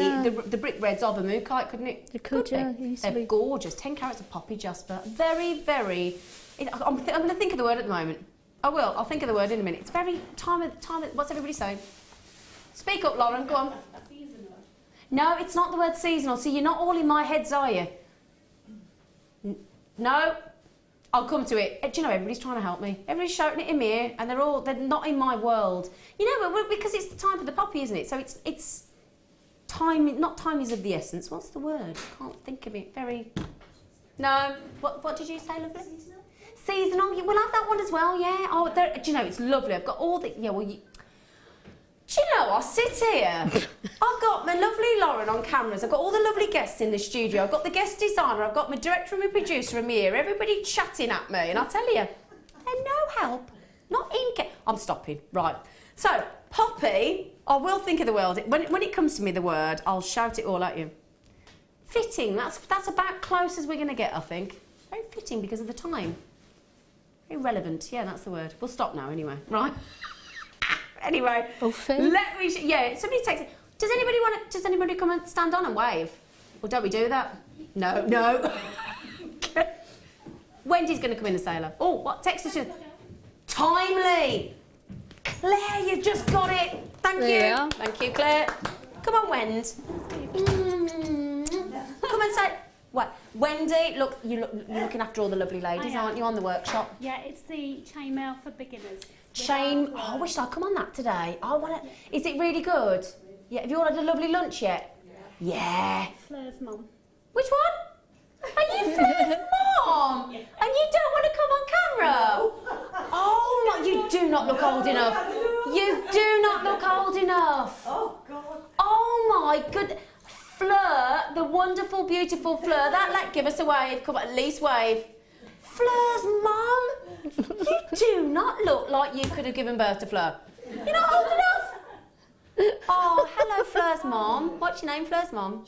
the brick reds of a mookaite, couldn't it? It could, yeah, easily. They're gorgeous. 10 carats of poppy jasper. Very, very... I'm going to think of the word at the moment. I will. I'll think of the word in a minute. It's very... Time of... What's everybody saying? Speak up, Lauren. Go on. Seasonal. No, it's not the word seasonal. See, you're not all in my heads, are you? No. I'll come to it. Do you know, everybody's trying to help me. Everybody's shouting it in my ear, and they're not in my world. You know, because it's the time for the poppy, isn't it? So it's not time is of the essence. What's the word? I can't think of it. Very. No. What did you say, lovely? Seasonal. We'll have that one as well. Yeah. Oh, do you know it's lovely? I've got all the. Yeah. Well, do you know? I sit here. I've got my lovely Lauren on cameras. I've got all the lovely guests in the studio. I've got the guest designer. I've got my director and my producer and me here. Everybody chatting at me, and I tell you, they're no help. Not in. I'm stopping. Right. So poppy. I will think of the word. When it comes to me, the word, I'll shout it all at you. Fitting, that's about close as we're going to get, I think. Very fitting because of the time. Very relevant, yeah, that's the word. We'll stop now anyway, right? Anyway, let me, somebody takes it. Does anybody come and stand on and wave? Or don't we do that? No. Wendy's going to come in and say hello. Oh, what text is she? Timely. Claire, you've just got it. Thank you. Thank you, Claire. Come on, Wend. Come and say. What? Wendy, look, you're looking after all the lovely ladies, aren't you, on the workshop? Yeah, it's the chainmail for beginners. I wish I'd come on that today. Is it really good? Yeah. Have you all had a lovely lunch yet? Yeah. Fleur's mum. Which one? Are you Fleur's mum? And you don't want to come on camera? Oh my! You do not look old enough. You do not look old enough. Oh God. Oh my good. Fleur, the wonderful, beautiful Fleur. Give us a wave. Come on, at least wave. Fleur's mum. You do not look like you could have given birth to Fleur. You're not old enough. Oh, hello, Fleur's mum. What's your name, Fleur's mum?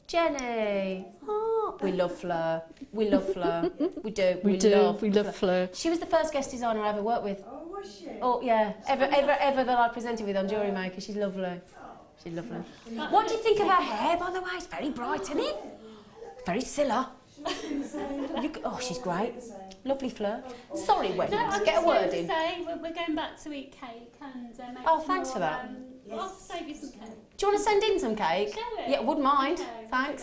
Jenny. Oh, we love Fleur. We love Fleur. We do. We love Fleur. She was the first guest designer I ever worked with. Oh, was she? Oh, yeah. Ever that I presented with on Jewellery Maker. She's lovely. She's lovely. What do you think of her hair, by the way? It's very bright, isn't it? Very Scylla. Oh, she's great. Lovely Fleur. Sorry, Wendy. Get a word in. We're going back to eat cake and make thanks for that. I'll save you some cake. Do you want to send in some cake? Shall we? Yeah, wouldn't mind. Okay, Thanks.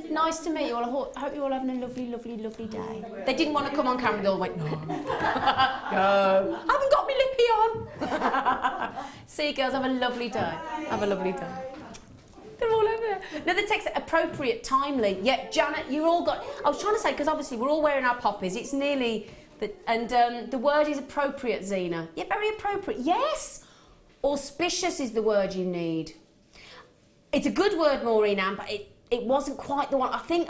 Nice to meet you all. I hope you're all having a lovely, lovely, lovely day. They didn't want to come on camera. They all went, no. No. I haven't got my lippy on. See you girls, have a lovely day. Have a lovely day. They're all over there. No, the text appropriate, timely. Yeah, Janet, you all got. I was trying to say because obviously we're all wearing our poppies. It's nearly, the word is appropriate, Zena. Yeah, very appropriate. Yes. Auspicious is the word you need. It's a good word, Maureen Ann, but it wasn't quite the one. I think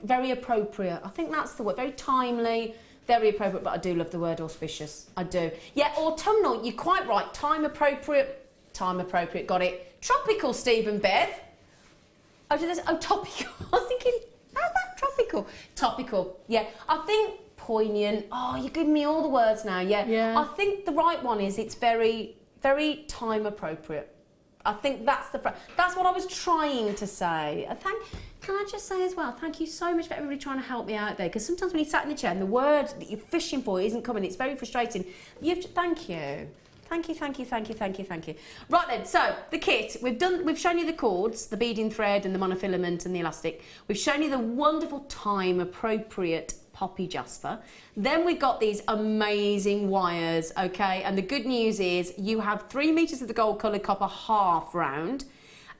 very appropriate. I think that's the word. Very timely, very appropriate. But I do love the word auspicious. I do. Yeah, autumnal. You're quite right. Time appropriate. Got it. Tropical, Stephen Bev. Oh, topical. I was thinking, how's that tropical? Topical, yeah. I think poignant. Oh, you're giving me all the words now, yeah. I think the right one is it's very, very time appropriate. I think that's what I was trying to say. Can I just say as well, thank you so much for everybody trying to help me out there, because sometimes when you sat in the chair and the word that you're fishing for isn't coming, it's very frustrating. Thank you. Thank you. Right then, so the kit, we've shown you the cords, the beading thread and the monofilament and the elastic. We've shown you the wonderful time appropriate poppy jasper. Then we've got these amazing wires, okay? And the good news is you have 3 meters of the gold coloured copper half round,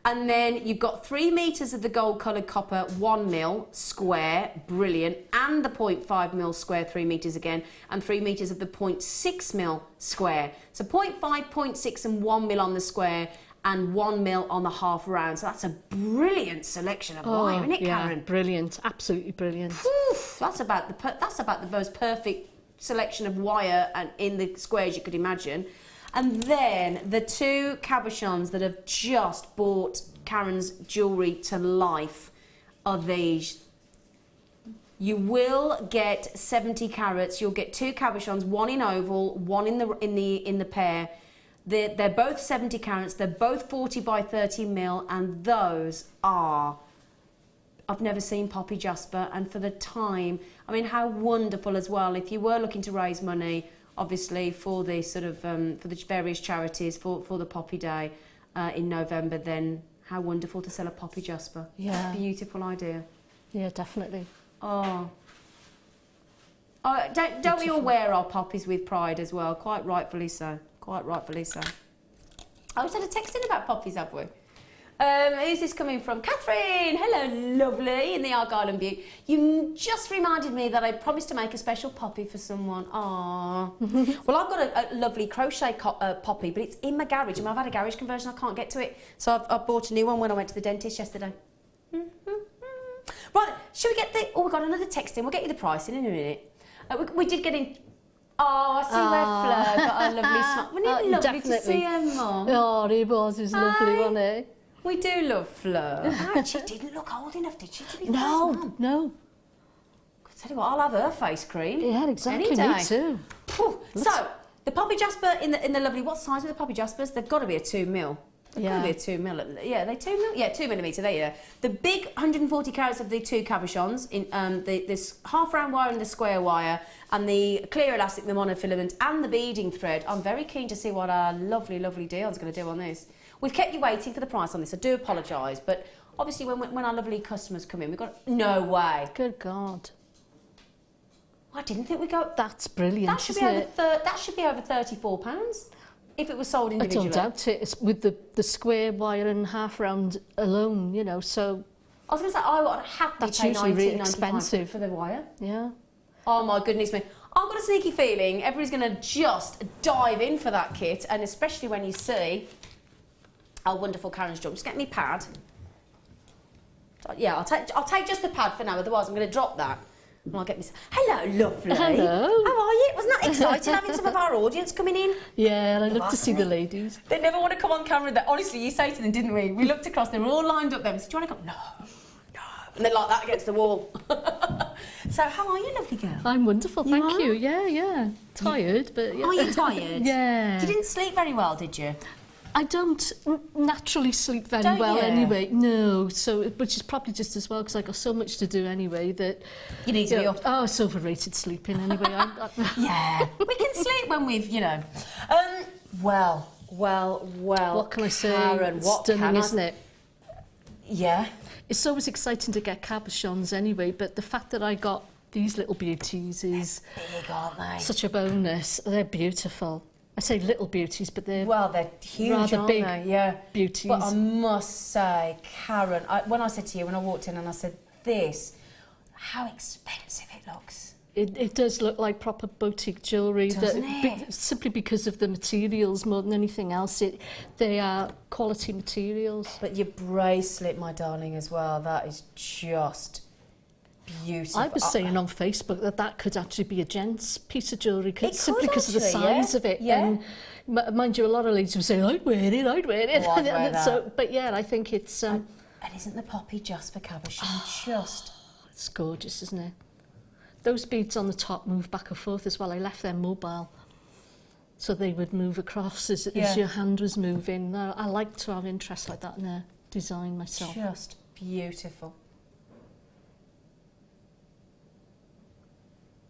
and then you've got 3 meters of the gold coloured copper 1 mil square, brilliant, and the 0.5 mil square 3 meters again, and 3 meters of the 0.6 mil square. So 0.5, 0.6 and 1 mil on the square and 1 mil on the half round. So that's a brilliant selection of wire, isn't it, Karon? Brilliant, absolutely brilliant. Oof, that's about the most perfect selection of wire and in the squares you could imagine. And then the 2 cabochons that have just brought Karon's jewellery to life are these. You will get 70 carats. You'll get 2 cabochons, one in oval, one in the pair. They're both 70 carats. They're both 40 by 30 mil, and those are. I've never seen poppy jasper, and for the time, I mean, how wonderful as well. If you were looking to raise money, obviously for the sort of for the various charities for the Poppy Day in November, then how wonderful to sell a poppy jasper. Yeah. Beautiful idea. Yeah, definitely. Oh, don't we all wear our poppies with pride as well? Quite rightfully so. Quite rightfully so. Oh, we had a text in about poppies, have we? Who's this coming from? Catherine! Hello, lovely, in the Argyle and Butte. You just reminded me that I promised to make a special poppy for someone. Aww. Well, I've got a lovely crochet poppy, but it's in my garage, and I've had a garage conversion, I can't get to it. So I've bought a new one when I went to the dentist yesterday. Right, shall we get the... Oh, we've got another text in. We'll get you the pricing in a minute. We did get in... Oh, I see where Fleur got a lovely smile. Wasn't it lovely to see her, Mum? Oh, it was lovely, wasn't it? We do love Fleur. She didn't look old enough, did she, to be No, Mum? no. I tell you what, I'll have her face cream. Yeah, exactly, Any day. me too. So, the Poppy Jasper in the lovely... What size are the Poppy Jaspers? They've got to be a 2 mil. They've got to be a 2 mil. Yeah, they 2 mil? Yeah, 2 millimetre, there you go. The big 140 carats of the 2 cabochons, in this half round wire and the square wire, and the clear elastic, the monofilament, and the beading thread. I'm very keen to see what our lovely, lovely Dion's going to do on this. We've kept you waiting for the price on this. I do apologise, but obviously when our lovely customers come in, we've got... No way. Good God. I didn't think we'd go... That's brilliant, that should be over that should be over £34 if it was sold individually. I don't doubt it. It's with the square wire and half round alone, you know, so... I was going to say, I would happily pay really £19.95 expensive for the wire. Yeah. Oh my goodness me. I've got a sneaky feeling everybody's going to just dive in for that kit, and especially when you see how wonderful Karen's job. Just get me pad. Yeah, I'll take just the pad for now, otherwise I'm going to drop that. And I'll get me... Hello, lovely. Hello. How are you? Wasn't that exciting having some of our audience coming in? Yeah, and I love to see the ladies. They never want to come on camera. Honestly, you say to them, didn't we? We looked across, they were all lined up there. We said, do you want to come? No. And they're like that against the wall. So, how are you, lovely girl? I'm wonderful, thank you. Yeah. Tired, but... Yeah. Are you tired? Yeah. You didn't sleep very well, did you? I don't naturally sleep very Don't well you? anyway. No, so which is probably just as well because I got so much to do anyway that you need to be up. Oh, it's overrated sleeping anyway. Yeah, we can sleep when we've, you know. Well. What can I say? Karen, what Stunning, can I... isn't it? Yeah. It's always exciting to get cabochons anyway, but the fact that I got these little beauties is big, aren't they? Such a bonus. They're beautiful. I say little beauties, but they're huge, rather aren't big they? Yeah. beauties. But I must say, Karen, when I said to you when I walked in and I said, this, how expensive it looks. It does look like proper boutique jewellery. Doesn't it? Simply because of the materials more than anything else. They are quality materials. But your bracelet, my darling, as well, that is just beautiful. I was saying on Facebook that could actually be a gent's piece of jewellery simply because of the actually, size of it. Yeah. And mind you, a lot of ladies will say, I'd wear it. Oh, I'd wear that. So, but yeah, I think it's... and isn't the poppy just for cabochon? Just... It's gorgeous, isn't it? Those beads on the top move back and forth as well. I left them mobile. So they would move across as your hand was moving. I like to have interest like that in a design myself. Just beautiful.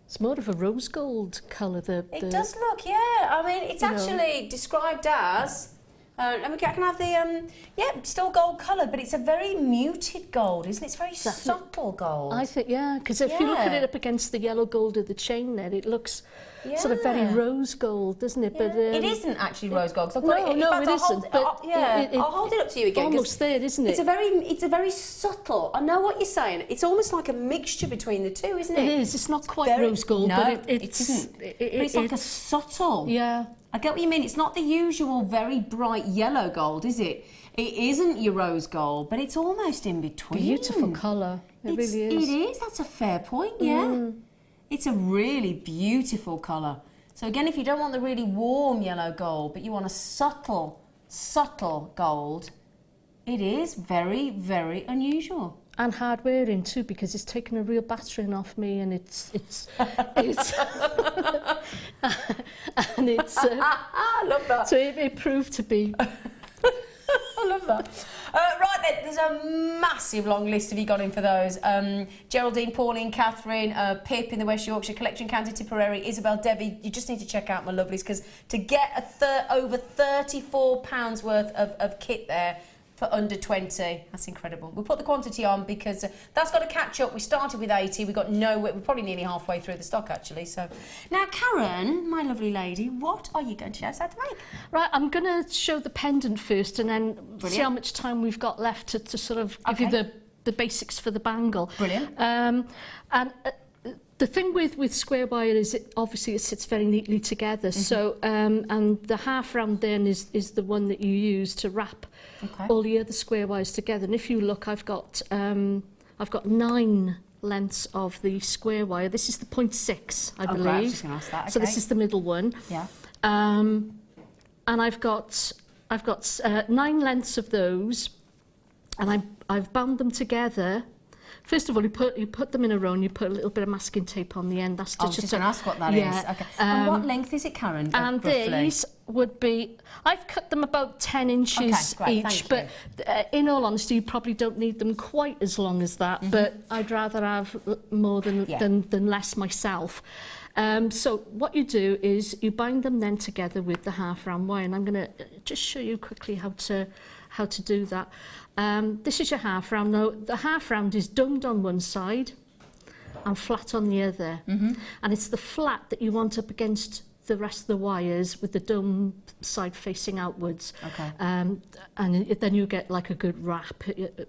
It's more of a rose gold colour. It does look, yeah. I mean, it's actually described as... I can have the, still gold colour, but it's a very muted gold, isn't it? It's very subtle gold. I think, because if you look at it up against the yellow gold of the chain there, it looks sort of very rose gold, doesn't it? Yeah. But it isn't actually rose gold. No, it isn't. I'll hold it up to you again. Almost there, isn't it? It's a very subtle. I know what you're saying. It's almost like a mixture between the two, isn't it? It is. It's not quite rose gold, but it isn't. It's like a subtle. Yeah. I get what you mean. It's not the usual very bright yellow gold, is it? It isn't your rose gold, but it's almost in between. Beautiful colour. It really is. It is. That's a fair point, yeah. It's a really beautiful colour. So again, if you don't want the really warm yellow gold, but you want a subtle gold, it is very, very unusual. And hard wearing too, because it's taken a real battering off me, and it's and it's. I love that. So it proved to be. I love that. Right then, there's a massive long list of you got in for those. Geraldine, Pauline, Catherine, Pip in the West Yorkshire Collection, County Tipperary, Isabel, Debbie. You just need to check out my lovelies, because to get over £34 worth of kit there for under 20. That's incredible. We'll put the quantity on because that's got to catch up. We started with 80. We got nowhere. We're probably nearly halfway through the stock actually. So now, Karon, my lovely lady, what are you going to show us how to make? Right, I'm going to show the pendant first and then see how much time we've got left to sort of give you the basics for the bangle. Brilliant. The thing with square wire is obviously it sits very neatly together. So and the half round then is the one that you use to wrap all the other square wires together. And if you look, I've got 9 lengths of the square wire. This is the 0.6, I believe. Right, I was just gonna ask that. So this is the middle one. Yeah. And I've got 9 lengths of those, and I've bound them together. First of all, you put them in a row and you put a little bit of masking tape on the end. That's I was just going to ask what that is. Okay. And what length is it, Karon? And roughly? These would be, I've cut them about 10 inches each, but in all honesty, you probably don't need them quite as long as that, but I'd rather have more than less myself. So what you do is you bind them then together with the half round wire, and I'm going to just show you quickly how to do that. This is your half round. Now the half round is domed on one side and flat on the other, and it's the flat that you want up against the rest of the wires with the dome side facing outwards. And then you get like a good wrap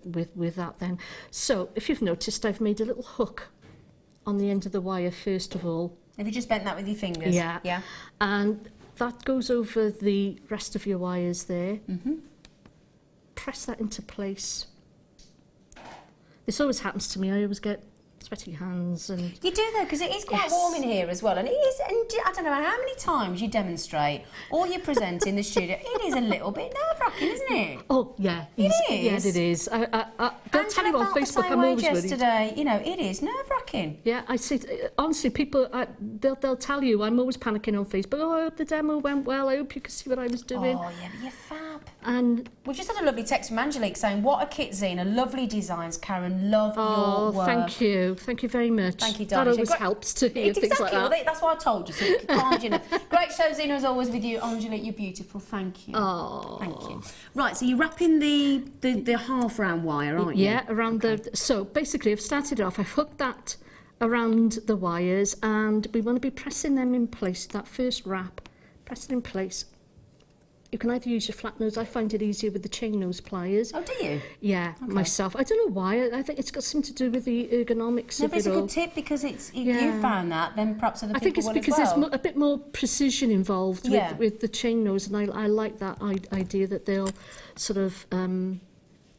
with that then. So if you've noticed, I've made a little hook on the end of the wire first of all. Have you just bent that with your fingers? Yeah. Yeah. And that goes over the rest of your wires there. Press that into place. This always happens to me. I always get sweaty hands. And you do though, because it is quite warm in here as well, and it is. And I don't know how many times you demonstrate or you present in the studio. It is a little bit nerve-wracking, isn't it? Oh yeah, it is. Yeah, it is. They'll tell you on Facebook. I'm always yesterday. You know, it is nerve-wracking. Yeah, I see. Honestly, people they'll tell you. I'm always panicking on Facebook. Oh, I hope the demo went well. I hope you could see what I was doing. Oh yeah, but you're fab. And we've just had a lovely text from Angelique saying, "What a kit, Zena! Lovely designs, Karon. Love your work." Thank you. Thank you very much. Thank you, darling. That always helps to hear things like that. Well, that's why I told you. So it calmed you. Great show, Zena, as always with you. Angelique, you're beautiful. Thank you. Oh. Thank you. Right, so you're wrapping the half round wire, aren't you? Yeah, around the... So basically, I've started off, I've hooked that around the wires, and we want to be pressing them in place, that first wrap, press it in place. You can either use your flat nose. I find it easier with the chain nose pliers. Oh, do you? Yeah, myself. I don't know why. I think it's got something to do with the ergonomics of it all. It's a good tip because it's you found that, then perhaps other people will as well. I think it's because there's a bit more precision involved with the chain nose, and I like that idea that they'll sort of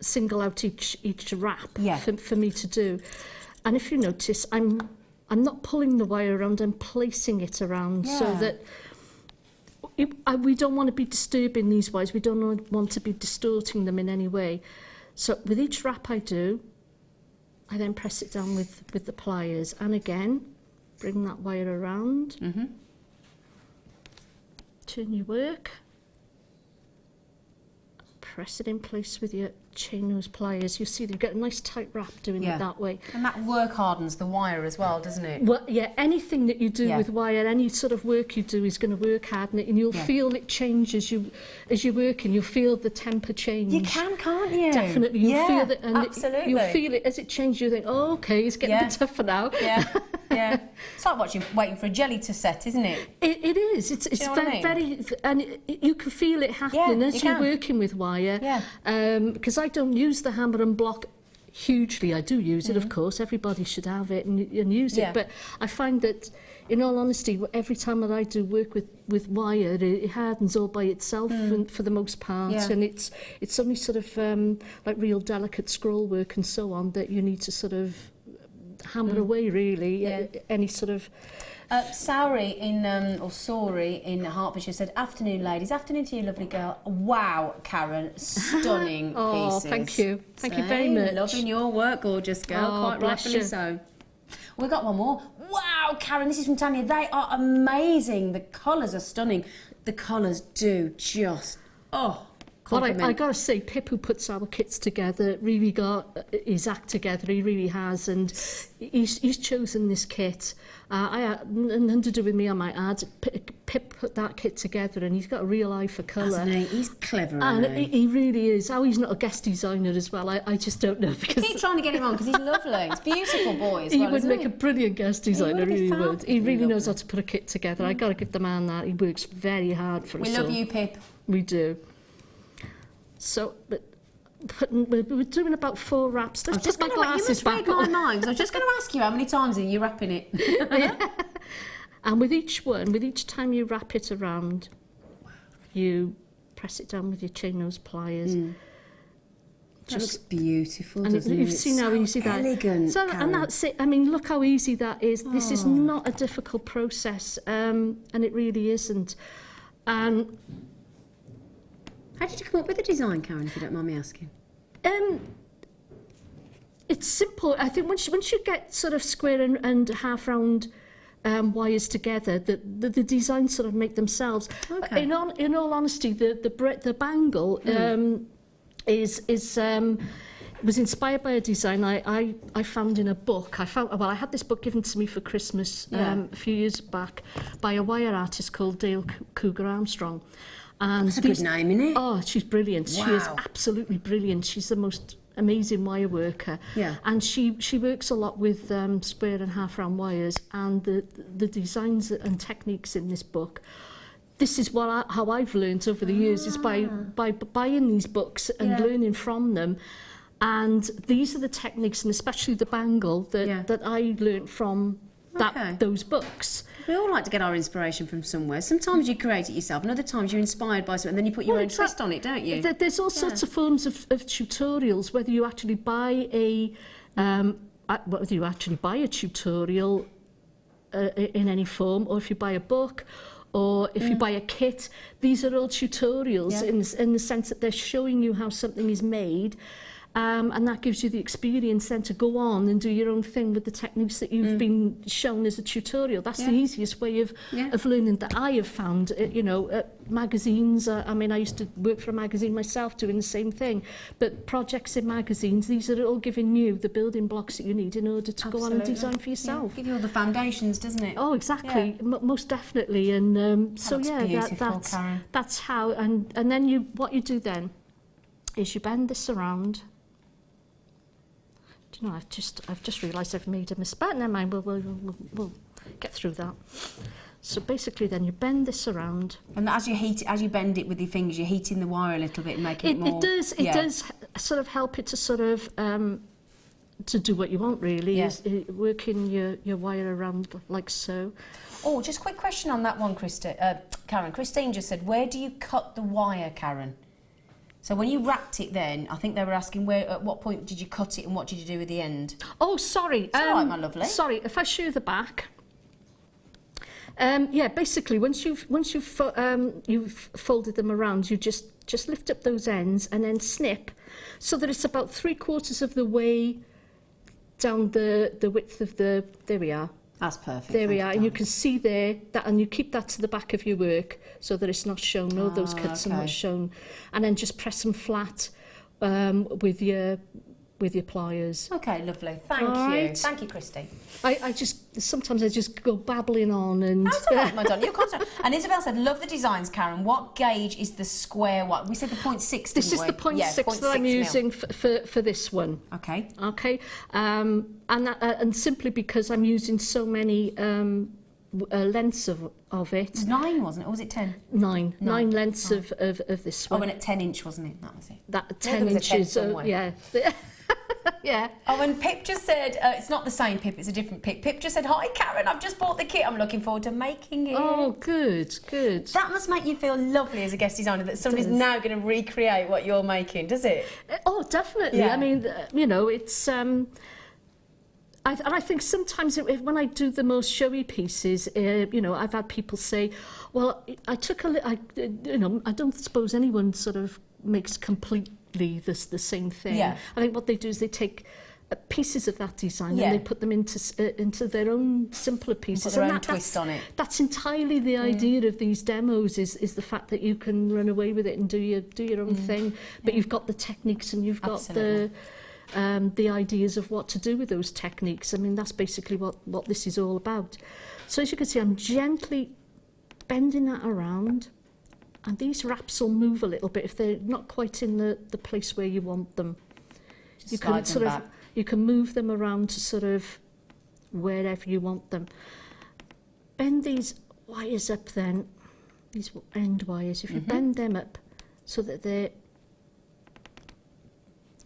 single out each wrap for me to do. And if you notice, I'm not pulling the wire around. I'm placing it around so that. We don't want to be disturbing these wires. We don't want to be distorting them in any way. So with each wrap I do, I then press it down with the pliers. And again, bring that wire around. Turn your work. Press it in place with your chain nose pliers. You see, you get a nice tight wrap doing it that way. And that work hardens the wire as well, doesn't it? Well, yeah, anything that you do with wire, any sort of work you do is going to work harden it, and you'll feel it change as you're working. You'll feel the temper change. You can't you? Definitely, you'll feel it, and absolutely. You'll feel it as it changes. You think, oh, okay, it's getting a bit tougher now. Yeah. It's like waiting for a jelly to set, isn't it? It is. It's very, and you can feel it happening as you're working with wire. Because I don't use the hammer and block hugely. I do use it, of course. Everybody should have it and use it. But I find that, in all honesty, every time that I do work with wire, it hardens all by itself for the most part. And it's only sort of like real delicate scroll work and so on that you need to sort of hammer away, really. Any sort of... Sori in Hertfordshire said, "Afternoon, ladies. Afternoon to you, lovely girl. Wow, Karon, stunning pieces." Thank you. Thank you very much. Loving your work, gorgeous girl. Quite rightfully so. We've got one more. Wow, Karon, this is from Tanya. They are amazing. The colours are stunning. The colours do just, Well, I got to say, Pip, who puts our kits together, really got his act together. He really has, and he's chosen this kit. Nothing to do with me, I might add. Pip put that kit together, and he's got a real eye for colour. Hasn't he? He's clever, and isn't he? he really is. How he's not a guest designer as well, I just don't know. Because Keep trying to get him on because he's lovely. He's a beautiful boy as well. He would isn't make he? a brilliant guest designer. would be He really fab. would. He really knows how to put a kit together. I got to give the man that. He works very hard for us. We love all. you, Pip. We do. So, but we're doing about 4 wraps. Let's put my glasses back my on. mind. I was just going to ask you how many times are you wrapping it? And with each time you wrap it around, you press it down with your chain nose pliers. That looks beautiful, And doesn't it? you've seen how easy that is. Elegant, So, Karon. and that's it. I mean, look how easy that is. This is not a difficult process, and it really isn't. And How did you come up with the design, Karon, if you don't mind me asking? it's simple. I think once you get sort of square and half round wires together, the designs sort of make themselves. Okay. In all honesty, the bangle was inspired by a design I found in a book. I had this book given to me for Christmas a few years back by a wire artist called Dale Cougar Armstrong. And That's a good name, isn't it? Oh, she's brilliant. She is Wow. absolutely brilliant. She's the most amazing wire worker. Yeah. And she works a lot with square and half round wires, and the designs and techniques in this book. This is how I've learned over the years, is by buying these books and learning from them. And these are the techniques, and especially the bangle, that I learnt from those books. We all like to get our inspiration from somewhere. Sometimes you create it yourself, and other times you're inspired by something, and then you put your own twist on it, don't you? There's all sorts of forms of tutorials, whether you actually buy a tutorial in any form, or if you buy a book, or if you buy a kit. These are all tutorials in the sense that they're showing you how something is made. And that gives you the experience then to go on and do your own thing with the techniques that you've been shown as a tutorial. That's the easiest way of learning that I have found. Magazines, I mean, I used to work for a magazine myself doing the same thing. But projects in magazines, these are all giving you the building blocks that you need in order to go on and design for yourself. Yeah. Give you all the foundations, doesn't it? Oh, exactly. Most definitely. And that's how. And then what you do then is you bend this around. Do you know, I've just realised I've made a mistake. Never mind, we'll get through that. So basically then you bend this around. And as you bend it with your fingers, you're heating the wire a little bit and making it more... It does sort of help it to sort of to do what you want, really, is working your wire around like so. Oh, just a quick question on that one, Karon. Christine just said, where do you cut the wire, Karon? So when you wrapped it then, I think they were asking at what point did you cut it and what did you do at the end? Oh, sorry. It's all right, my lovely. Sorry, if I show you the back. Basically, once you've folded them around, you just lift up those ends and then snip, so that it's about 3/4 of the way down the width of the. There we are. That's perfect. There we are, and you can see there that, and you keep that to the back of your work so that it's not shown. No, those cuts are not shown, and then just press them flat with your pliers. Okay, lovely. Thank you. Thank you, Christine. Sometimes I just go babbling on and. That's all right, my darling. You're constant. And Isabel said, "Love the designs, Karon. What gauge is the square one?" We said the 0.6. This is the 0.6 that I'm using for this one. Okay. Okay. And simply because I'm using so many lengths of it. 9, wasn't it? Or was it 10? 9 lengths of this one. Oh, and at 10-inch, wasn't it? That was it. That 10 inches. Yeah. Yeah. Oh, and Pip just said, it's not the same Pip, it's a different Pip. Pip just said, "Hi, Karon, I've just bought the kit. I'm looking forward to making it." Oh, good. That must make you feel lovely as a guest designer that somebody's now going to recreate what you're making, does it? Oh, definitely. Yeah. I mean, it's... I think sometimes when I do the most showy pieces, I've had people say, "Well, I don't suppose anyone sort of makes completely the same thing." Yeah. I think what they do is they take pieces of that design Yeah. and they put them into their own simpler pieces. Put their And own twist on it. That's entirely the idea of these demos is the fact that you can run away with it and do your own thing, but you've got the techniques and you've got the ideas of what to do with those techniques. I mean, that's basically what this is all about. So as you can see, I'm gently bending that around, and these wraps will move a little bit if they're not quite in the place where you want them. Just You can slide them back. you can move them around to sort of wherever you want them. Bend these wires up then, these end wires, if you bend them up so that they're...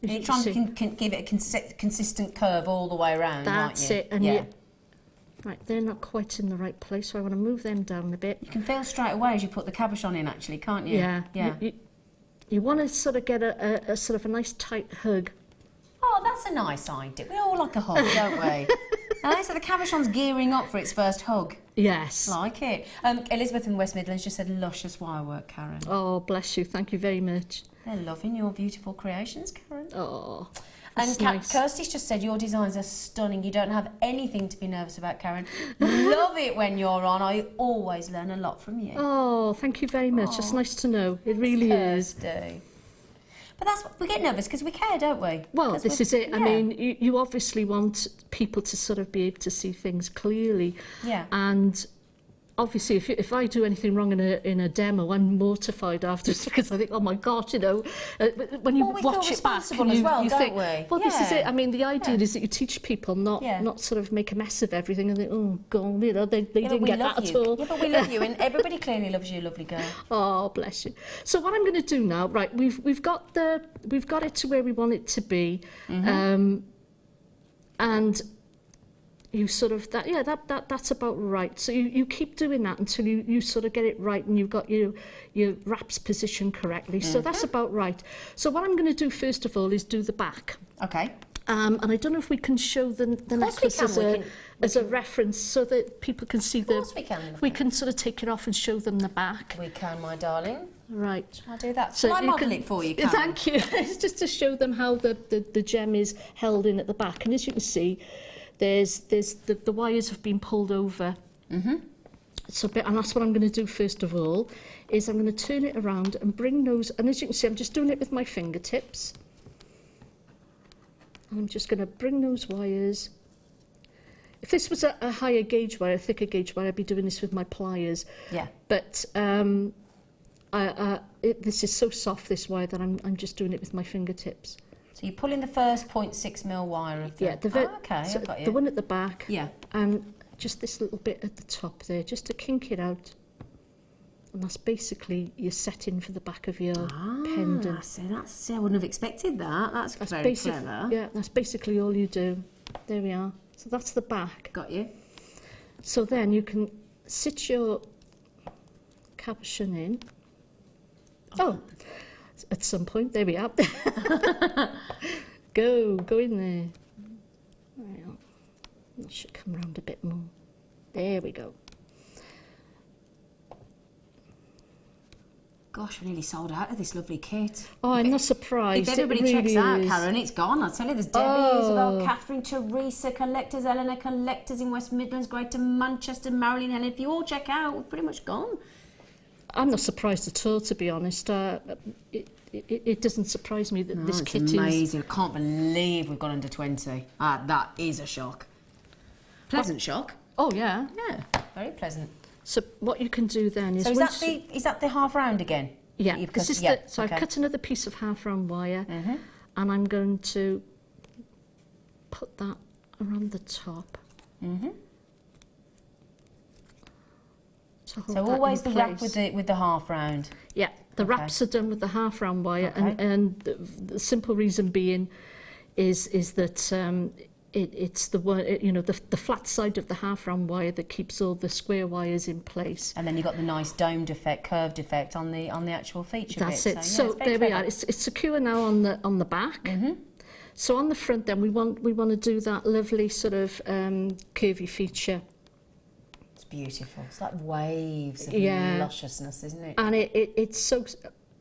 And you're trying to give it a consistent curve all the way around, That's aren't you? it. And right, they're not quite in the right place, so I want to move them down a bit. You can feel straight away as you put the cabochon in, actually, can't you? Yeah. Yeah. You want to sort of get a sort of a nice tight hug. Oh, that's a nice idea. We all like a hug, don't we? So the cabochon's gearing up for its first hug. Yes. Like it. Elizabeth in West Midlands just said luscious wirework, Karen. Oh, bless you. Thank you very much. They're loving your beautiful creations, Karen. Oh, And that's nice. Kirsty's just said your designs are stunning. You don't have anything to be nervous about, Karen. Love it when you're on. I always learn a lot from you. Oh, thank you very much. It's nice to know. It really is. Kirsty. But we get nervous because we care, don't we? Well, this is it. I yeah. mean, you obviously want people to sort of be able to see things clearly. Yeah. And obviously, if I do anything wrong in a demo, I'm mortified afterwards because I think, oh my God, you know, when you Well, we watch feel it back, responsible and as you, well, you don't think, we? well, this is Yeah. it. I mean, the idea is that you teach people not sort of make a mess of everything and think, oh God, you know, they didn't get that at all. Yeah, but we love you, and everybody clearly loves you, lovely girl. Oh, bless you. So what I'm going to do now, right? We've got it to where we want it to be, and you sort of that's about right. So you keep doing that until you sort of get it right and you've got your wraps positioned correctly. So that's about right. So what I'm going to do first of all is do the back. Okay. And I don't know if we can show the necklace as a reference so that people can see the... Of course we can. We can sort of take it off and show them the back. We can, my darling. Right. I'll do that. So Shall I you model can- it for you, Karen? Thank you. It's just to show them how the gem is held in at the back. And as you can see, there's the wires have been pulled over. So, and that's what I'm going to do first of all, is I'm going to turn it around and bring those... And as you can see, I'm just doing it with my fingertips. And I'm just going to bring those wires... If this was a higher gauge wire, a thicker gauge wire, I'd be doing this with my pliers. Yeah. But this is so soft, this wire, that I'm just doing it with my fingertips. So you pull in the first 0.6mm wire of the... Yeah, okay, so I've got you. the one at the back. Yeah. And just this little bit at the top there, just to kink it out. And that's basically your setting for the back of your pendant. See, I wouldn't have expected that. That's very clever. Yeah, that's basically all you do. There we are. So that's the back. Got you. So then you can sit your cabochon in. Oh, at some point, there we are. Go in there. Well, that should come round a bit more. There we go. Gosh, we nearly sold out of this lovely kit. Oh, I'm not surprised. If everybody it really checks out, is. Karen, it's gone. I tell you, there's Debbie, Isabel, Catherine, Teresa, collectors, Eleanor, collectors in West Midlands, Greater Manchester, Marilyn, Helen. If you all check out, we're pretty much gone. I'm not surprised at all, to be honest. It doesn't surprise me that this It's kit is... amazing. I can't believe we've got under 20. That is a shock. Pleasant shock. Oh, yeah. Yeah, very pleasant. So what you can do then is... So once is that the half round again? Yeah, You've this cut- is yeah, so okay. I've cut another piece of half-round wire, and I'm going to put that around the top. So always the wrap with the half round. Yeah, the wraps are done with the half-round wire, and the simple reason being is that it's the one, you know, the flat side of the half-round wire that keeps all the square wires in place. And then you've got the nice domed effect, curved effect on the actual feature That's bit. it. So, So yeah, it's very there we clever. are. It's secure now on the back. So on the front, then we want to do that lovely sort of curvy feature. It's beautiful. It's like waves of Yeah. lusciousness, isn't it? And it's so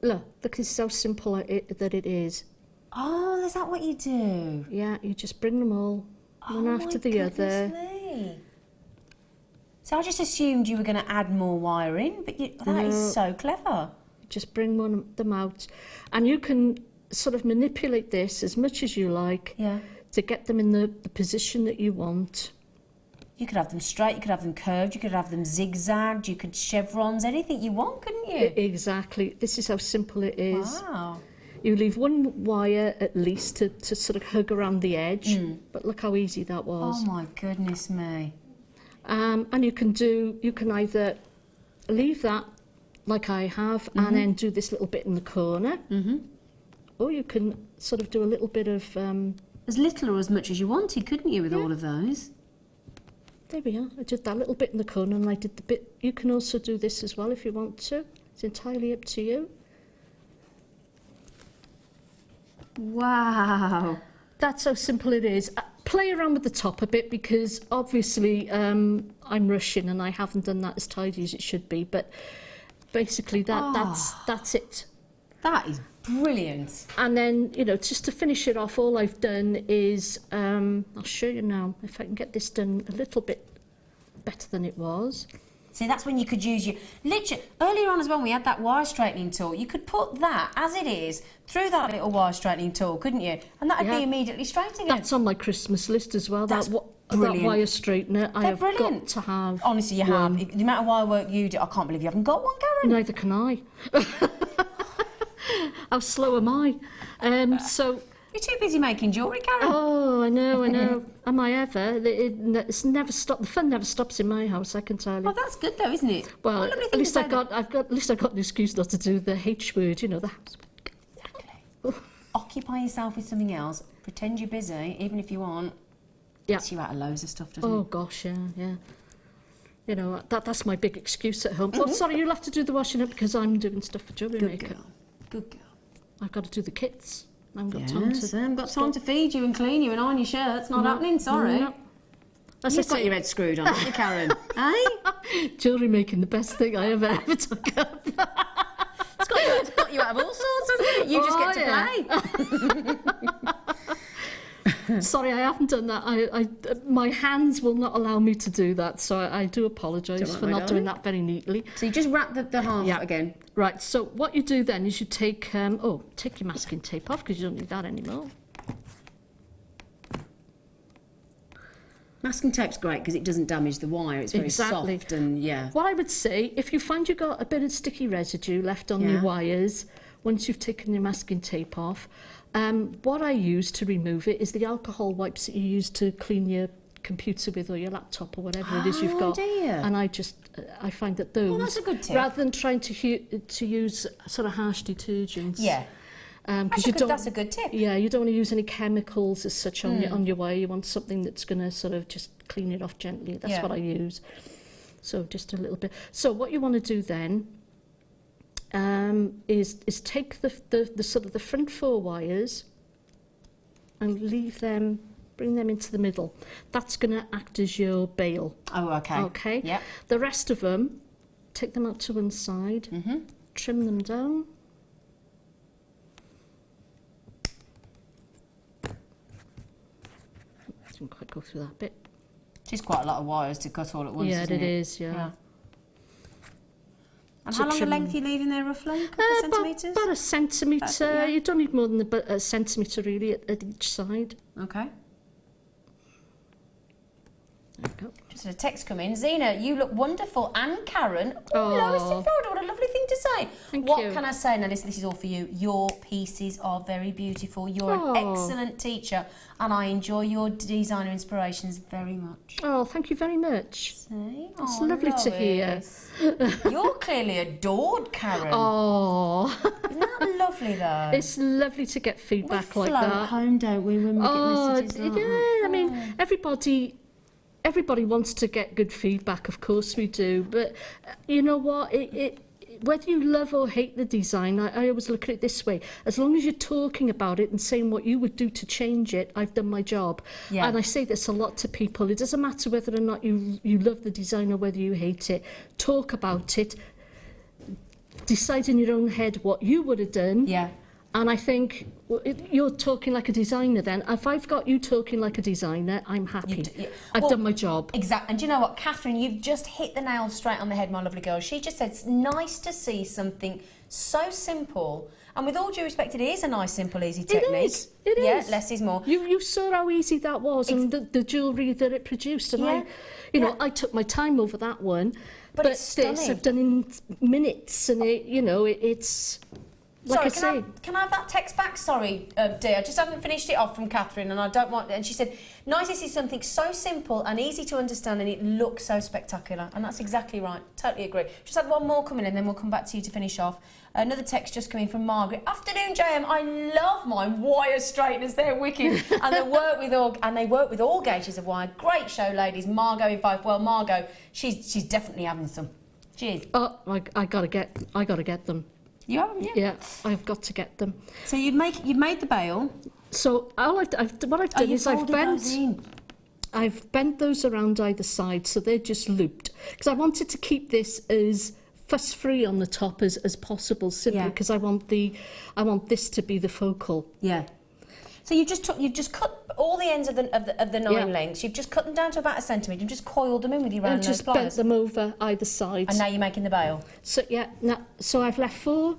look, this is how simple that it is. Oh, is that what you do? Yeah, you just bring them all one after the other. Me. So I just assumed you were going to add more wire in, but that is so clever. Just bring them out, and you can sort of manipulate this as much as you like to get them in the position that you want. You could have them straight, you could have them curved, you could have them zigzagged, you could chevrons, anything you want, couldn't you? Exactly. This is how simple it is. Wow. You leave one wire at least to sort of hug around the edge, but look how easy that was. Oh my goodness me. And you can either leave that like I have and then do this little bit in the corner, or you can sort of do a little bit of... as little or as much as you wanted, couldn't you, with all of those? There we are. I did that little bit in the corner and I did the bit... You can also do this as well if you want to. It's entirely up to you. Wow. That's how simple it is. Play around with the top a bit because obviously I'm rushing and I haven't done that as tidy as it should be, but basically that's it. That is brilliant. And then, you know, just to finish it off, all I've done is, I'll show you now, if I can get this done a little bit better than it was. See, that's when you could use your... Literally, earlier on as well, we had that wire straightening tool. You could put that, as it is, through that little wire straightening tool, couldn't you? And that would be immediately straight again. That's on my Christmas list as well. That's that wire straightener. I have got to have. Honestly, you have. The amount of wire work you do, I can't believe you haven't got one, Karon. Neither can I. How slow am I? So... You're too busy making jewellery, Karon. Oh, I know. Am I ever? It's never stopped. The fun never stops in my house, I can tell you. Oh, that's good though, isn't it? Well, at least I've got an excuse not to do the H word, you know, the house. Exactly. Occupy yourself with something else. Pretend you're busy, even if you aren't. Yeah. Gets you out of loads of stuff, doesn't it? Oh gosh, yeah. You know, that's my big excuse at home. Oh, sorry, you'll have to do the washing up because I'm doing stuff for Jewellery Maker. Good girl. I've got to do the kits. I haven't got time to feed you and clean you and iron your shirts. Not happening, sorry. No. You've got your head screwed on, haven't you, Karon? Eh? Jewellery making, the best thing I ever took up. It's got you out of all sorts, hasn't it? You just get to play. Sorry, I haven't done that. My hands will not allow me to do that, so I do apologise for not doing that very neatly. So you just wrap the half again. Right, so what you do then is you take your masking tape off because you don't need that anymore. Masking tape's great because it doesn't damage the wire. It's very soft and What I would say, if you find you've got a bit of sticky residue left on your wires, once you've taken your masking tape off, what I use to remove it is the alcohol wipes that you use to clean your computer with or your laptop or whatever it is you've got. And I find that those, that's a good tip. rather than trying to use sort of harsh detergents. Yeah. That's a good tip. Yeah, you don't want to use any chemicals as such on your wire. You want something that's going to sort of just clean it off gently. That's what I use. So just a little bit. So what you want to do then is take the sort of the front 4 wires and bring them into the middle. That's going to act as your bail. Oh, okay. Okay. Yeah. The rest of them, take them out to one side, trim them down. Didn't quite go through that bit. It's quite a lot of wires to cut all at once, isn't it? Yeah, it is, yeah. And how long a length are you leaving there roughly? A couple of centimetres? About a centimetre. You don't need more than a centimetre really at each side. Okay. There we go. Just had a text come in. Zena, you look wonderful. And Karon. Oh, Lois in Florida. What a lovely thing to say. Thank you. What can I say? Now, this is all for you. Your pieces are very beautiful. You're an excellent teacher. And I enjoy your designer inspirations very much. Oh, thank you very much. See? It's lovely to hear. You're clearly adored, Karon. Oh. Isn't that lovely, though? It's lovely to get feedback like that. We float home, don't we, when we get messages like that? I mean, everybody wants to get good feedback, of course we do, but you know what, whether you love or hate the design, I always look at it this way: as long as you're talking about it and saying what you would do to change it, I've done my job. And I say this a lot to people. It doesn't matter whether or not you love the design or whether you hate it. Talk about it, decide in your own head what you would have done, And I think you're talking like a designer then. If I've got you talking like a designer, I'm happy. I've done my job. Exactly. And do you know what, Catherine, you've just hit the nail straight on the head, my lovely girl. She just said it's nice to see something so simple. And with all due respect, it is a nice, simple, easy technique. It is. Yeah, less is more. You saw how easy that was and the jewellery that it produced. And I took my time over that one. But it's stunning. this I've done in minutes, and it's... Like Sorry, can I have that text back? Sorry, dear, I just haven't finished it off from Catherine, and I don't want... And she said, nice to see something so simple and easy to understand, and it looks so spectacular. And that's exactly right. Totally agree. Just had one more coming in, then we'll come back to you to finish off. Another text just coming from Margaret. Afternoon, JM. I love my wire straighteners. They're wicked, and they work with all gauges of wire. Great show, ladies. Margot in Fife. Well, Margot, she's definitely having some. Cheers. Oh, I gotta get them. You have them, yeah? Yeah, I've got to get them. So you've made the bail. So what I've done is I've bent those around either side, so they're just looped. Because I wanted to keep this as fuss-free on the top as possible, simply because I want this to be the focal. Yeah. So you've just cut all the ends of the 9 lengths. You've just cut them down to about 1 centimetre and just coiled them in with your round nose pliers. Just bent them over either side. And now you're making the bail. So so I've left 4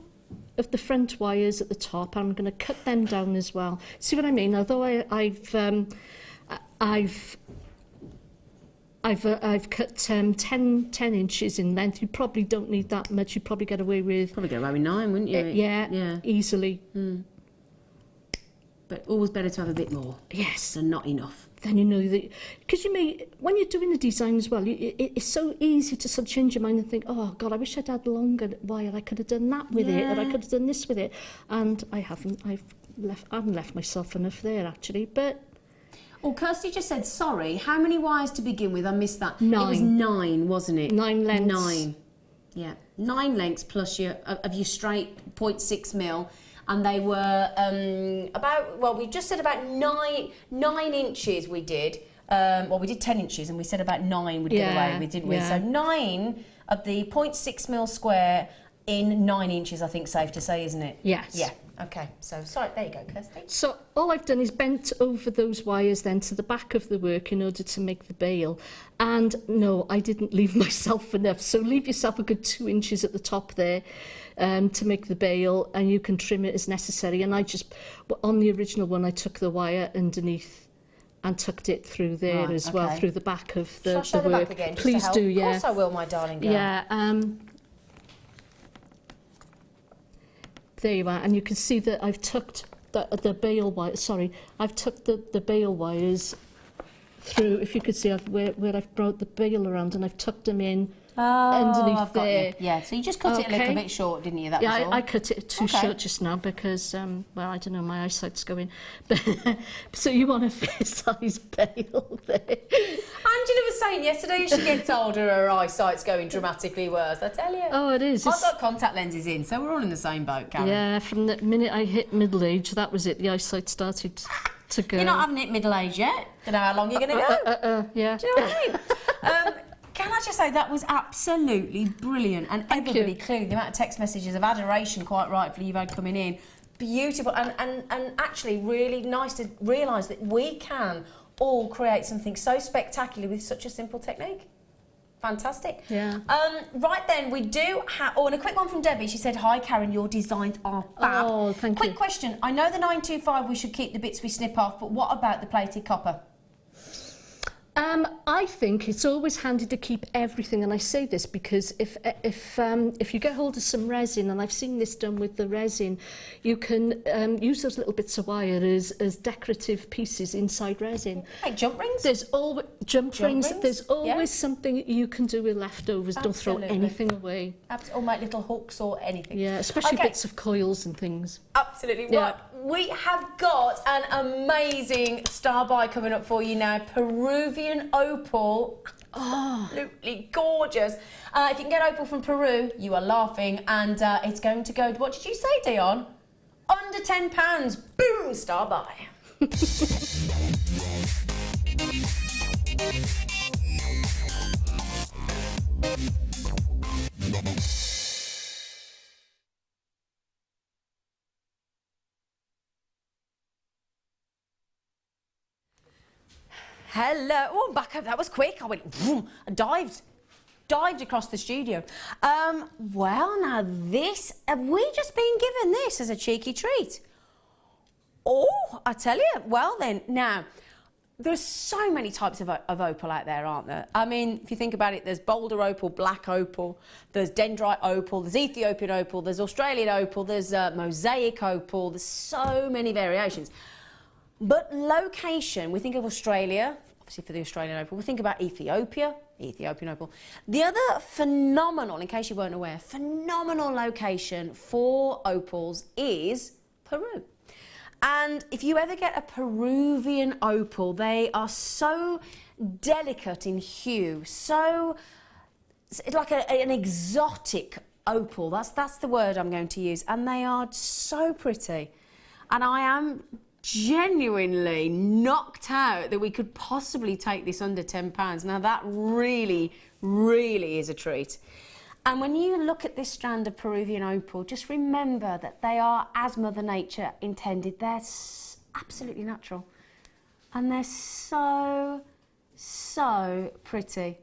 of the front wires at the top. I'm going to cut them down as well. See what I mean? Although I've cut 10 inches in length. You probably don't need that much. You'd probably get away with... Probably get away with 9, wouldn't you? Yeah, easily. But always better to have a bit more. Yes. Than not enough. Then you know that... Because when you're doing a design as well, it's so easy to sort of change your mind and think, oh, God, I wish I'd had longer wire. I could have done that with it, and I could have done this with it. And I haven't. I haven't left myself enough there, actually, but... Oh, Kirsty just said, sorry, how many wires to begin with? I missed that. 9. It was 9, wasn't it? 9 lengths. 9. Yeah. 9 lengths plus your straight 0.6 mil. And they were we just said about 9 inches we did. We did 10 inches and we said about 9 we'd get away with, didn't we? So 9 of the 0.6 mil square in 9 inches, I think, safe to say, isn't it? Yes. Yeah. Okay. So, sorry, there you go, Kirsty. So all I've done is bent over those wires then to the back of the work in order to make the bail. And no, I didn't leave myself enough. So leave yourself a good 2 inches at the top there. To make the bail, and you can trim it as necessary. And on the original one, I took the wire underneath and tucked it through there as well, through the back of the Shall I show the work. back again, Please do, yeah. Of course I will, my darling girl. Yeah. There you are, and you can see that I've tucked the bail wire. Sorry, I've tucked the bail wires through. If you could see where I've brought the bail around, and I've tucked them in. Underneath I've got there. you. Yeah, so you just cut it a little bit short, didn't you? That was all. I cut it too short just now because, I don't know, my eyesight's going. But so you want a fair-size bail there. Angela was saying yesterday as she gets older, her eyesight's going dramatically worse, I tell you. Oh, it is. I've got contact lenses in, so we're all in the same boat, Karon. Yeah, from the minute I hit middle age, that was it. The eyesight started to go. You're not having hit middle age yet. Don't know how long you're going to go. Yeah. Do you know what I mean? Can I just say that was absolutely brilliant, and everybody clearly the amount of text messages of adoration, quite rightfully, you've had coming in, beautiful, and actually really nice to realise that we can all create something so spectacular with such a simple technique. Fantastic. Yeah. Right then, we do have... Oh, and a quick one from Debbie. She said, hi, Karon, your designs are fab. Oh, thank you. Quick question. I know the 925 we should keep the bits we snip off, but what about the plated copper? I think it's always handy to keep everything, and I say this because if you get hold of some resin, and I've seen this done with the resin, you can use those little bits of wire as decorative pieces inside resin. Like jump rings? There's always jump rings. There's always something you can do with leftovers. Absolutely. Don't throw anything away. Or make little hooks or anything. Yeah, especially bits of coils and things. Absolutely. Yeah. Right. We have got an amazing star buy coming up for you now. Peruvian opal. Absolutely gorgeous. If you can get opal from Peru, you are laughing. And it's going to go, what did you say, Dion? Under £10. Boom, star buy. Hello. Oh, I'm back up. That was quick. I went, vroom, I dived across the studio. Well, now this, have we just been given this as a cheeky treat? Oh, I tell you. Well then, now, there's so many types of opal out there, aren't there? I mean, if you think about it, there's boulder opal, black opal, there's dendrite opal, there's Ethiopian opal, there's Australian opal, there's mosaic opal, there's so many variations. But location, we think of Australia, obviously for the Australian opal, we think about Ethiopia, Ethiopian opal. The other phenomenal, in case you weren't aware, phenomenal location for opals is Peru. And if you ever get a Peruvian opal, they are so delicate in hue, so it's like an exotic opal. That's the word I'm going to use. And they are so pretty. And I am genuinely knocked out that we could possibly take this under £10. Now that really, really is a treat. And when you look at this strand of Peruvian opal, just remember that they are as Mother Nature intended. They're absolutely natural. And they're so, so pretty.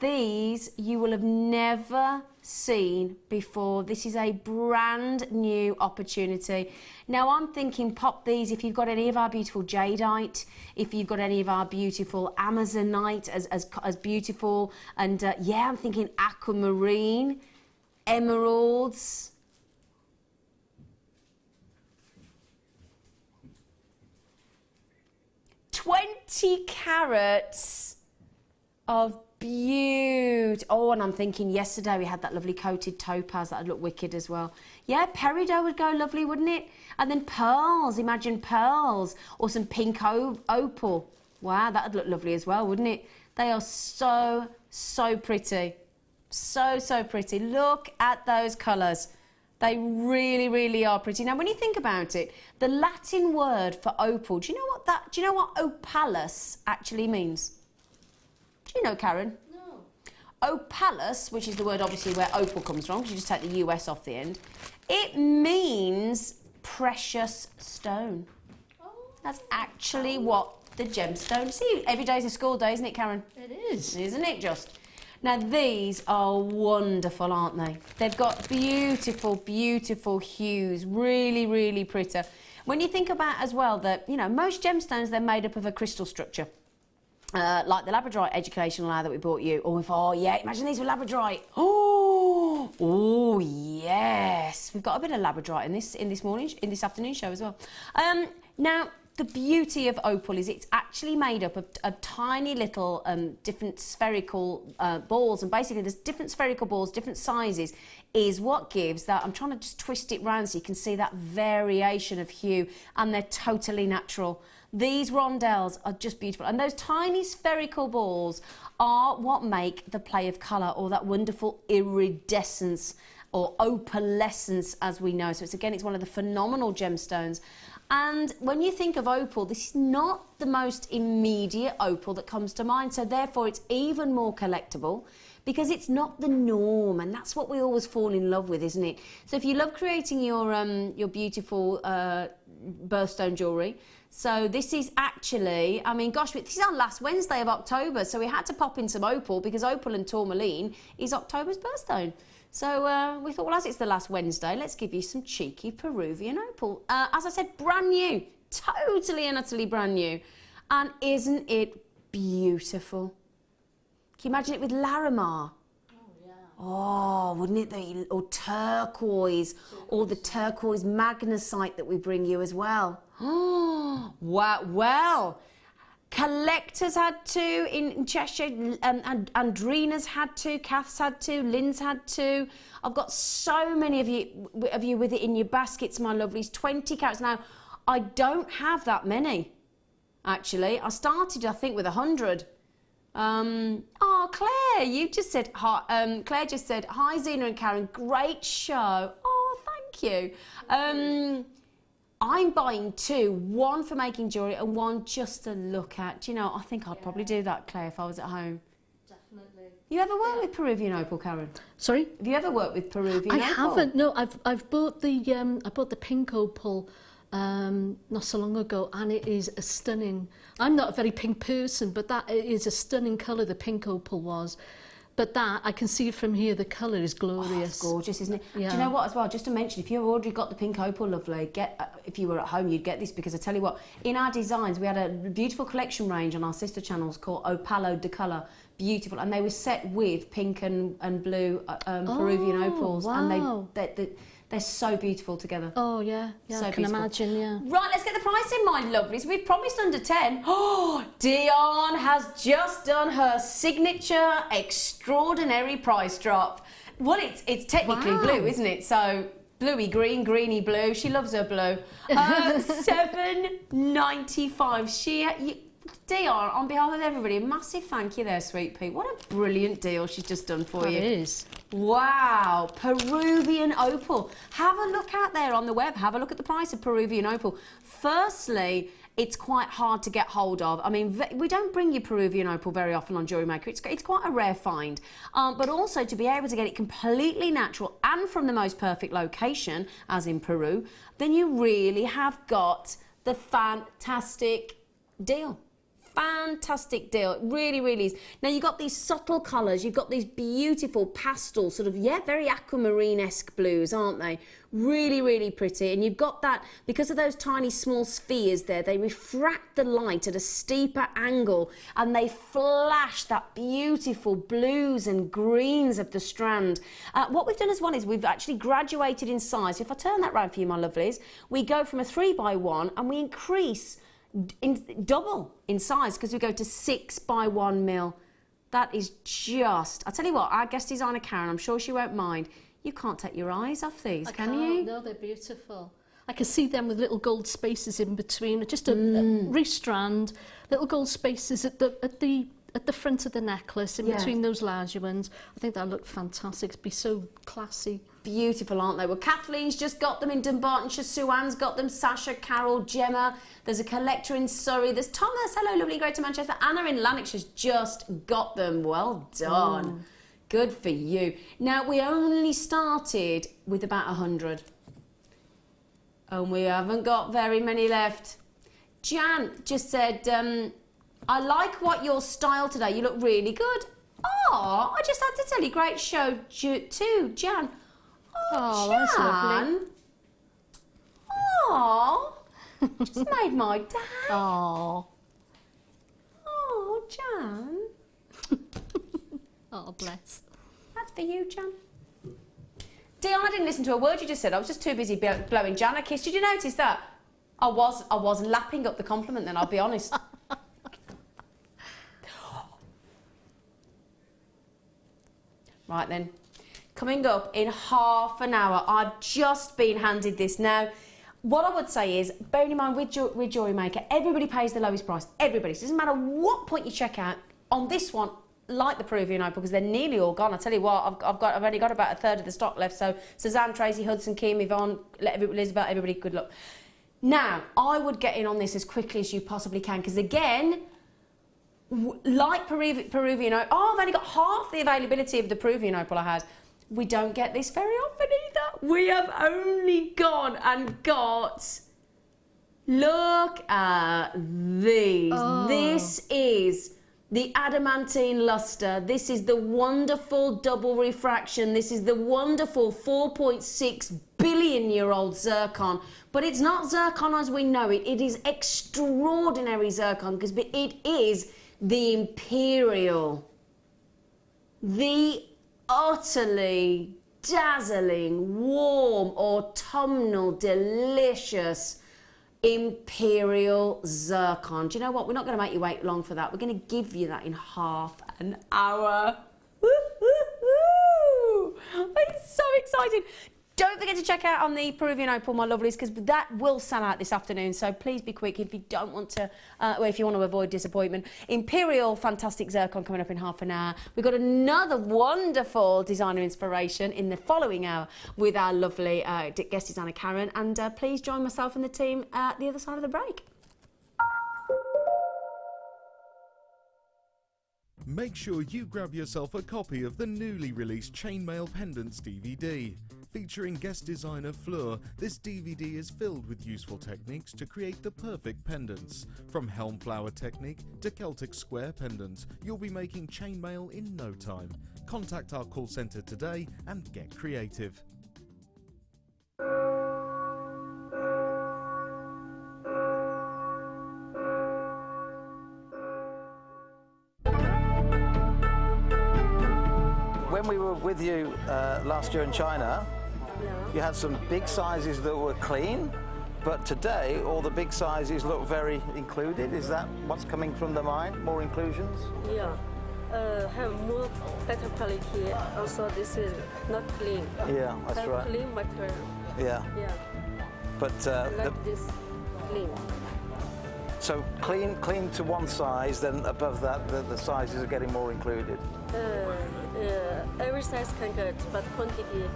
These you will have never seen before. This is a brand new opportunity. Now I'm thinking pop these if you've got any of our beautiful jadeite, if you've got any of our beautiful amazonite as beautiful, and yeah, I'm thinking aquamarine, emeralds. $20 carats of beauty. Oh, and I'm thinking yesterday we had that lovely coated topaz that would look wicked as well. Yeah, peridot would go lovely, wouldn't it? And then pearls, imagine pearls, or some pink opal. Wow, that would look lovely as well, wouldn't it? They are so, so pretty. So, so pretty. Look at those colours. They really, really are pretty. Now, when you think about it, the Latin word for opal, do you know what opalus actually means? Do you know, Karon? No. Opalus, which is the word obviously where opal comes from, because you just take the US off the end, it means precious stone. Oh. That's actually what the gemstone. See, every day's a school day, isn't it, Karon? It is. Isn't it just? Now, these are wonderful, aren't they? They've got beautiful, beautiful hues, really, really pretty. When you think about as well that, you know, most gemstones, they're made up of a crystal structure. Like the labradorite educational eye that we bought you. Oh, yeah, imagine these with labradorite. Oh, yes. We've got a bit of labradorite in this afternoon show as well. Now, the beauty of opal is it's actually made up of tiny little different spherical balls, and basically there's different spherical balls, different sizes, is what gives that. I'm trying to just twist it round so you can see that variation of hue, and they're totally natural. These rondelles are just beautiful, and those tiny spherical balls are what make the play of colour, or that wonderful iridescence or opalescence as we know. So it's one of the phenomenal gemstones. And when you think of opal, this is not the most immediate opal that comes to mind, so therefore it's even more collectible because it's not the norm, and that's what we always fall in love with, isn't it? So if you love creating your beautiful birthstone jewellery, so this is actually, I mean, gosh, this is our last Wednesday of October, so we had to pop in some opal because opal and tourmaline is October's birthstone. So we thought, well, as it's the last Wednesday, let's give you some cheeky Peruvian opal. As I said, brand new, totally and utterly brand new. And isn't it beautiful? Can you imagine it with Larimar? Oh, yeah. Oh, wouldn't it? Or turquoise, or the turquoise magnesite that we bring you as well. Oh, wow. Well, collectors had to in Cheshire, and Andrina's had to, Kath's had to, Lynn's had to. I've got so many of you with it in your baskets, my lovelies. 20 carats. Now, I don't have that many, actually. I started, I think, with 100. Oh, Claire, you just said hi. Claire just said, hi, Zena and Karon, great show. Oh, thank you. I'm buying two, one for making jewellery and one just to look at. Do you know, I think I'd probably do that, Claire, if I was at home. Definitely. You ever worked with Peruvian opal, Karon? Sorry? Have you ever worked with Peruvian opal? I haven't. No, I've bought the pink opal not so long ago, and it is a stunning. I'm not a very pink person, but that is a stunning colour. The pink opal was. But that, I can see from here, the colour is glorious. Oh, it's gorgeous, isn't it? Yeah. Do you know what, as well, just to mention, if you've already got the pink opal, lovely, if you were at home, you'd get this, because I tell you what, in our designs, we had a beautiful collection range on our sister channels called Opalo de Colour. Beautiful, and they were set with pink and blue Peruvian opals. Wow. And they're so beautiful together. Oh, yeah, So I can beautiful. imagine, yeah. Right, let's get the price in mind, lovelies. We've promised under 10. Oh, Dion has just done her signature extraordinary price drop. Well, it's technically blue, isn't it? So bluey green, greeny blue. She loves her blue. $7.95. Dion, on behalf of everybody, a massive thank you there, sweet pea. What a brilliant deal she's just done for you. It is. Wow, Peruvian opal. Have a look out there on the web. Have a look at the price of Peruvian opal. Firstly, it's quite hard to get hold of. I mean, we don't bring you Peruvian opal very often on Jewellery Maker. It's quite a rare find. But also to be able to get it completely natural and from the most perfect location, as in Peru, then you really have got the fantastic deal. Fantastic deal. It really, really is. Now, you've got these subtle colours. You've got these beautiful pastel, sort of, yeah, very aquamarine-esque blues, aren't they? Really, really pretty. And you've got that, because of those tiny small spheres there, they refract the light at a steeper angle, and they flash that beautiful blues and greens of the strand. What we've done as well is we've actually graduated in size. If I turn that round for you, my lovelies, we go from a 3x1 and we increase double in size, because we go to 6x1 mil. That is just, I tell you what, our guest designer Karon, I'm sure she won't mind, you can't take your eyes off these, can you? No, they're beautiful. I can see them with little gold spaces in between, just a restrand, little gold spaces at the front of the necklace, in between those larger ones. I think that looked fantastic. It'd be so classy. Beautiful, aren't they? Well, Kathleen's just got them in Dumbartonshire, Sue-Ann's got them, Sasha, Carol, Gemma. There's a collector in Surrey. There's Thomas, hello, lovely, Greater Manchester. Anna in Lanarkshire's just got them. Well done. Good for you. Now, we only started with about 100. And we haven't got very many left. Jan just said, I like your style today. You look really good. Oh, I just had to tell you, great show too, Jan. Oh, that's lovely. Oh, just made my day. Oh. Oh, Jan. Oh, bless. That's for you, Jan. Dion, I didn't listen to a word you just said. I was just too busy blowing Jan a kiss. Did you notice that? I was lapping up the compliment then, I'll be honest. Right then, coming up in half an hour, I've just been handed this. Now, what I would say is, bearing in mind with Jewellery Maker, everybody pays the lowest price. Everybody. So it doesn't matter what point you check out. On this one, like the Peruvian opal, because they're nearly all gone. I tell you what, I've only got about a third of the stock left. So Suzanne, Tracy, Hudson, Kim, Yvonne, Elizabeth, everybody, good luck. Now, I would get in on this as quickly as you possibly can, because again, like Peruvian opal, I've only got half the availability of the Peruvian opal I had. We don't get this very often either. We have only gone and got, look at these. Oh. This is the adamantine luster. This is the wonderful double refraction. This is the wonderful 4.6 billion-year-old zircon. But it's not zircon as we know it. It is extraordinary zircon, because it is the imperial, the utterly dazzling, warm, autumnal, delicious imperial zircon. Do you know what? We're not going to make you wait long for that. We're going to give you that in half an hour. Woo-hoo-hoo! I'm so excited. Don't forget to check out on the Peruvian opal, my lovelies, because that will sell out this afternoon. So please be quick if you don't want to, or if you want to avoid disappointment. Imperial fantastic zircon coming up in half an hour. We've got another wonderful designer inspiration in the following hour with our lovely guest designer Karon. And please join myself and the team at the other side of the break. Make sure you grab yourself a copy of the newly released Chainmail Pendants DVD. Featuring guest designer Fleur, this DVD is filled with useful techniques to create the perfect pendants. From helm flower technique to Celtic square pendants, you'll be making chainmail in no time. Contact our call centre today and get creative. When we were with you last year in China, you had some big sizes that were clean, but today all the big sizes look very included. Is that what's coming from the mind? More inclusions? Yeah, have more better quality. Also, this is not clean. Yeah, that's have right. Clean material. Yeah. Yeah. But Like this clean. so clean to one size, then above that the sizes are getting more included. Every size can get, but quantity,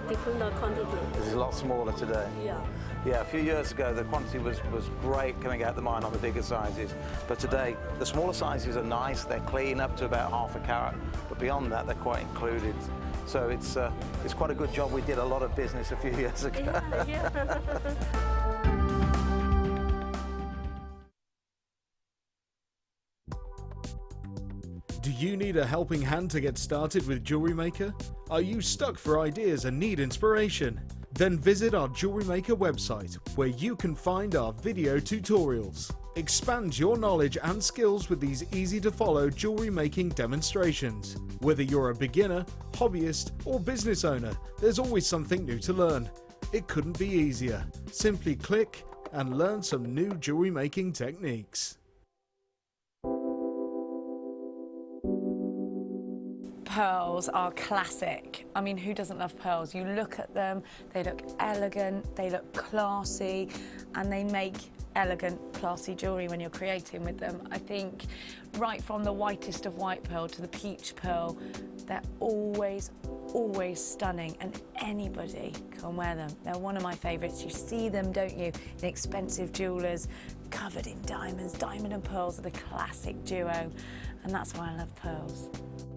depend on quantity. This is a lot smaller today. Yeah. Yeah, a few years ago the quantity was great coming out the mine on the bigger sizes, but today the smaller sizes are nice, they're clean up to about half a carat, but beyond that they're quite included. So it's quite a good job we did a lot of business a few years ago. Yeah. Do you need a helping hand to get started with Jewellery Maker? Are you stuck for ideas and need inspiration? Then visit our Jewellery Maker website, where you can find our video tutorials. Expand your knowledge and skills with these easy-to-follow jewellery making demonstrations. Whether you're a beginner, hobbyist, or business owner, there's always something new to learn. It couldn't be easier. Simply click and learn some new jewellery making techniques. Pearls are classic. I mean, who doesn't love pearls? You look at them, they look elegant, they look classy, and they make elegant, classy jewellery when you're creating with them. I think right from the whitest of white pearl to the peach pearl, they're always stunning, and anybody can wear them. They're one of my favourites. You see them, don't you, in expensive jewellers, covered in diamonds. Diamond and pearls are the classic duo, and that's why I love pearls.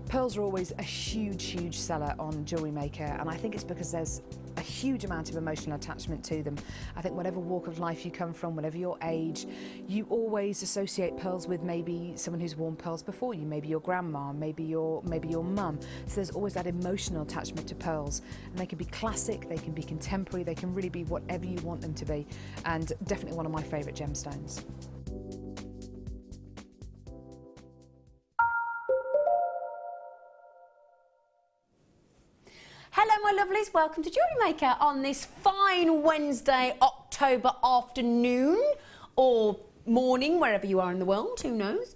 Pearls are always a huge seller on Jewellery Maker, and I think it's because there's a huge amount of emotional attachment to them. I think whatever walk of life you come from, whatever your age, you always associate pearls with maybe someone who's worn pearls before you, maybe your grandma, maybe your mum. So there's always that emotional attachment to pearls, and they can be classic, they can be contemporary, they can really be whatever you want them to be, and definitely one of my favourite gemstones. Hello my lovelies, welcome to Jewellery Maker on this fine Wednesday, October afternoon or morning, wherever you are in the world, who knows.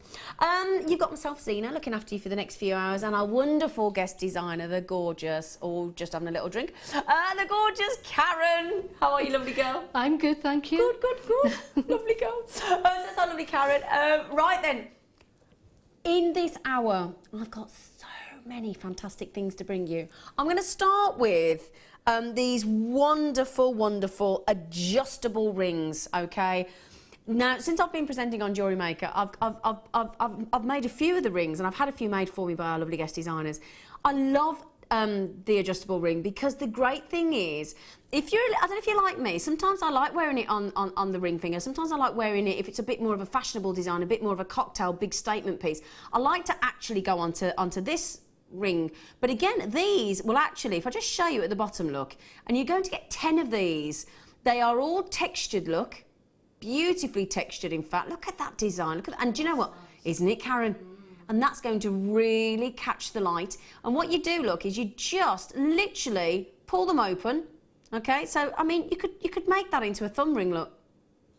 You've got myself, Zena, looking after you for the next few hours, and our wonderful guest designer, the gorgeous, or just having a little drink, the gorgeous Karon. How are you, lovely girl? I'm good, thank you. Good. Lovely girl. That's our lovely Karon. Right then, in this hour, I've got so many fantastic things to bring you. I'm going to start with these wonderful adjustable rings, okay? Now, since I've been presenting on Jewellery Maker, I've made a few of the rings, and I've had a few made for me by our lovely guest designers. I love the adjustable ring because the great thing is, I don't know if you're like me, sometimes I like wearing it on the ring finger, sometimes I like wearing it if it's a bit more of a fashionable design, a bit more of a cocktail, big statement piece. I like to actually go onto this ring, but again, these will actually, if I just show you at the bottom, look, and you're going to get 10 of these. They are all textured, look, beautifully textured, in fact. Look at that design, look at that. And do you know what, isn't it, Karon? And that's going to really catch the light. And what you do, look, is you just literally pull them open, okay? So, I mean, you could make that into a thumb ring, look,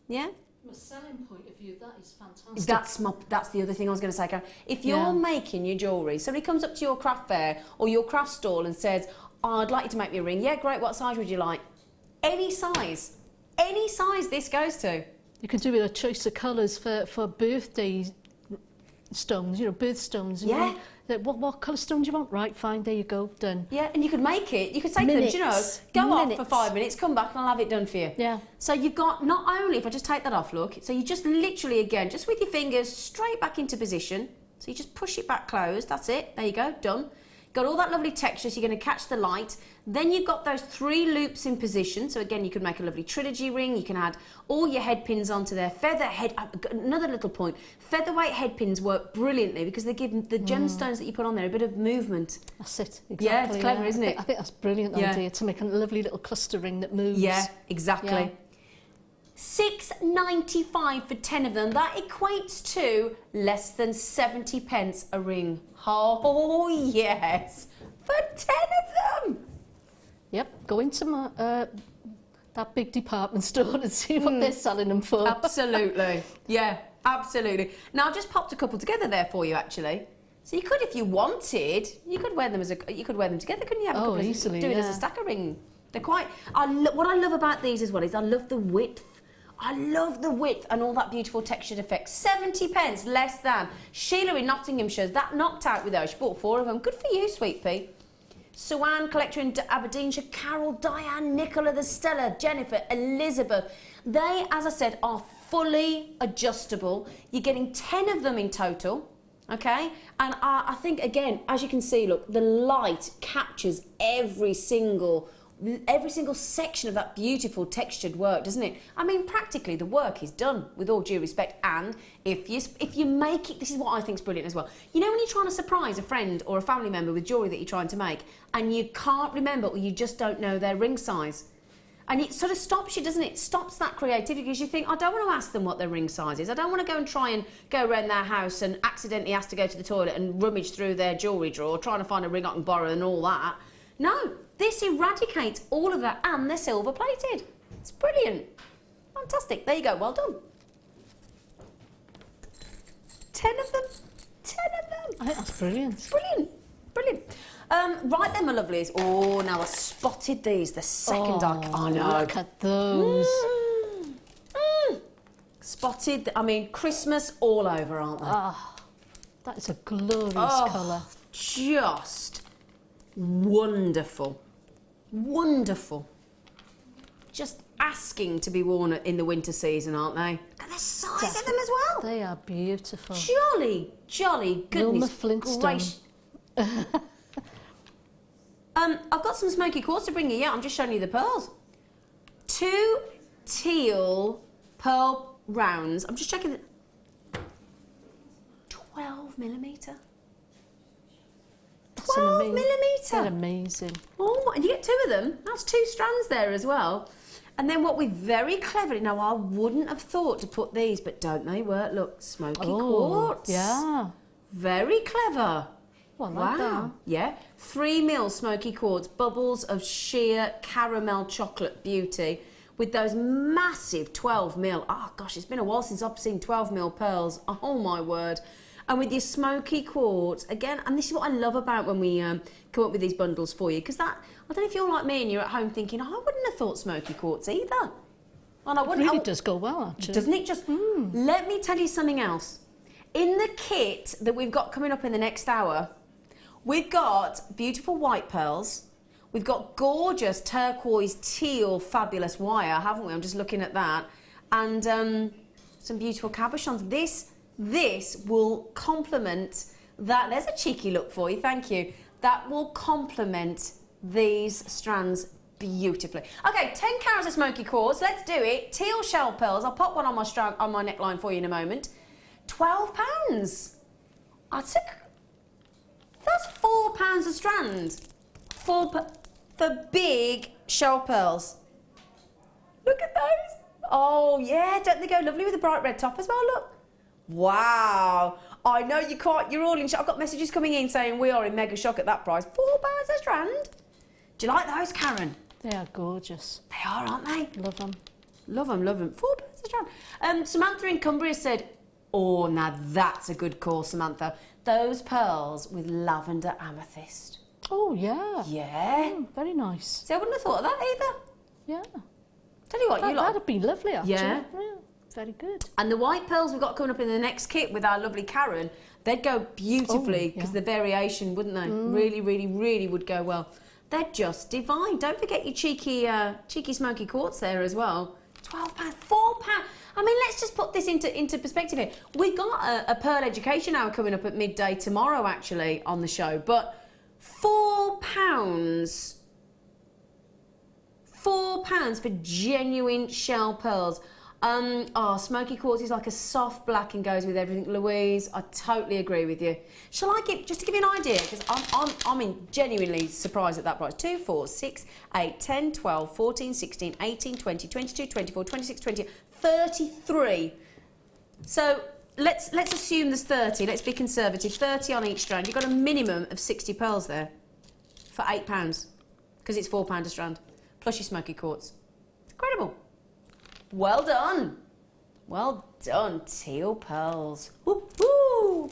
yeah? From a selling point of view, that is fantastic. That's the other thing I was going to say, Karon. If you're making your jewellery, somebody comes up to your craft fair or your craft stall and says, oh, I'd like you to make me a ring. Yeah, great, what size would you like? Any size this goes to. You can do a choice of colours for birthday stones, you know, birthstones. Yeah. What colour stone do you want? Right, fine, there you go, done. Yeah, and you could make it. You could say to them, you know, go off for 5 minutes, come back and I'll have it done for you. Yeah. So you've got, not only, if I just take that off, look, so you just literally, again, just with your fingers straight back into position. So you just push it back closed, that's it, there you go, done. got all that lovely texture, so you're going to catch the light. Then you've got those 3 loops in position. So again, you could make a lovely trilogy ring. You can add all your head pins onto there. Another little point, featherweight head pins work brilliantly because they give the gemstones that you put on there a bit of movement. That's it, exactly. Yeah, it's clever, isn't it? I think that's a brilliant idea, to make a lovely little cluster ring that moves. Yeah, exactly. Yeah. £6.95 for 10 of them. That equates to less than 70 pence a ring. Oh, yes, for 10 of them. Yep, go into my, that big department store and see what they're selling them for. Absolutely, yeah, absolutely. Now I've just popped a couple together there for you, actually. So you could, if you wanted, you could wear them together, couldn't you? Have a couple easily, do it as a stacker ring. They're quite. What I love about these as well is I love the width. I love the width and all that beautiful textured effect. 70 pence less than. Sheila in Nottinghamshire, that knocked out with those. She bought 4 of them. Good for you, sweet pea. Suanne, collector in Aberdeenshire, Carol, Diane, Nicola, the Stella, Jennifer, Elizabeth. They, as I said, are fully adjustable. You're getting 10 of them in total, okay? And I think, again, as you can see, look, the light captures every single section of that beautiful textured work, doesn't it? I mean, practically the work is done, with all due respect. And if you make it, this is what I think is brilliant as well. You know when you're trying to surprise a friend or a family member with jewellery that you're trying to make and you can't remember or you just don't know their ring size, and it sort of stops you, doesn't it? It stops that creativity because you think, I don't want to ask them what their ring size is. I don't want to go and try and go around their house and accidentally ask to go to the toilet and rummage through their jewellery drawer trying to find a ring I can borrow and all that. No, this eradicates all of that, and they're silver plated. It's brilliant. Fantastic. There you go. Well done. 10 of them. 10 of them. I think that's brilliant. Brilliant. Brilliant. Right then, my lovelies. Oh, now I spotted these. The second I know. Look at those. Spotted. I mean, Christmas all over, aren't they? Oh, that is a glorious colour. Just wonderful. Wonderful. Just asking to be worn in the winter season, aren't they? Look at the size of them as well. They are beautiful. Jolly, jolly goodness gracious. I've got some smoky quartz to bring you. Yeah, I'm just showing you the pearls. 2 teal pearl rounds. I'm just checking. 12mm. 12mm. They're amazing. Oh my, and you get 2 of them. That's 2 strands there as well. And then what we very cleverly, now I wouldn't have thought to put these, but don't they work? Look, smoky quartz. Yeah. Very clever. Well, I like that. Yeah. 3mm smoky quartz, bubbles of sheer caramel chocolate beauty with those massive 12mm. Oh gosh, it's been a while since I've seen 12mm pearls. Oh my word. And with your smoky quartz, again, and this is what I love about when we come up with these bundles for you, because that, I don't know if you're like me and you're at home thinking, oh, I wouldn't have thought smoky quartz either. And I wouldn't, it really does go well, actually. Doesn't it just? Let me tell you something else. In the kit that we've got coming up in the next hour, we've got beautiful white pearls. We've got gorgeous turquoise, teal, fabulous wire, haven't we? I'm just looking at that. And some beautiful cabochons. This will complement that. There's a cheeky look for you, thank you. That will complement these strands beautifully. Okay, 10 carats of smoky quartz, let's do it. Teal shell pearls, I'll pop one on my neckline for you in a moment. £12. That's £4 a strand. For big shell pearls. Look at those. Oh yeah, don't they go lovely with a bright red top as well, look. Wow, I know you can't, you're all in shock. I've got messages coming in saying we are in mega shock at that price. £4 a strand. Do you like those, Karon? They are gorgeous. They are, aren't they? Love them. Love them, love them. £4 a strand. Samantha in Cumbria said, oh, now that's a good call, Samantha. Those pearls with lavender amethyst. Oh, yeah. Yeah. Very nice. See, I wouldn't have thought of that either. Yeah. Tell you what, you like. That'd be lovely, actually. Yeah. Very good. And the white pearls we've got coming up in the next kit with our lovely Karon, they'd go beautifully because the variation, wouldn't they? Really, really, really would go well. They're just divine. Don't forget your cheeky smoky quartz there as well. £12, £4. I mean, let's just put this into perspective here. We got a Pearl Education Hour coming up at midday tomorrow, actually, on the show. But £4. £4 for genuine shell pearls. Smoky quartz is like a soft black and goes with everything. Louise, I totally agree with you. Shall I give, just to give you an idea, because I'm genuinely surprised at that price. 2, 4, 6, 8, 10, 12, 14, 16, 18, 20, 22, 24, 26, 20, 33. So let's assume there's 30. Let's be conservative. 30 on each strand. You've got a minimum of 60 pearls there for £8, because it's £4 a strand, plus your smoky quartz. Incredible. Well done. Well done, teal pearls. Woo-hoo.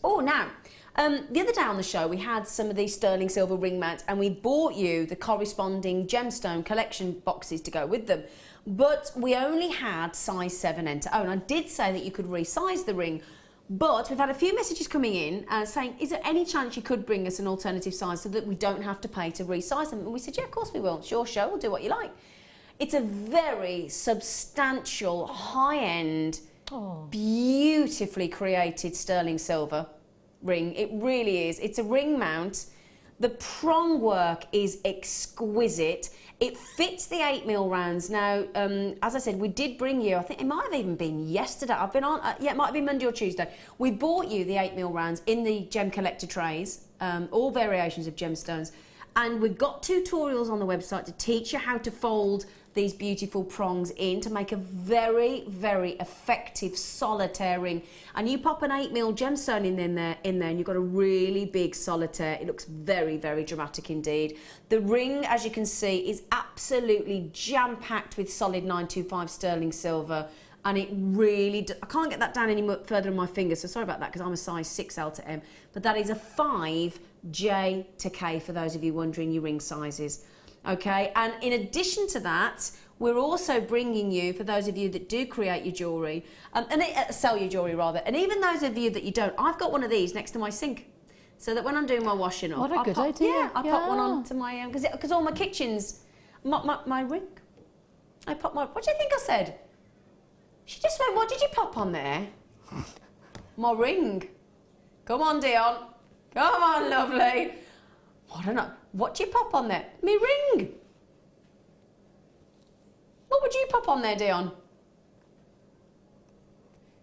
Oh, now, the other day on the show, we had some of these sterling silver ring mounts and we bought you the corresponding gemstone collection boxes to go with them. But we only had size 7 enter. Oh, and I did say that you could resize the ring. But we've had a few messages coming in saying, is there any chance you could bring us an alternative size so that we don't have to pay to resize them? And we said, yeah, of course we will. It's your show, we'll do what you like. It's a very substantial, high-end, beautifully created sterling silver ring. It really is. It's a ring mount. The prong work is exquisite. It fits the 8mm rounds. Now, as I said, we did bring you, I think it might have even been yesterday. I've been on, yeah, it might have been Monday or Tuesday. We bought you the 8mm rounds in the gem collector trays, all variations of gemstones. And we've got tutorials on the website to teach you how to fold these beautiful prongs in to make a very, very effective solitaire ring. And you pop an 8mm gemstone in there and you've got a really big solitaire. It looks very, very dramatic indeed. The ring, as you can see, is absolutely jam-packed with solid 925 sterling silver. And it really, I can't get that down any further on my finger, so sorry about that because I'm a size 6L to M. But that is a 5J to K for those of you wondering your ring sizes. Okay, and in addition to that, we're also bringing you, for those of you that do create your jewellery, sell your jewellery rather, and even those of you that you don't, I've got one of these next to my sink, so that when I'm doing my washing up, what a good idea. Yeah, I pop one onto my, because all my kitchens, my ring, I pop my, what do you think I said? She just went, what did you pop on there? My ring. Come on, Dion. Come on, lovely. I don't know. What do you pop on there? Me ring. What would you pop on there, Dion?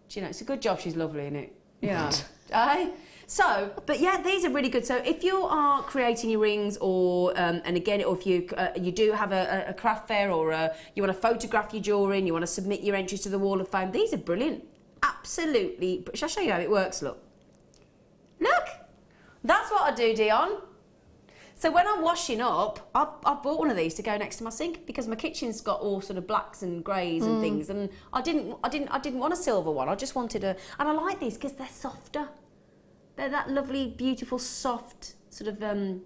Do you know, it's a good job she's lovely, isn't it? Yeah. So, but yeah, these are really good. So if you are creating your rings or, and again, or if you do have a craft fair or you want to photograph your jewellery and you want to submit your entries to the Wall of Fame, these are brilliant. Absolutely. Shall I show you how it works? Look. Look. That's what I do, Dion. So when I'm washing up, I've bought one of these to go next to my sink because my kitchen's got all sort of blacks and greys and things, and I didn't want a silver one. I just wanted and I like these because they're softer. They're that lovely, beautiful, soft sort of they're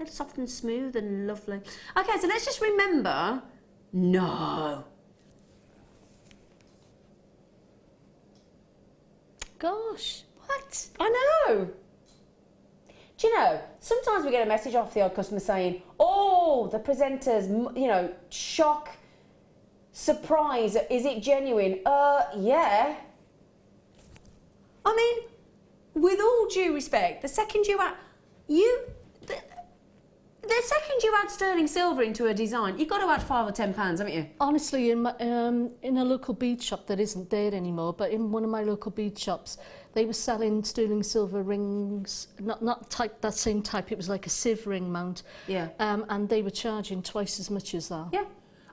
soft and smooth and lovely. Okay, so let's just remember. No. Gosh, what? I know. Do you know, sometimes we get a message off the odd customer saying, oh, the presenters, you know, shock, surprise, is it genuine? Yeah. I mean, with all due respect, the second you add, the second you add sterling silver into a design, you've got to add £5 or £10, haven't you? Honestly, in a local bead shop that isn't there anymore, but in one of my local bead shops, they were selling sterling silver rings, not type that same type. It was like a sieve ring mount. Yeah. And they were charging twice as much as that. Yeah.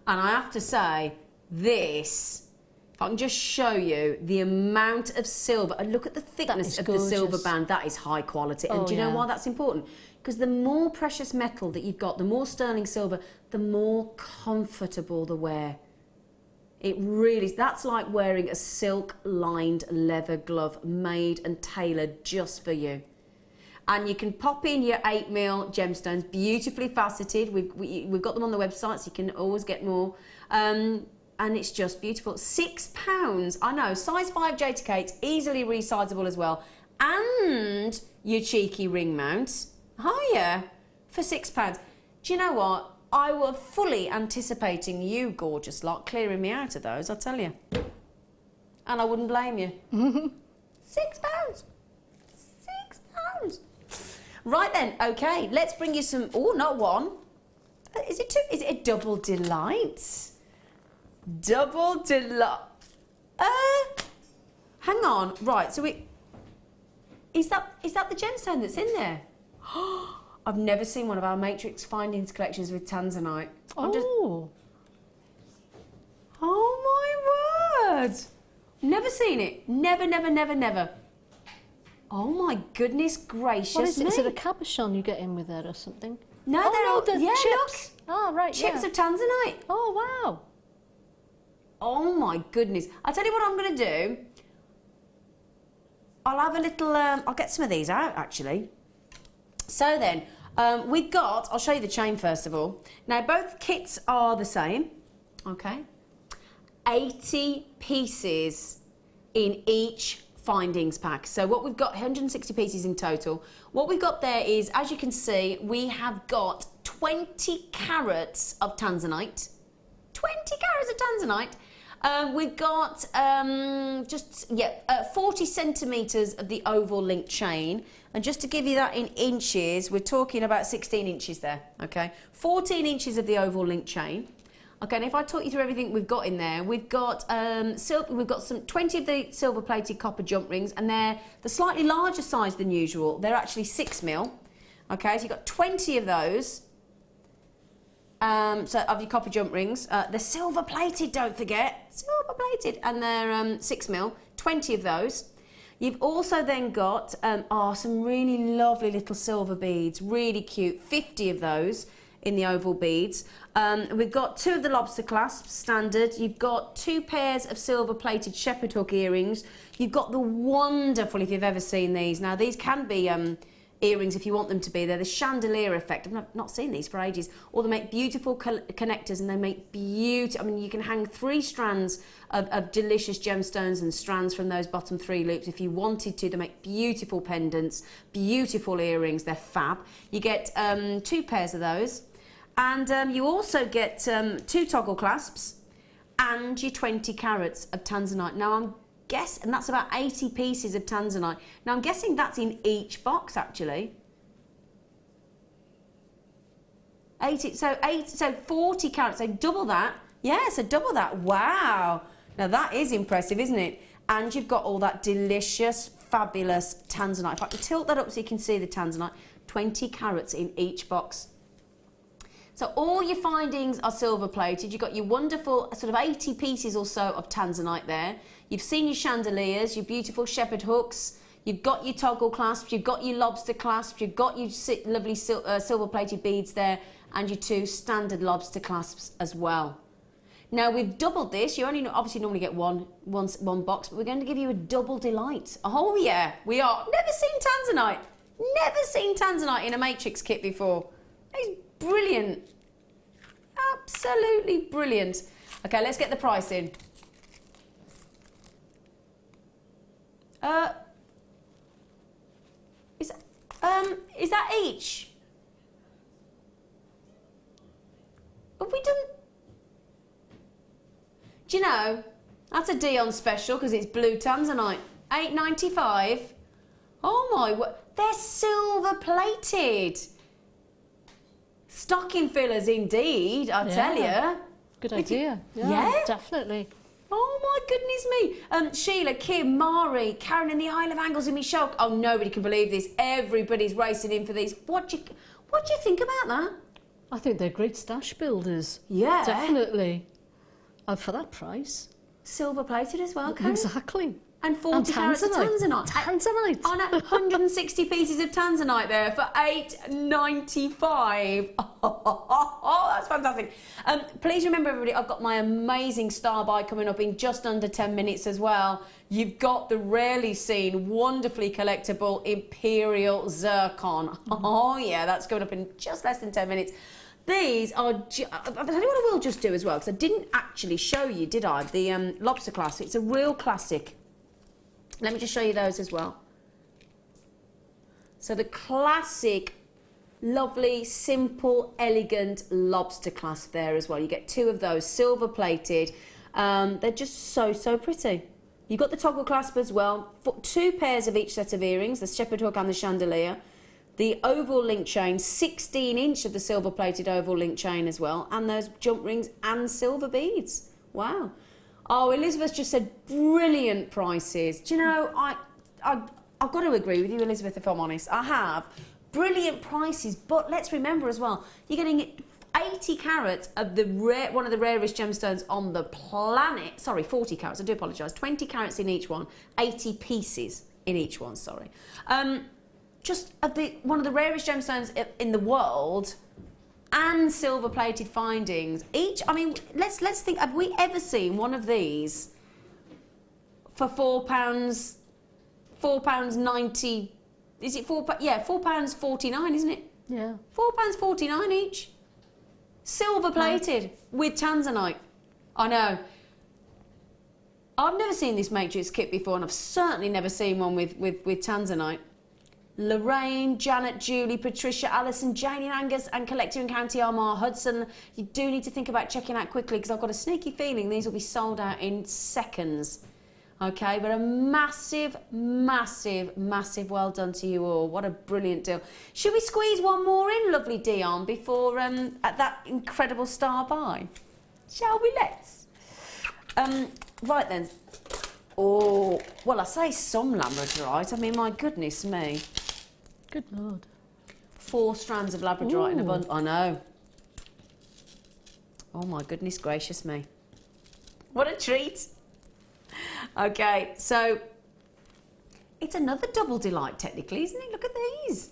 And I have to say, this, if I can just show you the amount of silver, and look at the thickness of the silver band, that is high quality. And do you know why that's important? Because the more precious metal that you've got, the more sterling silver, the more comfortable the wear. It really is. That's like wearing a silk-lined leather glove made and tailored just for you. And you can pop in your 8mm gemstones, beautifully faceted. We've got them on the website, so you can always get more. And it's just beautiful. £6, I know, size 5J to K, it's easily resizable as well. And your cheeky ring mounts, higher, for £6. Do you know what? I was fully anticipating you, gorgeous lot, clearing me out of those, I tell you. And I wouldn't blame you. £6. £6. Right then, okay, let's bring you some, oh, not one. Is it two? Is it a double delight? Double delight. Hang on, right, so is that the gemstone that's in there? I've never seen one of our Matrix Findings collections with tanzanite. Oh my word! Never seen it. Never, never, never, never. Oh my goodness gracious What is it? me. Is it a cabochon you get in with there or something? No, they're the chips. Oh, right, Chips of tanzanite. Oh, wow. Oh my goodness. I'll tell you what I'm going to do. I'll have a little, I'll get some of these out actually. So then, we've got, I'll show you the chain first of all. Now both kits are the same, okay? 80 pieces in each findings pack. So what we've got, 160 pieces in total. What we've got there is, as you can see, we have got 20 carats of tanzanite. 20 carats of tanzanite. We've got 40 centimetres of the oval link chain. And just to give you that in inches, we're talking about 16 inches there, okay? 14 inches of the oval link chain. Okay, and if I talk you through everything we've got in there, we've got some 20 of the silver-plated copper jump rings, and they're the slightly larger size than usual. They're actually 6mm. Okay, so you've got 20 of those. So of your copper jump rings, they're silver-plated. Don't forget, silver-plated, and they're 6mm. 20 of those. You've also then got some really lovely little silver beads, really cute. 50 of those in the oval beads. We've got 2 of the lobster clasps, standard. You've got 2 pairs of silver-plated shepherd hook earrings. You've got the wonderful, if you've ever seen these. Now, these can be earrings if you want them to be. They're the chandelier effect. I've not seen these for ages. Or they make beautiful connectors, and they make beautiful, I mean, you can hang 3 strands of delicious gemstones and strands from those bottom 3 loops if you wanted to. They make beautiful pendants, beautiful earrings. They're fab. You get 2 pairs of those. And you also get 2 toggle clasps and your 20 carats of tanzanite. Now I'm guessing, and that's about 80 pieces of tanzanite. Now I'm guessing that's in each box actually. so 40 carats, so double that. Yeah, so double that. Wow. Now that is impressive, isn't it? And you've got all that delicious, fabulous tanzanite. If I can tilt that up so you can see the tanzanite, 20 carats in each box. So all your findings are silver plated. You've got your wonderful sort of 80 pieces or so of tanzanite there. You've seen your chandeliers, your beautiful shepherd hooks. You've got your toggle clasps. You've got your lobster clasps. You've got your lovely silver plated beads there, and your 2 standard lobster clasps as well. Now we've doubled this. You only obviously normally get one box, but we're going to give you a double delight. Oh yeah, we are. Never seen tanzanite. Never seen tanzanite in a Matrix kit before. It's brilliant. Absolutely brilliant. Okay, let's get the price in. Is that each? Have we done? Do you know, that's a Dion special because it's blue tanzanite. £8.95. Oh my word, they're silver plated. Stocking fillers indeed, I tell you. Good idea. Yeah, definitely. Oh my goodness me. Sheila, Kim, Mari, Karon and the Isle of Angles in me shock. Oh, nobody can believe this. Everybody's racing in for these. What do you think about that? I think they're great stash builders. Yeah. Definitely. And for that price. Silver plated as well, Karon. Exactly. And 40 carats of tanzanite. Tanzanite. On 160 pieces of tanzanite there for £8.95. Oh, that's fantastic. Please remember, everybody, I've got my amazing star buy coming up in just under 10 minutes as well. You've got the rarely seen, wonderfully collectible Imperial Zircon. Oh, yeah, that's coming up in just less than 10 minutes. These are, I'll tell you what I will just do as well, because I didn't actually show you, did I? The lobster class. It's a real classic. Let me just show you those as well. So the classic, lovely, simple, elegant lobster clasp there as well. You get 2 of those, silver plated. They're just so, so pretty. You've got the toggle clasp as well. 2 pairs of each set of earrings, the shepherd hook and the chandelier. The oval link chain, 16-inch of the silver-plated oval link chain as well, and those jump rings and silver beads. Wow. Oh, Elizabeth just said brilliant prices. Do you know, I've got to agree with you, Elizabeth, if I'm honest. I have. Brilliant prices, but let's remember as well, you're getting 80 carats of the one of the rarest gemstones on the planet. Sorry, 40 carats, I do apologise. 20 carats in each one, 80 pieces in each one, sorry. Just one of the rarest gemstones in the world, and silver-plated findings. Each, I mean, let's think, have we ever seen one of these for £4, £4.90, is it £4.49, isn't it? Yeah. £4.49 each. Silver-plated with tanzanite. I know. I've never seen this matrix kit before, and I've certainly never seen one with tanzanite. Lorraine, Janet, Julie, Patricia, Alison, Jane and Angus, and Collector in County Armagh, Hudson. You do need to think about checking out quickly, because I've got a sneaky feeling these will be sold out in seconds. Okay, but a massive, massive, massive well done to you all. What a brilliant deal. Should we squeeze one more in, lovely Dion, before at that incredible star buy? Shall we? Let's. Right then. Oh, well, I say some labradorite. I mean, my goodness me. Good Lord. 4 strands of labradorite in a bundle. I know. Oh, my goodness gracious me. What a treat. Okay, so it's another double delight technically, isn't it? Look at these.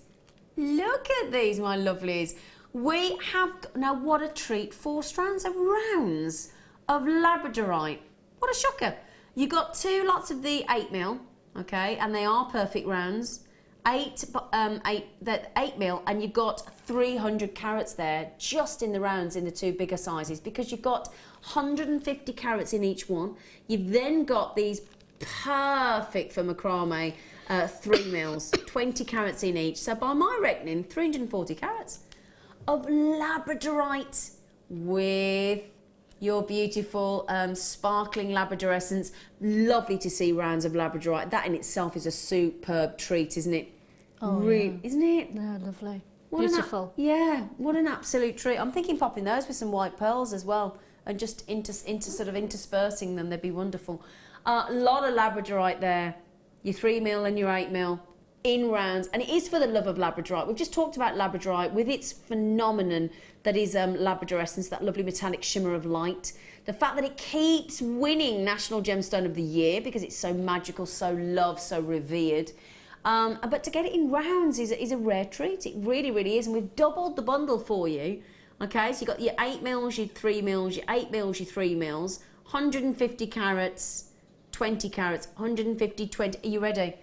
Look at these, my lovelies. We have, now what a treat, 4 strands of rounds of labradorite. What a shocker. You got 2 lots of the 8mm, okay, and they are perfect rounds. 8mm, and you've got 300 carats there just in the rounds in the 2 bigger sizes, because you've got 150 carats in each one. You've then got these perfect for macrame 3mm, 20 carats in each. So by my reckoning, 340 carats of labradorite with your beautiful sparkling labrador essence. Lovely to see rounds of labradorite. That in itself is a superb treat, isn't it? Oh, yeah. Isn't it? Yeah, lovely. What Beautiful. Yeah, what an absolute treat. I'm thinking popping those with some white pearls as well, and just sort of interspersing them. They'd be wonderful. A lot of labradorite there. Your 3mm and your 8mm in rounds, and it is for the love of labradorite. We've just talked about labradorite with its phenomenon that is labrador essence, that lovely metallic shimmer of light. The fact that it keeps winning National Gemstone of the Year because it's so magical, so loved, so revered. But to get it in rounds is a rare treat. It really, really is. And we've doubled the bundle for you. Okay, so you've got your 8mm, your 3mm, your 8mm, your 3mm, 150 carats, 20 carats, 150, 20. Are you ready?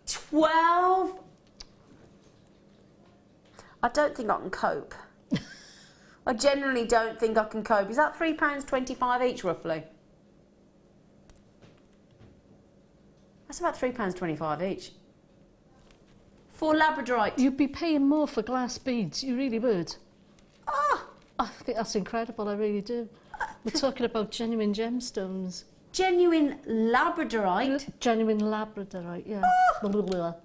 12. I don't think I can cope. I generally don't think I can cope. Is that £3.25 each, roughly? That's about £3.25 each. For labradorite. You'd be paying more for glass beads, you really would. Ah! I think that's incredible, I really do. We're talking about genuine gemstones. Genuine labradorite? Genuine labradorite, yeah. Oh.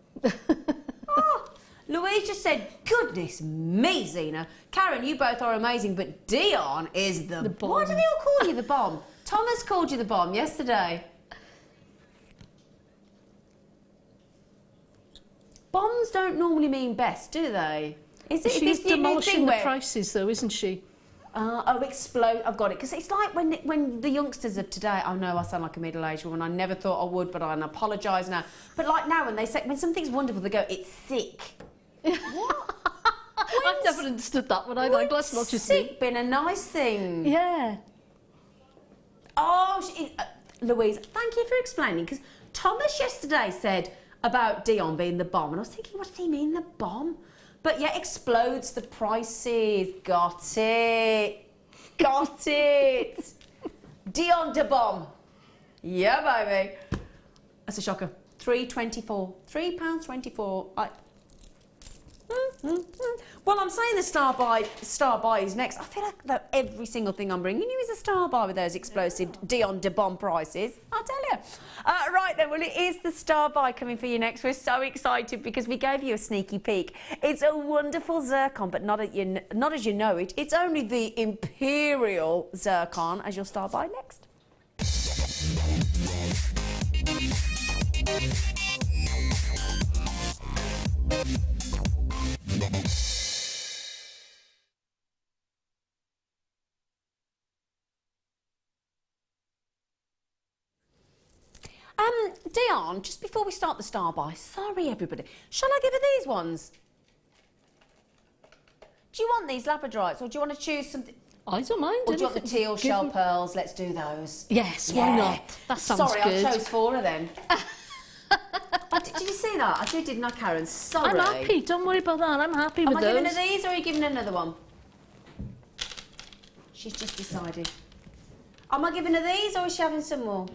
Oh. Louise just said, goodness me, Zena. Karon, you both are amazing, but Dion is the bomb. Why do they all call you the bomb? Thomas called you the bomb yesterday. Bombs don't normally mean best, do they? She's demolishing the prices, though, isn't she? Oh, explode! I've got it. Because it's like when the youngsters of today. I know I sound like a middle-aged woman. I never thought I would, but I apologise now. But like now, when they say when something's wonderful, they go, "It's sick." What? I've never understood that one. I like that's not just me. Sick been a nice thing. Yeah. Oh, Louise, thank you for explaining. Because Thomas yesterday said about Dion being the bomb, and I was thinking, what did he mean, the bomb? But yeah, explodes the prices. Got it. Got it. Dion de bomb. Yeah, baby. That's a shocker. £3.24. £3.24. Well, I'm saying the star buy is next. I feel like that every single thing I'm bringing you is a star buy with those explosive Dion de Bon prices. I'll tell you. Right then, well, it is the star buy coming for you next. We're so excited because we gave you a sneaky peek. It's a wonderful zircon, but not as you know it. It's only the imperial zircon as your star buy next. Dion, just before we start the star buy, sorry everybody, shall I give her these ones? Do you want these labradorites or do you want to choose something? I don't mind. Or do you want the teal shell pearls? Let's do those. Yes, why not? That sounds sorry, good. I chose 4 of them. Did you see that? I didn't I, Karen? Sorry. I'm happy. Don't worry about that. I'm happy with those. Am I giving her these or are you giving her another one? She's just decided. Am I giving her these or is she having some more?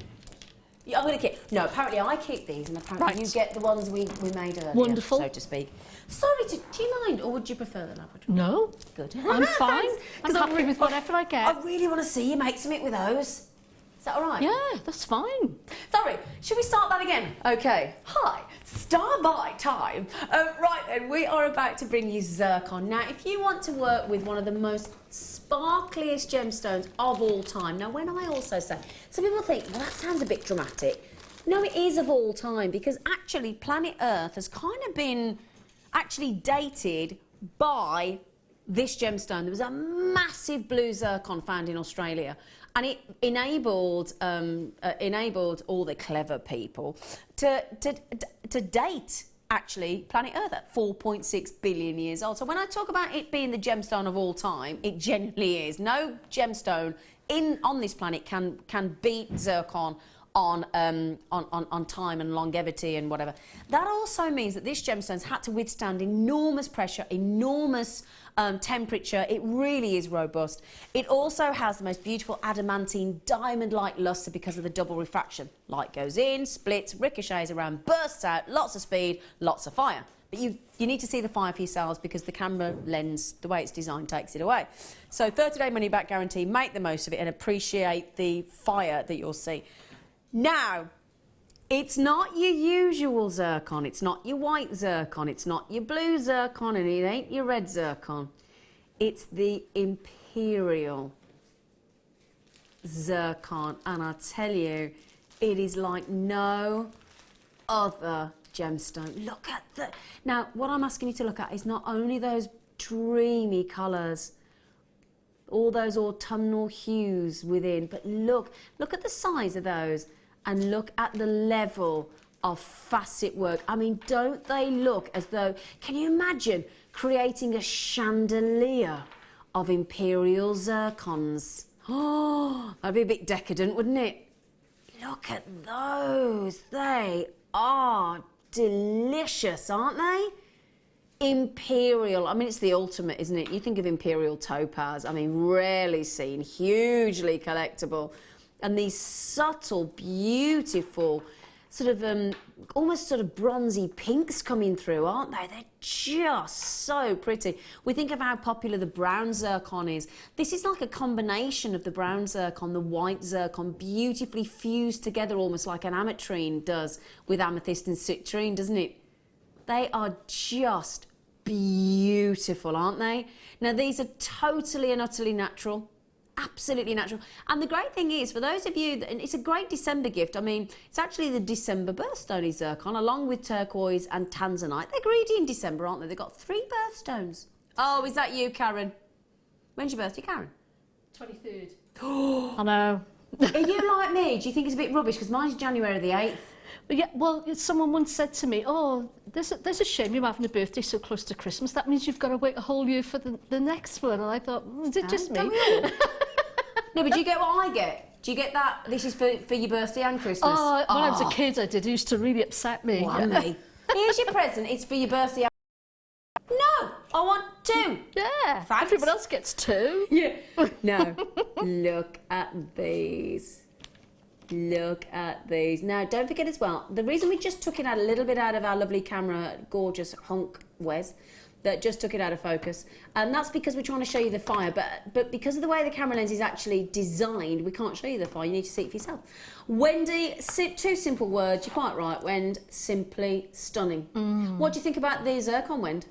I'm going to keep... No, apparently I keep these and apparently you get the ones we made earlier, Wonderful. so to speak. Sorry, do you mind or would you prefer the Labrador? No. Good. I'm fine. I'm happy with whatever I get. I really want to see you make something with those. Is that all right? Yeah, that's fine. Sorry, should we start that again? Okay. Hi, star buy time. Right then, we are about to bring you zircon. Now, if you want to work with one of the most sparkliest gemstones of all time. Now, when I also say, some people think, well, that sounds a bit dramatic. No, it is of all time because actually planet Earth has kind of been actually dated by this gemstone. There was a massive blue zircon found in Australia and it enabled all the clever people to date actually planet Earth at 4.6 billion years old. So when I talk about it being the gemstone of all time, it genuinely is. No gemstone on this planet can beat zircon on time and longevity and whatever. That also means that this gemstone's had to withstand enormous pressure, enormous temperature. It really is robust. It also has the most beautiful adamantine diamond-like luster because of the double refraction. Light goes in, splits, ricochets around, bursts out, lots of speed, lots of fire. But you need to see the fire for yourselves because the camera lens, the way it's designed, takes it away. So 30-day money-back guarantee, make the most of it and appreciate the fire that you'll see. Now, it's not your usual zircon, it's not your white zircon, it's not your blue zircon, and it ain't your red zircon. It's the imperial zircon, and I tell you, it is like no other gemstone. Look at the... Now, what I'm asking you to look at is not only those dreamy colours, all those autumnal hues within, but look at the size of those. And look at the level of facet work. I mean, don't they look as though... Can you imagine creating a chandelier of imperial zircons? Oh, that'd be a bit decadent, wouldn't it? Look at those. They are delicious, aren't they? Imperial. I mean, it's the ultimate, isn't it? You think of imperial topaz. I mean, rarely seen, hugely collectible. And these subtle, beautiful, sort of almost sort of bronzy pinks coming through, aren't they? They're just so pretty. We think of how popular the brown zircon is. This is like a combination of the brown zircon, the white zircon, beautifully fused together, almost like an ametrine does with amethyst and citrine, doesn't it? They are just beautiful, aren't they? Now, these are totally and utterly natural. Absolutely natural. And the great thing is, for those of you, and it's a great December gift. I mean, it's actually the December birthstone zircon, along with turquoise and tanzanite. They're greedy in December, aren't they? They've got 3 birthstones. Oh, is that you, Karen? When's your birthday, Karen? 23rd. I know. Are you like me? Do you think it's a bit rubbish? Because mine's January the 8th. Yeah, well, someone once said to me, oh, there's a shame you're having a birthday so close to Christmas. That means you've got to wait a whole year for the next one. And I thought, is it just me? No, but do you get what I get? Do you get that? This is for your birthday and Christmas? Oh, when I was a kid, I did. It used to really upset me. Me. Here's your present. It's for your birthday. No, I want 2. Yeah, Thanks. everyone else gets 2. Yeah. No, look at these. Look at these. Now, don't forget as well, the reason we just took it out a little bit out of our lovely camera, gorgeous hunk Wes, that just took it out of focus. And that's because we're trying to show you the fire, but because of the way the camera lens is actually designed, we can't show you the fire. You need to see it for yourself. Wendy, 2 simple words. You're quite right, Wend. Simply stunning. What do you think about the zircon, Wend?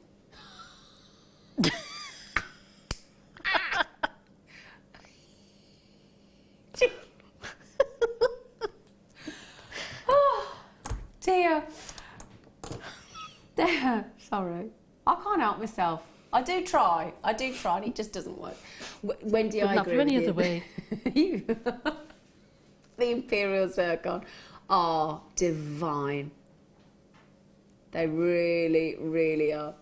Oh, dear. There. Sorry. I can't help myself. I do try, and it just doesn't work. Wendy, I agree with you. Any other way. The Imperial Zircon are divine. They really, really are.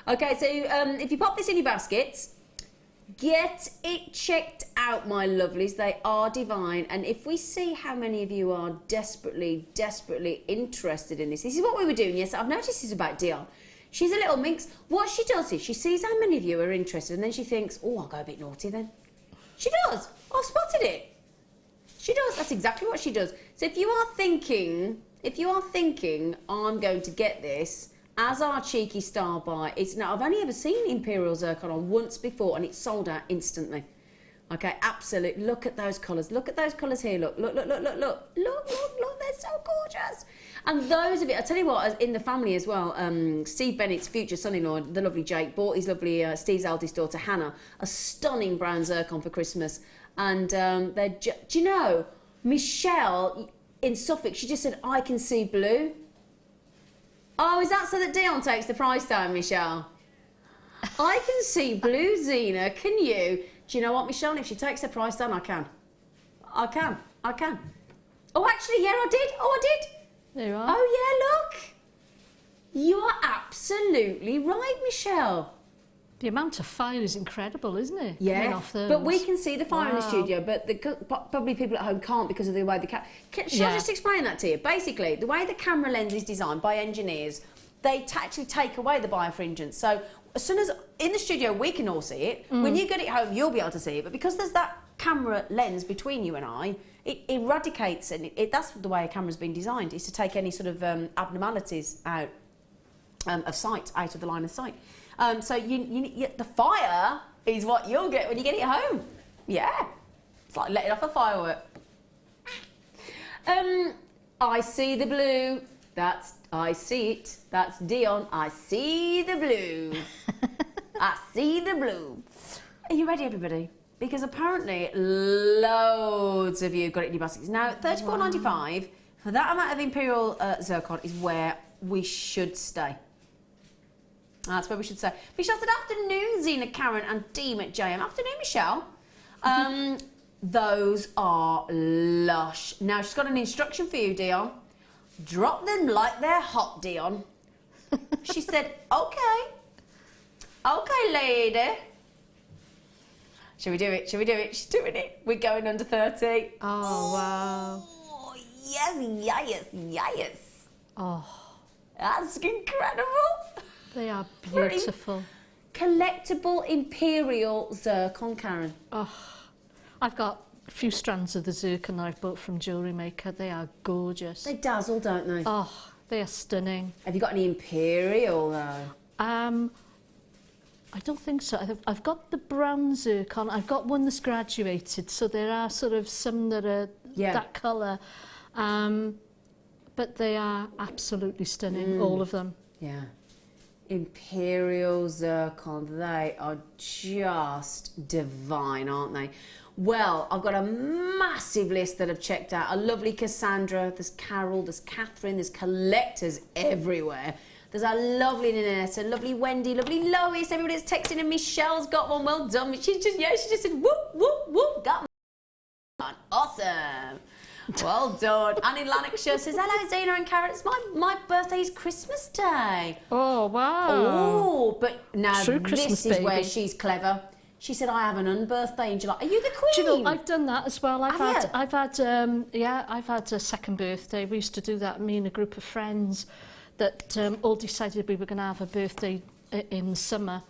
Okay, so if you pop this in your baskets, get it checked out, my lovelies. They are divine. And if we see how many of you are desperately, desperately interested in this is what we were doing. Yes, I've noticed this about Dion. She's a little minx. What she does is she sees how many of you are interested, and then she thinks, oh, I'll go a bit naughty then. She does. I've spotted it. She does. That's exactly what she does. So if you are thinking, I'm going to get this as our cheeky star buy, it's now, I've only ever seen Imperial Zircon on once before, and it's sold out instantly. Okay, absolutely. Look at those colours. Look at those colours here. Look, look, look, look, look, look, look, look, look. They're so gorgeous. And those of it, I tell you what, in the family as well, Steve Bennett's future son-in-law, the lovely Jake, bought his lovely, Steve's eldest daughter, Hannah, a stunning brown zircon for Christmas. And they're, do you know, Michelle in Suffolk, she just said, I can see blue. Oh, is that so that Dion takes the price down, Michelle? I can see blue, Zena, can you? Do you know what, Michelle? If she takes the price down, I can. I can. Oh, actually, yeah, I did. Oh, I did. There you are. Oh, yeah, look. You are absolutely right, Michelle. The amount of fire is incredible, isn't it? Yeah, but we can see the fire in the studio, but probably people at home can't because of the way the camera... Shall I just explain that to you? Basically, the way the camera lens is designed by engineers, they actually take away the birefringence. So as soon as in the studio we can all see it, when you get it home you'll be able to see it, but because there's that camera lens between you and I, it eradicates, and that's the way a camera's been designed, is to take any sort of abnormalities out of sight, out of the line of sight. So the fire is what you'll get when you get it home. Yeah, it's like letting off a firework. I see the blue. I see it. That's Dion. I see the blue. I see the blue. Are you ready, everybody? Because apparently loads of you got it in your baskets. Now, $34.95 for that amount of Imperial Zircon is where we should stay. That's where we should say. Michelle said, afternoon, Zena, Karon and Deem at JM. Afternoon, Michelle. Those are lush. Now, she's got an instruction for you, Dion. Drop them like they're hot, Dion. She said, okay. Okay, lady. Shall we do it? Shall we do it? She's doing it. We're going under 30. Oh, wow. Oh, yes. Oh. That's incredible. They are beautiful. Collectible Imperial Zircon, Karon. Oh, I've got a few strands of the zircon that I've bought from Jewellery Maker. They are gorgeous. They dazzle, don't they? Oh, they are stunning. Have you got any Imperial, though? I don't think so. I've got the brown zircon. I've got one that's graduated, so there are sort of some that are that colour. But they are absolutely stunning, all of them. Yeah. Imperial Zircon, they are just divine, aren't they? Well, I've got a massive list that I've checked out. A lovely Cassandra, there's Carol, there's Catherine, there's collectors everywhere. There's a lovely Nanette, a lovely Wendy, lovely Lois, everybody that's texting, and Michelle's got one, well done. She just said, whoop, whoop, whoop, got one. Awesome. Well done. And in Lanarkshire says, hello, Zena and Karon. It's my birthday's Christmas Day. Oh, wow. Oh, but now True this Christmas is baby. where she's clever. She said, I have an unbirthday in July. Are you the queen? Do you know, I've done that as well. I've Have had a second birthday. We used to do that, me and a group of friends that all decided we were going to have a birthday in the summer.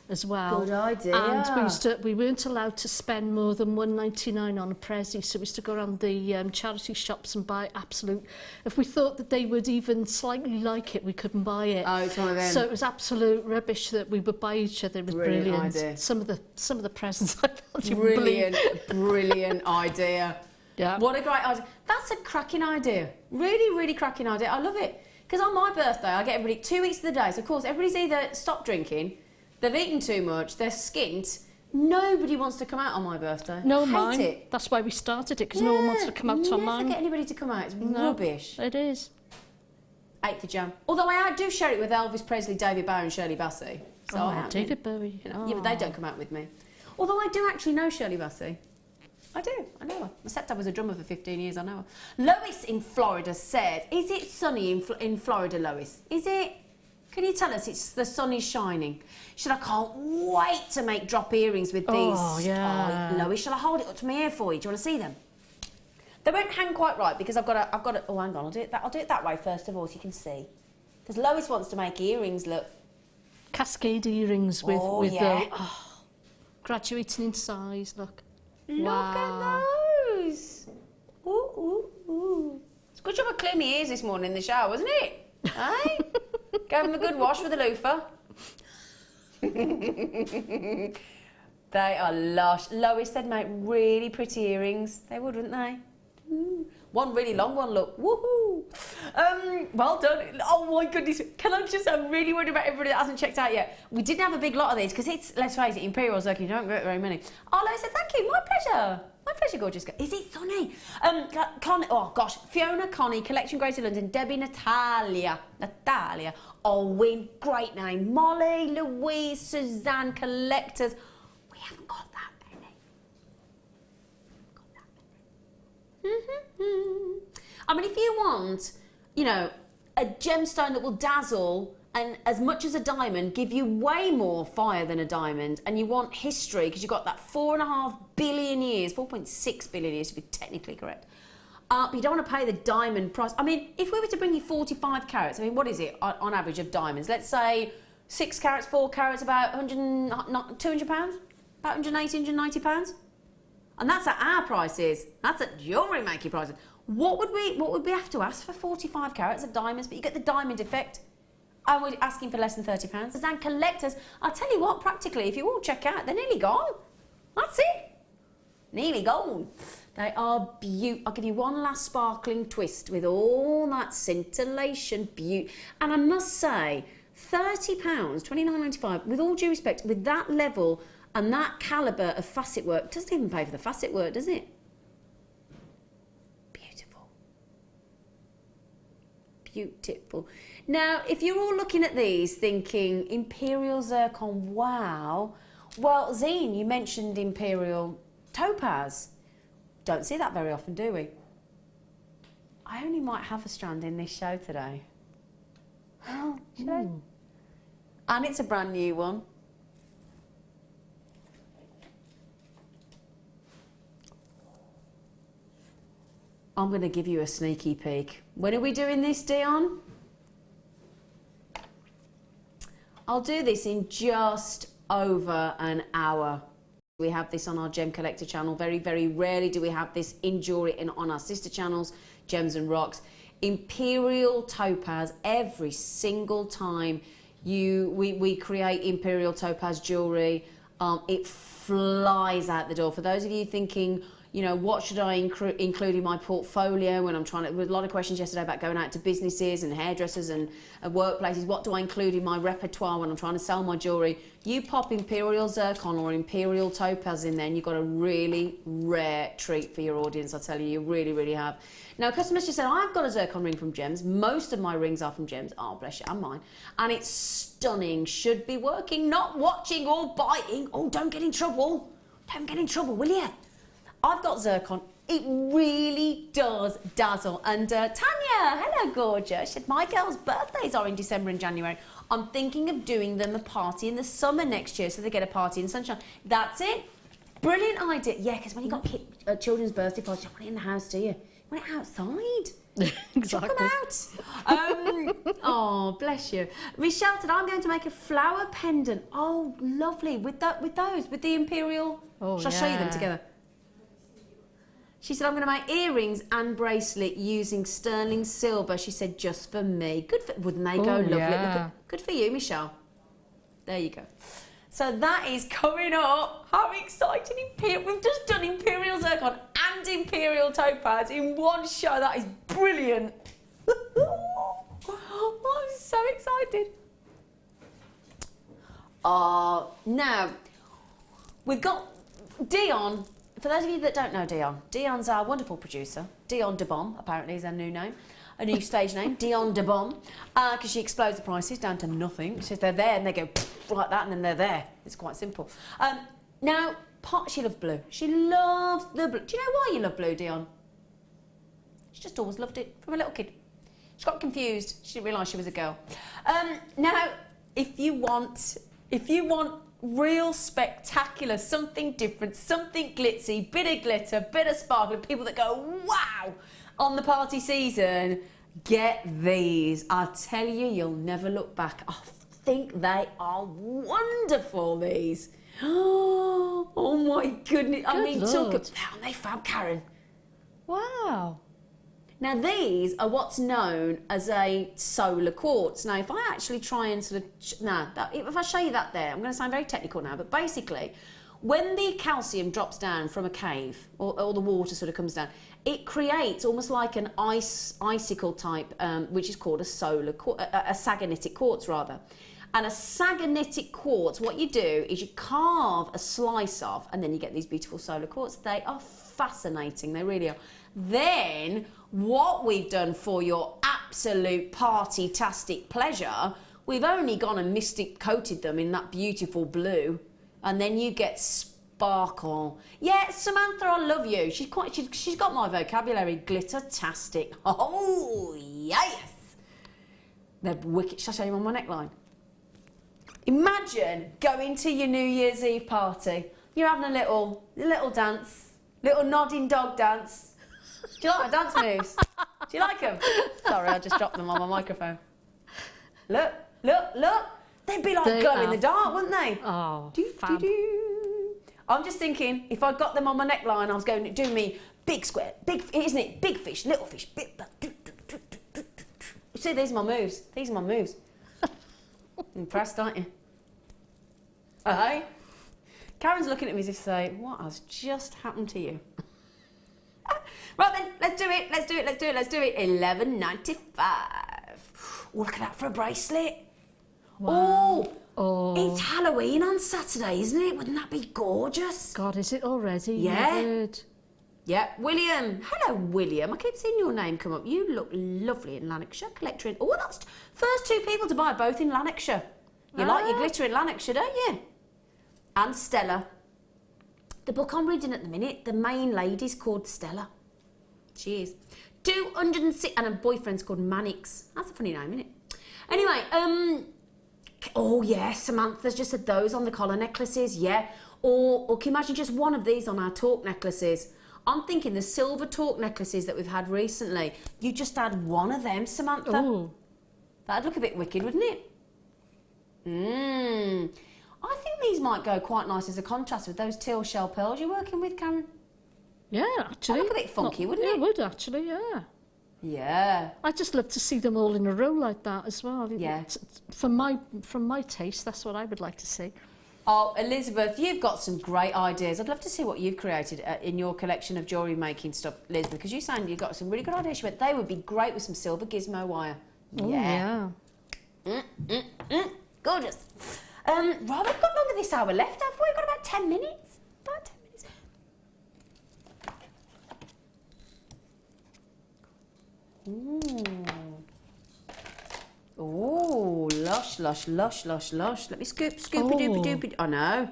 as well. Good idea. And we weren't allowed to spend more than $1.99 on a Prezi, so we used to go around the charity shops and buy absolute. If we thought that they would even slightly like it, we couldn't buy it. Oh, it's one of them. So it was absolute rubbish that we would buy each other. It was brilliant. Idea. Some of the presents I thought you Brilliant, believe. brilliant idea. Yeah. What a great idea. That's a cracking idea. Really, really cracking idea. I love it. Because on my birthday, I get everybody 2 weeks of the day. So, of course, everybody's either stopped drinking, they've eaten too much, they're skint. Nobody wants to come out on my birthday. No, I hate mine. it. That's why we started it, because no one wants to come out on mine. Never get anybody to come out. It's rubbish. It is. 8th of Jan. Although I do share it with Elvis Presley, David Bowie and Shirley Bassey. So I am. David Bowie. Yeah, but they don't come out with me. Although I do actually know Shirley Bassey. I do, I know her. My stepdad was a drummer for 15 years, I know her. Lois in Florida said, is it sunny in Florida, Lois? Is it? Can you tell us the sun is shining? She said, I can't wait to make drop earrings with these. Oh, yeah. Oh, Lois, shall I hold it up to my ear for you? Do you want to see them? They won't hang quite right because I've got to, oh, hang on, I'll do it that way first of all so you can see. Because Lois wants to make earrings look. Cascade earrings with graduating in size, look. Look at those. Ooh, ooh, ooh. It's a good job I cleared my ears this morning in the shower, wasn't it? Hey? Gave them a good wash with a loofah. They are lush. Lois, they'd make really pretty earrings. They would, wouldn't they? One really long one, look. Woohoo! Well done. Oh my goodness. I'm really worried about everybody that hasn't checked out yet. We didn't have a big lot of these because it's, let's face it, Imperial Zircon, you don't get very many. Oh, Lois said, thank you. My pleasure. My pleasure, gorgeous. Is it sunny? Fiona, Connie, Collection Greater London, Debbie, Natalia, Owen, great name, Molly, Louise, Suzanne, Collectors. We haven't got that many. I mean, if you want, you know, a gemstone that will dazzle and as much as a diamond, give you way more fire than a diamond, and you want history because you've got that 4.5 billion years, 4.6 billion years to be technically correct, but you don't want to pay the diamond price. I mean, if we were to bring you 45 carats, I mean, what is it on average of diamonds? Let's say 6 carats, 4 carats, about 200 pounds, about 180, 190 pounds. And that's at our prices. That's at Jewellery Maker prices. What would we have to ask for 45 carats of diamonds? But you get the diamond effect. And we're asking for less than £30. And collectors, I'll tell you what, practically, if you all check out, they're nearly gone. That's it. Nearly gone. They are beautiful. I'll give you one last sparkling twist with all that scintillation beauty. And I must say, £30, £29.95, with all due respect, with that level and that calibre of facet work, doesn't even pay for the facet work, does it? Beautiful. Beautiful. Now, if you're all looking at these thinking, Imperial Zircon, wow. Well, Zena, you mentioned Imperial Topaz. Don't see that very often, do we? I only might have a strand in this show today. Oh, should I? And it's a brand new one. I'm going to give you a sneaky peek. When are we doing this, Dion? I'll do this in just over an hour. We have this on our Gem Collector channel. Very, very rarely do we have this in jewellery and on our sister channels, Gems and Rocks. Imperial Topaz, every single time we create Imperial Topaz jewellery, it flies out the door. For those of you thinking, you know, what should I include in my portfolio when I'm trying to, with a lot of questions yesterday about going out to businesses and hairdressers and workplaces, what do I include in my repertoire when I'm trying to sell my jewellery? You pop Imperial Zircon or Imperial Topaz in there and you've got a really rare treat for your audience, I tell you, you really, really have. Now, customers just said, I've got a Zircon ring from Gems. Most of my rings are from Gems. Oh, bless you, and mine. And it's stunning, should be working, not watching or biting. Oh, don't get in trouble. Don't get in trouble, will you? I've got Zircon. It really does dazzle. And Tanya, hello, gorgeous. She said, my girls' birthdays are in December and January. I'm thinking of doing them a party in the summer next year so they get a party in sunshine. That's it. Brilliant idea. Yeah, because when you've got children's birthday parties, you don't want it in the house, do you? You want it outside. Exactly. Come out. Oh, bless you. Michelle said, I'm going to make a flower pendant. Oh, lovely. With the imperial. Oh, Shall I show you them together? She said, I'm going to make earrings and bracelet using sterling silver. She said, just for me. Wouldn't they go lovely? Yeah. Good for you, Michelle. There you go. So that is coming up. How exciting. We've just done Imperial Zircon and Imperial Topaz in one show. That is brilliant. I'm so excited. Now, we've got Dion. For those of you that don't know Dion, Dion's our wonderful producer. Dion de Bomb, apparently, is her new name. A new stage name, Dion de Bomb, because she explodes the prices down to nothing. She says they're there and they go like that and then they're there. It's quite simple. Now, she loves blue. She loves the blue. Do you know why you love blue, Dion? She just always loved it from a little kid. She got confused. She didn't realise she was a girl. Now, if you want real spectacular, something different, something glitzy, bit of glitter, bit of sparkle, people that go, wow, on the party season, get these. I tell you, you'll never look back. I think they are wonderful, these. Oh my goodness. I mean, they found Karon. Wow. Now, these are what's known as a solar quartz. Now, if I actually try and sort of... if I show you that there, I'm going to sound very technical now, but basically, when the calcium drops down from a cave, or the water sort of comes down, it creates almost like an icicle type, which is called a sagenitic quartz, rather. And a sagenitic quartz, what you do is you carve a slice off, and then you get these beautiful solar quartz. They are fascinating, they really are. Then, what we've done for your absolute party-tastic pleasure, we've only gone and mystic coated them in that beautiful blue, and then you get sparkle. Yeah, Samantha, I love you. She's got my vocabulary. Glitter-tastic. Oh, yes. They're wicked. Shall I show you on my neckline? Imagine going to your New Year's Eve party. You're having a little dance, little nodding dog dance. Do you like my dance moves? Do you like them? Sorry, I just dropped them on my microphone. Look. They'd be like glow in the dark, wouldn't they? Oh, fab. I'm just thinking, if I got them on my neckline, I was going to do me big square, isn't it? Big fish, little fish, You see, these are my moves. These are my moves. Impressed, aren't you? Hey? Karen's looking at me as if to say, what has just happened to you? Right then, let's do it. $11.95. Oh, look at that for a bracelet. Wow. Oh, it's Halloween on Saturday, isn't it? Wouldn't that be gorgeous? God, is it already? Yeah. Yeah, William. Hello, William. I keep seeing your name come up. You look lovely in Lanarkshire. Collector in... Oh, that's first two people to buy both in Lanarkshire. You like your glitter in Lanarkshire, don't you? And Stella. The book I'm reading at the minute, the main lady's called Stella. She is. 206... And her boyfriend's called Mannix. That's a funny name, isn't it? Anyway, oh, yeah, Samantha's just said those on the collar necklaces, yeah. Or can you imagine just one of these on our torque necklaces? I'm thinking the silver torque necklaces that we've had recently. You just add one of them, Samantha. Ooh. That'd look a bit wicked, wouldn't it? I think these might go quite nice as a contrast with those teal shell pearls you're working with, Karon. Yeah, actually. That'd look a bit funky, wouldn't it? It would, actually, yeah. Yeah. I'd just love to see them all in a row like that as well. Yeah. From my taste, that's what I would like to see. Oh, Elizabeth, you've got some great ideas. I'd love to see what you've created in your collection of jewellery making stuff, Elizabeth, because you sound you've got some really good ideas. She went, they would be great with some silver gizmo wire. Oh, yeah. Gorgeous. Right, we've got longer this hour left, have we? We've got about 10 minutes. About 10 minutes. Ooh, lush. Let me scoopy-doopy-doopy. I know.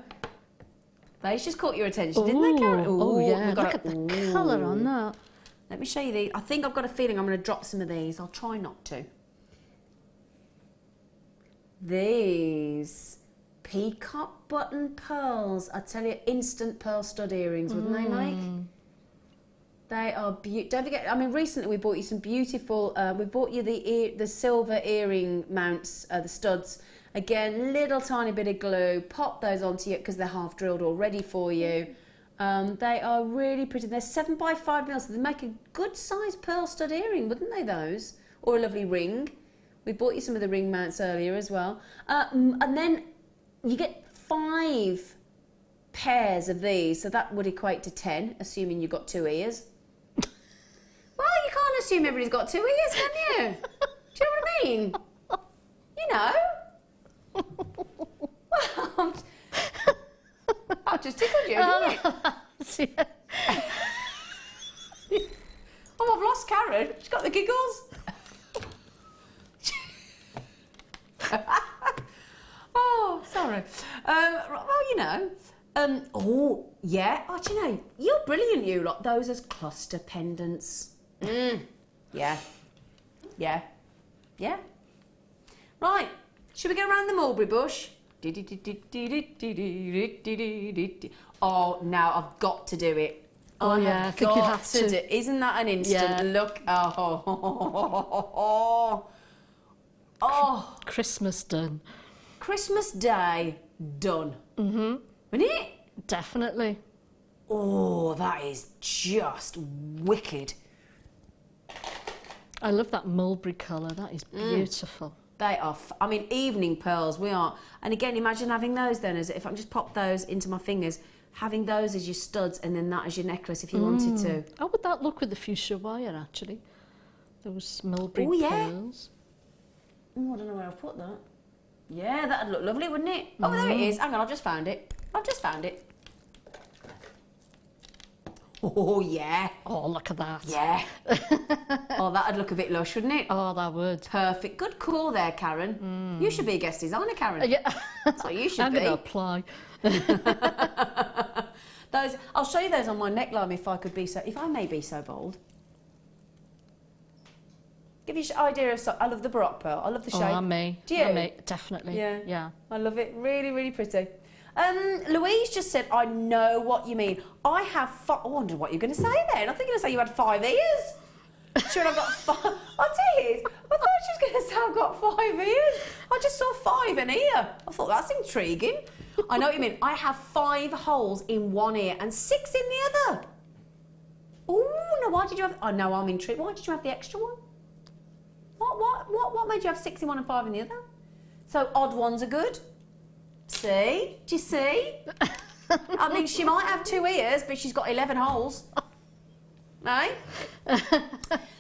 Those just caught your attention, didn't they, Karon? Oh, yeah. Look at the colour on that. Let me show you these. I think I've got a feeling I'm going to drop some of these. I'll try not to. These peacock button pearls. I tell you, instant pearl stud earrings, wouldn't they make? They are beautiful. Don't forget, I mean, recently we bought you some beautiful, we bought you the silver earring mounts, the studs. Again, little tiny bit of glue. Pop those onto you because they're half drilled already for you. They are really pretty. They're 7 by 5 mils, so they make a good sized pearl stud earring, wouldn't they, those? Or a lovely ring. We bought you some of the ring mounts earlier as well. And then you get 5 pairs of these, so that would equate to 10, assuming you've got 2 ears. Well, you can't assume everybody's got 2 ears, can you? Do you know what I mean? You know. Well, I just tickled you, didn't it? Oh, I've lost Karon. She's got the giggles. Oh, sorry. Well, you know. Oh, yeah. Oh, do you know, you're brilliant, you lot. Those as cluster pendants. Yeah. Yeah. Yeah. Right. Should we go around the mulberry bush? Oh, now I've got to do it. Oh, yeah, I think you have to. Do. Isn't that an instant look? Oh. Christmas done. Christmas Day done. Mm-hmm. Isn't it? Definitely. Oh, that is just wicked. I love that mulberry colour. That is beautiful. They are, I mean, evening pearls, we are. And again, imagine having those then, as if I can just pop those into my fingers, having those as your studs and then that as your necklace if you wanted to. How would that look with the fuchsia wire, actually? Those mulberry pearls. Oh, I don't know where I'll put that. Yeah, that'd look lovely, wouldn't it? Oh, there it is. Hang on, I've just found it. Oh, yeah. Oh, look at that. Yeah. Oh, that'd look a bit lush, wouldn't it? Oh, that would. Perfect. Good call there, Karon. You should be a guest designer, Karon. Yeah. That's what you should I'm be. going to apply. Those, I'll show you those on my neckline if I may be so bold. Give you an idea of, I love the Baroque pearl. I love the shape. Oh, me. Do you? Me, definitely. Yeah. I love it. Really, really pretty. Louise just said, I know what you mean. I have I wondered what you're going to say then. I think you're going to say you had 5 ears. Sure, I've got 5. I did. I thought she was going to say I've got 5 ears. I just saw 5 in here. I thought that's intriguing. I know what you mean. I have 5 holes in one ear and 6 in the other. Oh, no, why did you have... Oh, no, I'm intrigued. Why did you have the extra one? What made you have 6 in one and 5 in the other? So odd ones are good. See? Do you see? I mean, she might have 2 ears, but she's got 11 holes. Right?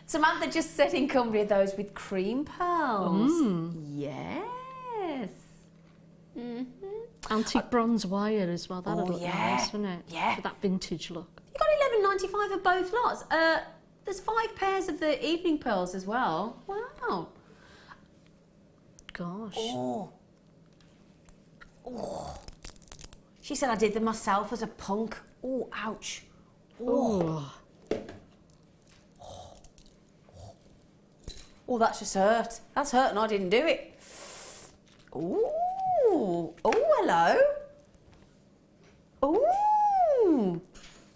Samantha just said in Cumbria, those with cream pearls. Yes. Antique bronze wire as well. That'd look nice, wouldn't it? Yeah. For that vintage look. You got $11.95 of both lots. There's 5 pairs of the evening pearls as well. Wow. Gosh. Oh. She said I did them myself as a punk. Oh, ouch. Oh. Oh, that's just hurt. That's hurt and I didn't do it. Oh. Oh, hello. Oh.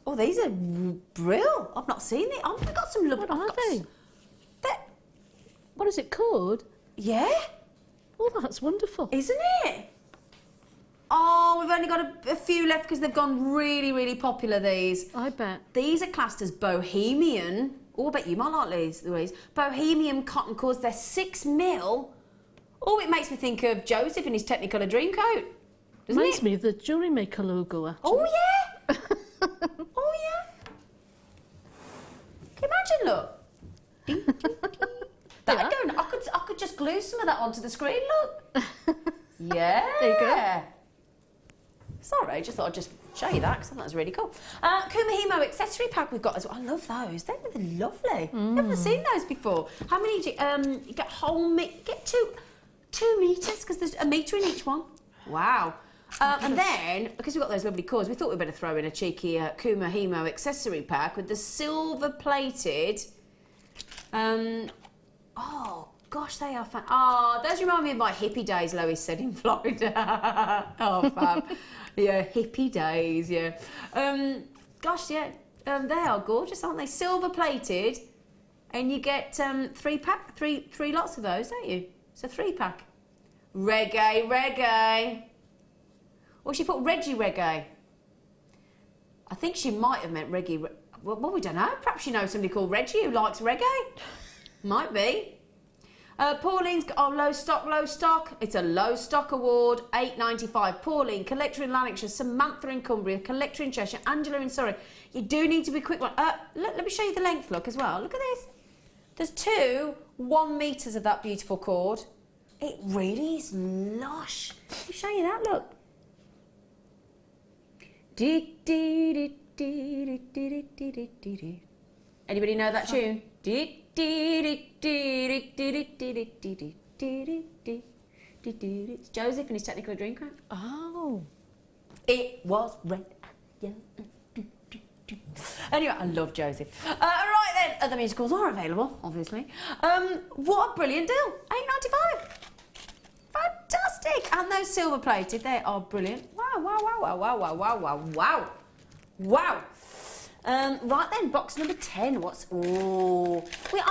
Oh, these are brill. I've not seen it. I've got some lovely... What are they? What is it called? Yeah. Oh, that's wonderful. Isn't it? Oh, we've only got a few left because they've gone really, really popular, these. I bet. These are classed as bohemian. Oh, I bet you might like these, Louise. Bohemian cotton cords. They're 6 mil. Oh, it makes me think of Joseph in his Technicolor Dreamcoat. Reminds me of the Jewellery Maker logo, actually. Oh, yeah. Oh, yeah. Can you imagine, look? Ding, ding, ding. That'd go, I could just glue some of that onto the screen, look. Yeah. There you go. Sorry, I just thought I'd just show you that because that was really cool. Kumahimo accessory pack we've got as well. I love those. They're lovely. Never seen those before. How many do you get get 2 meters because there's a meter in each one. Wow. And then, because we've got those lovely cords, we thought we'd better throw in a cheeky Kumahimo accessory pack with the silver plated. Oh, gosh, they are fun. Oh, those remind me of my hippie days, Lois said in Florida. Oh, fab. Yeah, hippie days, yeah. Gosh, yeah. They are gorgeous, aren't they? Silver plated, and you get three lots of those, don't you? It's a 3-pack. Reggae. Or she put Reggie Reggae. I think she might have meant Reggae. Well, we don't know. Perhaps she knows somebody called Reggie who likes reggae. Might be. Pauline's low stock. It's a low stock award, £8.95. Pauline, collector in Lanarkshire, Samantha in Cumbria, collector in Cheshire, Angela in Surrey. You do need to be quick. Let me show you the length look as well. Look at this. There's 2 1 metres of that beautiful cord. It really is lush. Let me show you that, look. Anybody know that tune? It's Joseph and his Technicolor Dreamcoat. Oh. It was red. Yeah. Anyway, I love Joseph. Right then, other musicals are available, obviously. What a brilliant deal. £8.95. Fantastic. And those silver plated, they are brilliant. Wow. Right then, box number 10. I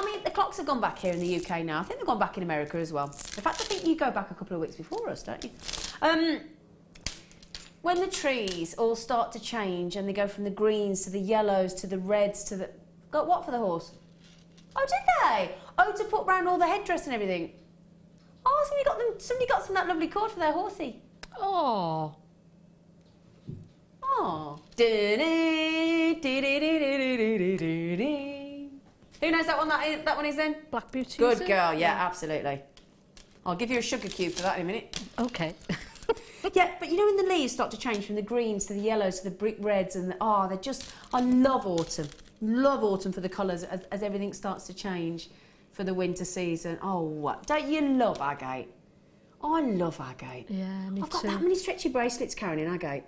mean, the clocks have gone back here in the UK now. I think they've gone back in America as well. In fact, I think you go back a couple of weeks before us, don't you? When the trees all start to change and they go from the greens to the yellows to the reds to the... Got what for the horse? Oh, did they? Oh, to put round all the headdress and everything. Oh, somebody got some of that lovely cord for their horsey. Oh. Oh. Who knows that one is then? Black Beauty. Good girl, yeah, absolutely. I'll give you a sugar cube for that in a minute. Okay. Yeah, but you know when the leaves start to change from the greens to the yellows to the brick reds and they're just... I love autumn. Love autumn for the colours as everything starts to change for the winter season. Oh, don't you love agate? Oh, I love agate. Yeah, me too. I've got that many stretchy bracelets, Karon, in agate.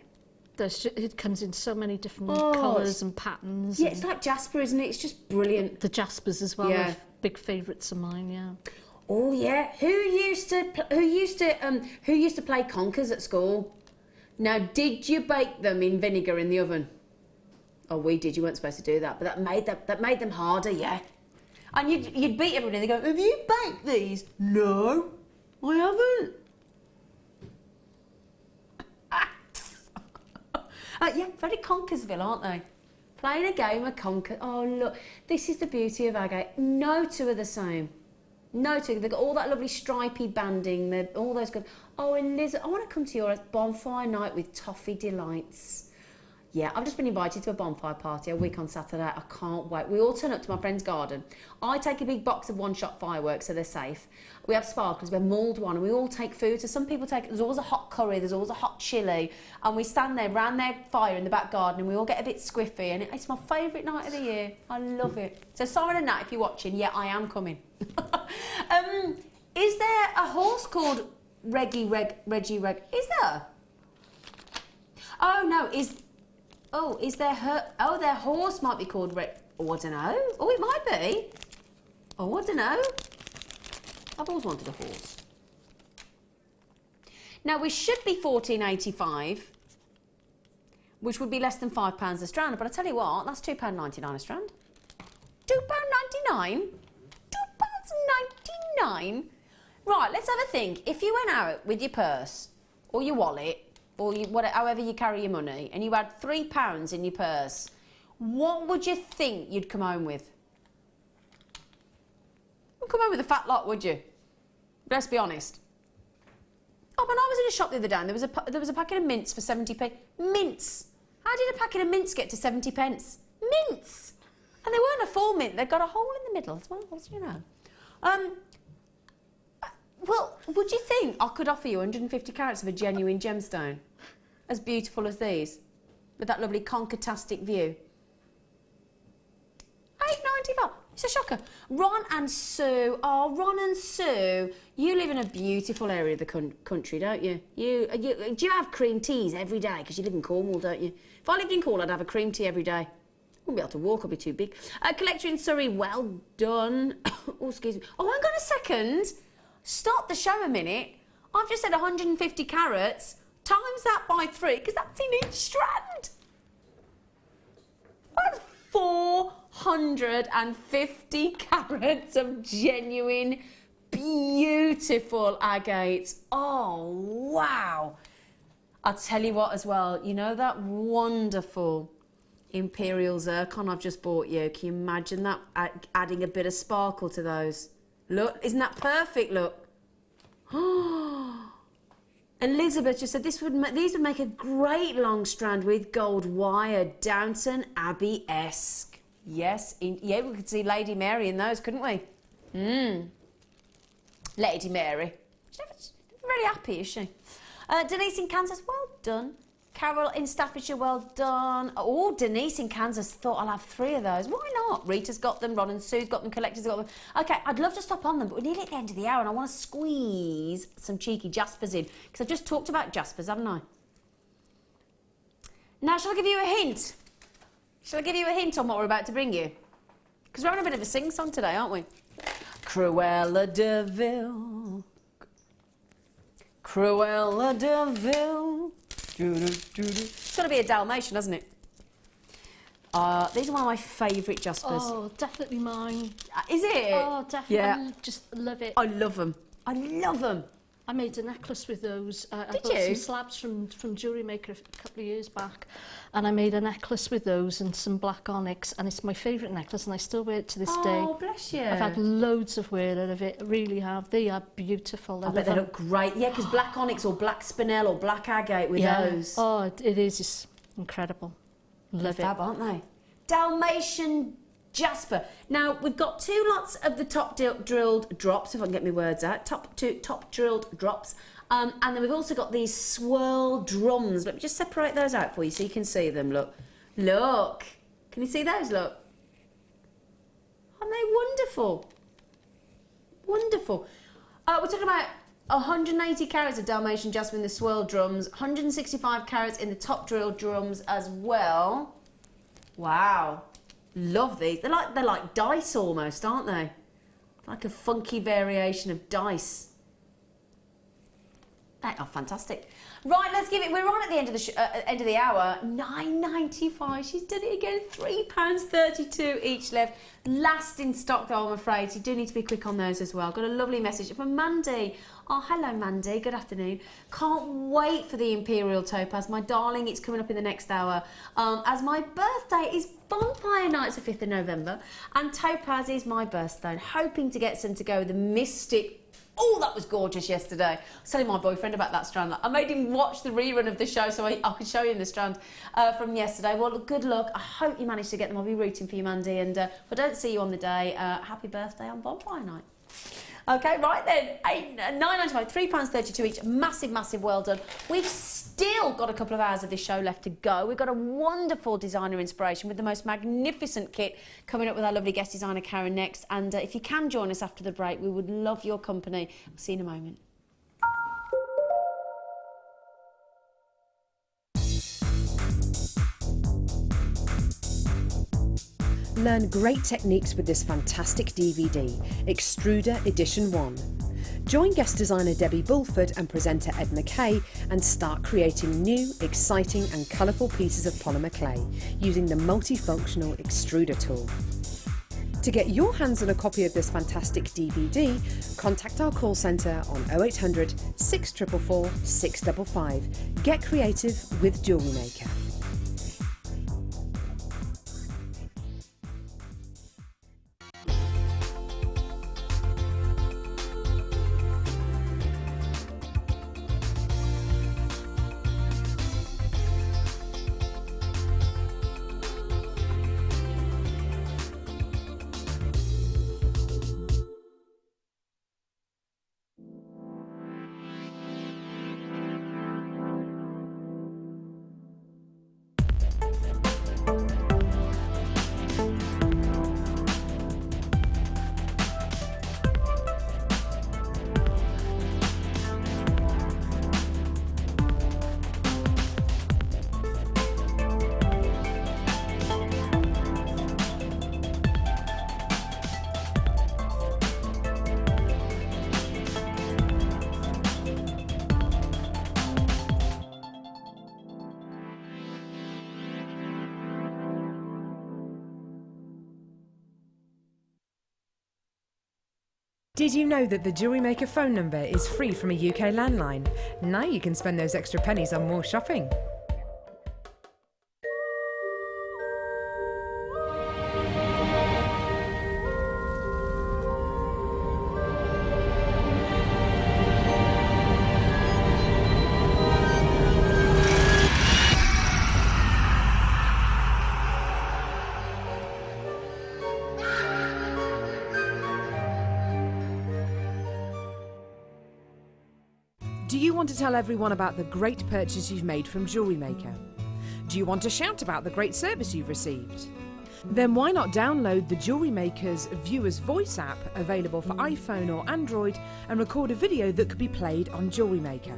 It comes in so many different colours and patterns. Yeah, it's like jasper, isn't it? It's just brilliant. The jaspers as well are big favourites of mine, yeah. Oh yeah, who used to play conkers at school? Now, did you bake them in vinegar in the oven? Oh, we did. You weren't supposed to do that, but that made them harder, yeah. And you'd beat everybody. They go, "Have you baked these?" No, I haven't. Yeah, very Conkersville, aren't they? Playing a game of conker. Oh look, this is the beauty of agate. No two are the same. No two. They've got all that lovely stripy banding. They're all those good. Oh, and Liz, I want to come to your bonfire night with toffee delights. Yeah, I've just been invited to a bonfire party a week on Saturday. I can't wait. We all turn up to my friend's garden. I take a big box of one-shot fireworks so they're safe. We have sparklers, we have mulled one, and we all take food. So some people there's always a hot curry, there's always a hot chilli, and we stand there round their fire in the back garden and we all get a bit squiffy, and it's my favourite night of the year. I love it. So Simon and Nat, if you're watching, yeah, I am coming. Is there a horse called Reggie Reg? Is there? Oh, no, is their horse might be called Oh, I don't know. Oh, it might be. Oh, I don't know. I've always wanted a horse. Now, we should be £14.85, which would be less than £5 a strand. But I tell you what, that's £2.99 a strand. £2.99? £2.99? Right, let's have a think. If you went out with your purse or your wallet, or however you carry your money, and you had £3 in your purse, what would you think you'd come home with? You'd come home with a fat lot, would you? Let's be honest. Oh, when I was in a shop the other day, and there was a packet of mints for 70p. Mints! How did a packet of mints get to 70 pence? Mints! And they weren't a full mint, they've got a hole in the middle as well, so you know. Well, would you think I could offer you 150 carats of a genuine gemstone? As beautiful as these? With that lovely conkertastic view? £8.95. It's a shocker. Ron and Sue. Oh, Ron and Sue. You live in a beautiful area of the country, don't you? Do you have cream teas every day? Because you live in Cornwall, don't you? If I lived in Cornwall, I'd have a cream tea every day. I wouldn't be able to walk, I'd be too big. Collector in Surrey, well done. Oh, excuse me. Oh, hang on a second. Stop the show a minute. I've just said 150 carats. Times that by 3, because that's in each strand. That's 450 carats of genuine, beautiful agates. Oh, wow. I'll tell you what as well, you know that wonderful imperial zircon I've just bought you? Can you imagine that, adding a bit of sparkle to those? Look, isn't that perfect, look? Elizabeth just said these would make a great long strand with gold wire, Downton Abbey-esque. Yes, yeah, we could see Lady Mary in those, couldn't we? Lady Mary. She's never really happy, is she? Denise in Kansas, well done. Carol in Staffordshire, well done. Oh, Denise in Kansas thought I'll have 3 of those. Why not? Rita's got them, Ron and Sue's got them, Collector's got them. OK, I'd love to stop on them, but we're nearly at the end of the hour and I want to squeeze some cheeky Jaspers in, because I've just talked about Jaspers, haven't I? Now, shall I give you a hint? Shall I give you a hint on what we're about to bring you? Because we're on a bit of a sing-song today, aren't we? Cruella de Vil. Cruella de Vil. It's got to be a Dalmatian, hasn't it? These are one of my favourite Jaspers. Oh, definitely mine. Is it? Oh, definitely. Yeah. Just love it. I love them. I love them. I made a necklace with those. I Did got you? some slabs from Jewellery Maker a couple of years back, and I made a necklace with those and some black onyx, and it's my favourite necklace, and I still wear it to this day. Oh, bless you. I've had loads of wear out of it, really have. They are beautiful. I bet they look great. Yeah, because black onyx or black spinel or black agate with those. Oh, it is just incredible. Love it. Fab, aren't they? Dalmatian Jasper. Now, we've got 2 lots of the top drilled drops, if I can get my words out. Top drilled drops. And then we've also got these swirl drums. Let me just separate those out for you so you can see them. Look. Look. Can you see those? Look. Aren't they wonderful? Wonderful. We're talking about 180 carats of Dalmatian Jasper in the swirl drums, 165 carats in the top drilled drums as well. Wow. Love these. They're like dice almost, aren't they? Like a funky variation of dice. They are fantastic. Right, let's give it. We're on at the end of the end of the hour. £9.95. She's done it again. £3.32 each left. Last in stock though, I'm afraid. So you do need to be quick on those as well. Got a lovely message from Mandy. Oh, hello, Mandy. Good afternoon. Can't wait for the Imperial Topaz. My darling, it's coming up in the next hour. As my birthday is Bonfire Night, it's the 5th of November, and Topaz is my birthstone. Hoping to get some to go with the Mystic. Oh, that was gorgeous yesterday. I was telling my boyfriend about that strand. I made him watch the rerun of the show so I could show him the strand from yesterday. Well, good luck. I hope you managed to get them. I'll be rooting for you, Mandy. And if I don't see you on the day, happy birthday on Bonfire Night. Okay, right then, £9.95, £3.32 each. Massive, massive well done. We've still got a couple of hours of this show left to go. We've got a wonderful designer inspiration with the most magnificent kit coming up with our lovely guest designer, Karon, next. And if you can join us after the break, we would love your company. I'll see you in a moment. Learn great techniques with this fantastic DVD, Extruder Edition 1. Join guest designer Debbie Bulford and presenter Ed McKay and start creating new, exciting and colourful pieces of polymer clay using the multifunctional extruder tool. To get your hands on a copy of this fantastic DVD, contact our call centre on 0800 644 655. Get creative with Jewellery Maker. Did you know that the Jewellery Maker phone number is free from a UK landline? Now you can spend those extra pennies on more shopping. Do you want to tell everyone about the great purchase you've made from Jewellery Maker? Do you want to shout about the great service you've received? Then why not download the Jewellery Maker's Viewer's Voice app, available for iPhone or Android, and record a video that could be played on Jewellery Maker.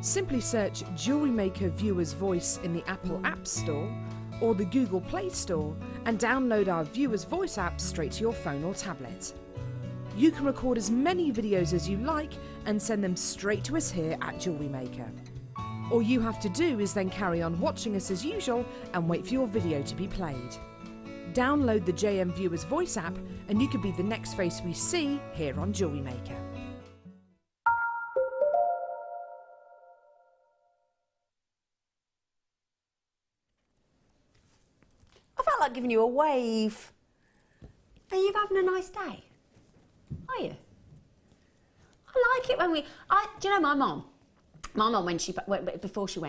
Simply search Jewellery Maker Viewer's Voice in the Apple App Store or the Google Play Store and download our Viewer's Voice app straight to your phone or tablet. You can record as many videos as you like and send them straight to us here at Jewellery Maker. All you have to do is then carry on watching us as usual and wait for your video to be played. Download the JM Viewer's Voice app and you could be the next face we see here on Jewellery Maker. I felt like giving you a wave. Are you having a nice day? Are you? I like it when we... do you know my mum? My mum, before she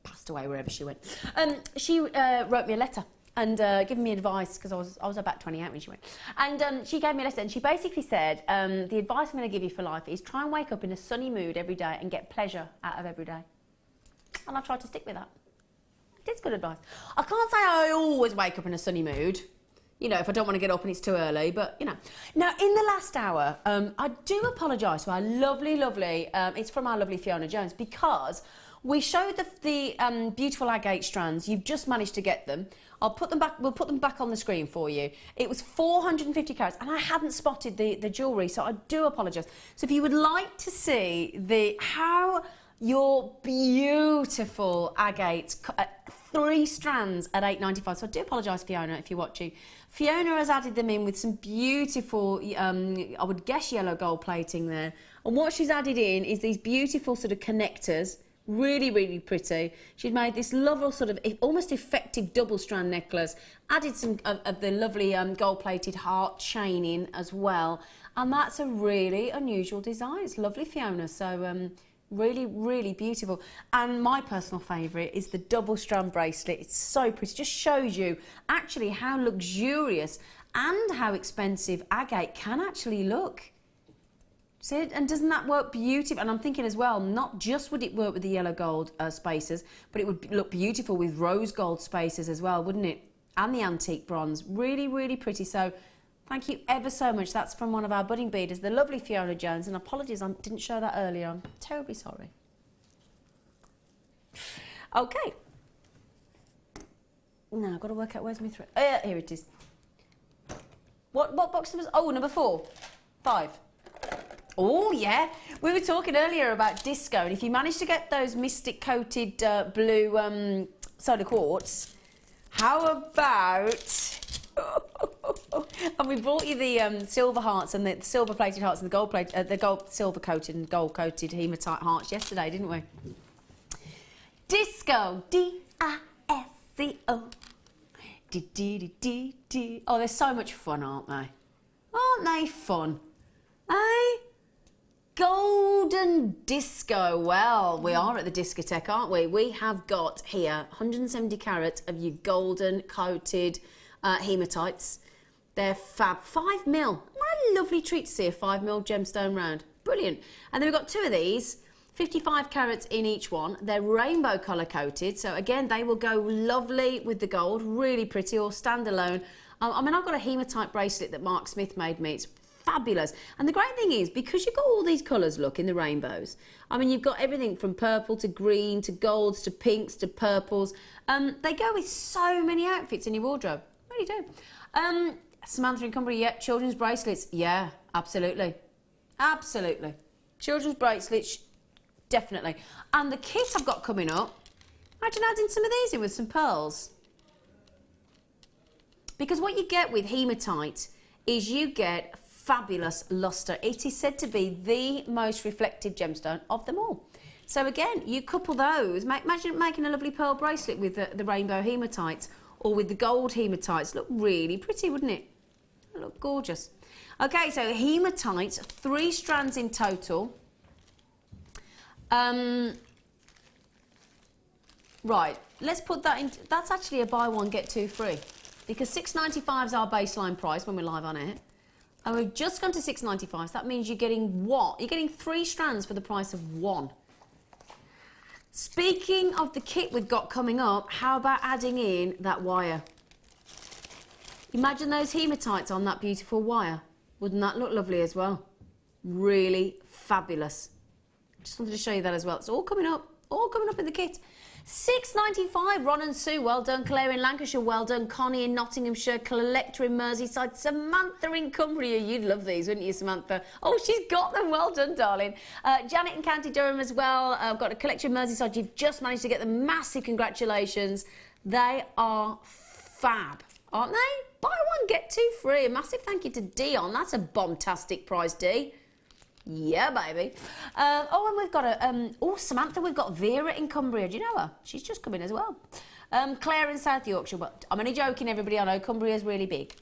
passed away, wherever she went, she wrote me a letter and given me advice, because I was about 28 when she went. And she gave me a letter and she basically said, the advice I'm going to give you for life is try and wake up in a sunny mood every day and get pleasure out of every day. And I tried to stick with that. It's good advice. I can't say I always wake up in a sunny mood. You know, if I don't want to get up and it's too early, but, you know. Now, in the last hour, I do apologise to our lovely, it's from our lovely Fiona Jones, because we showed the beautiful agate strands. You've just managed to get them. I'll put them back, we'll put them back on the screen for you. It was 450 carats, and I hadn't spotted the jewellery, so I do apologise. So if you would like to see how your beautiful agates, 3 strands at £8.95. So I do apologise, Fiona, if you're watching. Fiona has added them in with some beautiful, I would guess yellow gold plating there. And what she's added in is these beautiful sort of connectors, really, really pretty. She's made this lovely sort of almost effective double strand necklace, added some of the lovely gold plated heart chain in as well. And that's a really unusual design. It's lovely, Fiona. So, really, really beautiful. And my personal favourite is the double strand bracelet. It's so pretty. It just shows you actually how luxurious and how expensive agate can actually look. See it? And doesn't that work beautiful? And I'm thinking as well, not just would it work with the yellow gold spacers, but it would look beautiful with rose gold spacers as well, wouldn't it? And the antique bronze. Really, really pretty. So thank you ever so much. That's from one of our budding beaders, the lovely Fiona Jones. And apologies, I didn't show that earlier. I'm terribly sorry. Okay. Now I've got to work out where's my thread. Here it is. What box was? Oh, number 4. 5. Oh, yeah. We were talking earlier about disco. And if you manage to get those mystic coated blue soda quartz, how about... And we brought you the silver hearts and the silver plated hearts and the gold silver coated and gold coated hematite hearts yesterday, didn't we? Disco, D-I-S-C-O, D-D-D-D-D. Oh, they're so much fun, aren't they? Aren't they fun? Eh? Golden disco. Well, we are at the discotheque, aren't we? We have got here 170 carats of your golden coated hematites. They're fab. 5 mil. What a lovely treat to see a 5 mil gemstone round. Brilliant. And then we've got 2 of these, 55 carats in each one. They're rainbow colour coated. So again, they will go lovely with the gold. Really pretty, or standalone. I mean, I've got a hematite bracelet that Mark Smith made me. It's fabulous. And the great thing is, because you've got all these colours, look, in the rainbows. I mean, you've got everything from purple to green to golds to pinks to purples. They go with so many outfits in your wardrobe. Really do. Samantha in Cumbria, yeah. Children's bracelets, yeah, absolutely. Absolutely. Children's bracelets, definitely. And the kit I've got coming up, imagine adding some of these in with some pearls. Because what you get with hematite is you get fabulous lustre. It is said to be the most reflective gemstone of them all. So again, you couple those, imagine making a lovely pearl bracelet with the rainbow hematites or with the gold hematites. Look really pretty, wouldn't it? Look gorgeous. Okay, so hematites, 3 strands in total. Right, let's put that in. That's actually a buy one, get 2 free. Because $6.95 is our baseline price when we're live on it. And we've just gone to $6.95, so that means you're getting what? You're getting 3 strands for the price of 1. Speaking of the kit we've got coming up, how about adding in that wire? Imagine those hematites on that beautiful wire. Wouldn't that look lovely as well? Really fabulous. Just wanted to show you that as well. It's all coming up in the kit. $6.95, Ron and Sue, well done. Claire in Lancashire, well done. Connie in Nottinghamshire, Collector in Merseyside, Samantha in Cumbria. You'd love these, wouldn't you, Samantha? Oh, she's got them. Well done, darling. Janet in County Durham as well. I've got a Collector in Merseyside. You've just managed to get them. Massive congratulations. They are fab, aren't they? Buy one, get 2 free. A massive thank you to Dion. That's a bombastic price, D. Yeah, baby. Oh, and we've got Samantha, we've got Vera in Cumbria. Do you know her? She's just come in as well. Claire in South Yorkshire. But I'm only joking, everybody. I know Cumbria's really big.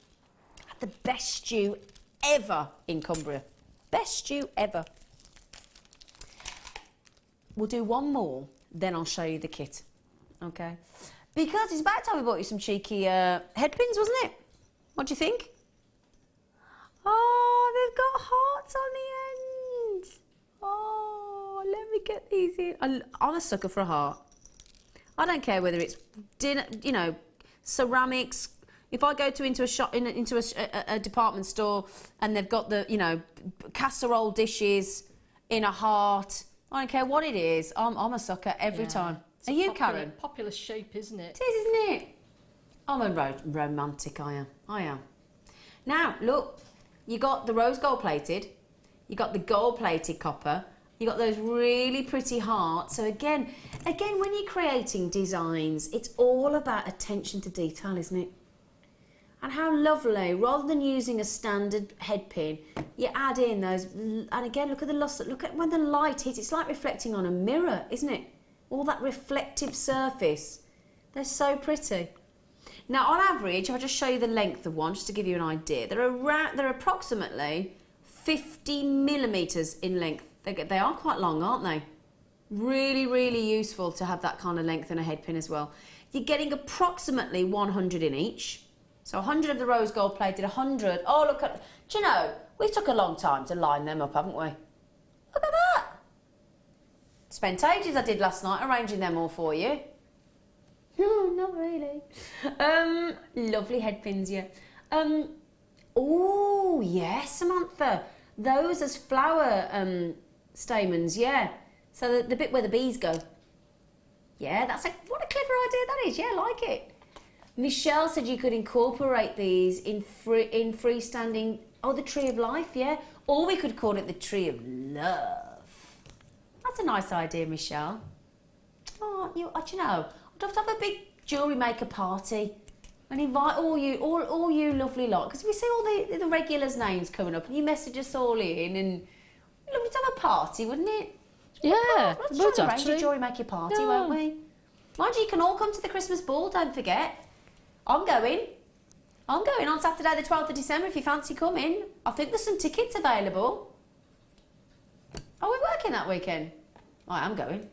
Had the best stew ever in Cumbria. Best stew ever. We'll do one more, then I'll show you the kit. Okay? Because it's about time we bought you some cheeky headpins, wasn't it? What do you think? Oh, they've got hearts on the end. Oh, let me get these in. I'm a sucker for a heart. I don't care whether it's dinner, you know, ceramics. If I go into a shop, into a department store, and they've got the, you know, casserole dishes in a heart, I don't care what it is. I'm a sucker every time. Are you, Karen? Popular shape, isn't it? It is, isn't it? I'm a romantic. I am. Now look. You got the rose gold plated, you got the gold plated copper, you got those really pretty hearts. So again, when you're creating designs, it's all about attention to detail, isn't it? And how lovely, rather than using a standard head pin, you add in those, and again, look at the luster, look at when the light hits, it's like reflecting on a mirror, isn't it? All that reflective surface. They're so pretty. Now, on average, if I just show you the length of one, just to give you an idea, they're approximately 50 millimetres in length. They are quite long, aren't they? Really, really useful to have that kind of length in a head pin as well. You're getting approximately 100 in each. So 100 of the rose gold plated, 100. Oh, look at, do you know, we took a long time to line them up, haven't we? Look at that. Spent ages I did last night arranging them all for you. No, not really. Lovely head pins, yeah. Oh, yes, Samantha. Those as flower stamens, yeah. So the bit where the bees go. Yeah, what a clever idea that is. Yeah, I like it. Michelle said you could incorporate these in freestanding. Oh, the tree of life, yeah. Or we could call it the tree of love. That's a nice idea, Michelle. Oh, do you know? I'd love to have a big jewellery maker party and invite all you lovely lot, because we see all the regulars' names coming up and you message us all in, and we'd love to have a party, wouldn't it? Yeah, let's try and arrange a jewellery maker party, won't we? Mind you, you can all come to the Christmas ball, don't forget. I'm going on Saturday the 12th of December if you fancy coming. I think there's some tickets available. Are we working that weekend? I am going.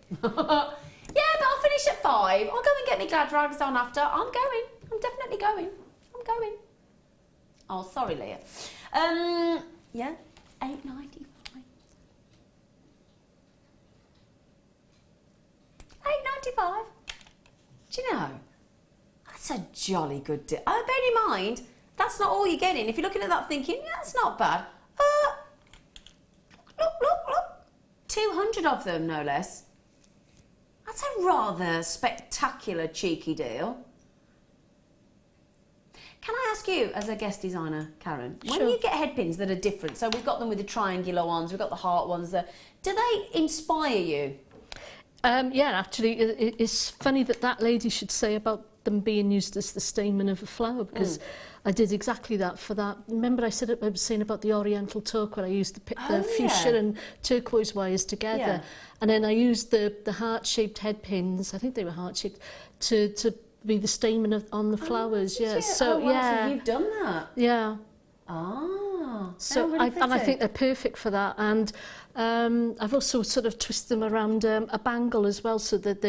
Yeah, but I'll finish at 5. I'll go and get me glad rags on after. I'm going. I'm definitely going. I'm going. Oh, sorry, Leah. Yeah, $8.95. $8.95. Do you know? That's a jolly good deal. Bear in mind, that's not all you're getting. If you're looking at that thinking, yeah, that's not bad. Look. 200 of them, no less. That's a rather spectacular, cheeky deal. Can I ask you, as a guest designer, Karen, when you get head pins that are different, so we've got them with the triangular ones, we've got the heart ones there, do they inspire you? Yeah, actually, it's funny that lady should say about them being used as the stamen of a flower, because I did exactly that for that. Remember I was saying about the oriental taupe where I used the fuchsia and turquoise wires together, and then I used the heart-shaped head pins, I think they were heart-shaped, to be the stamen on the flowers. So you've done that. So really and I think they're perfect for that, and I've also sort of twisted them around a bangle as well, so that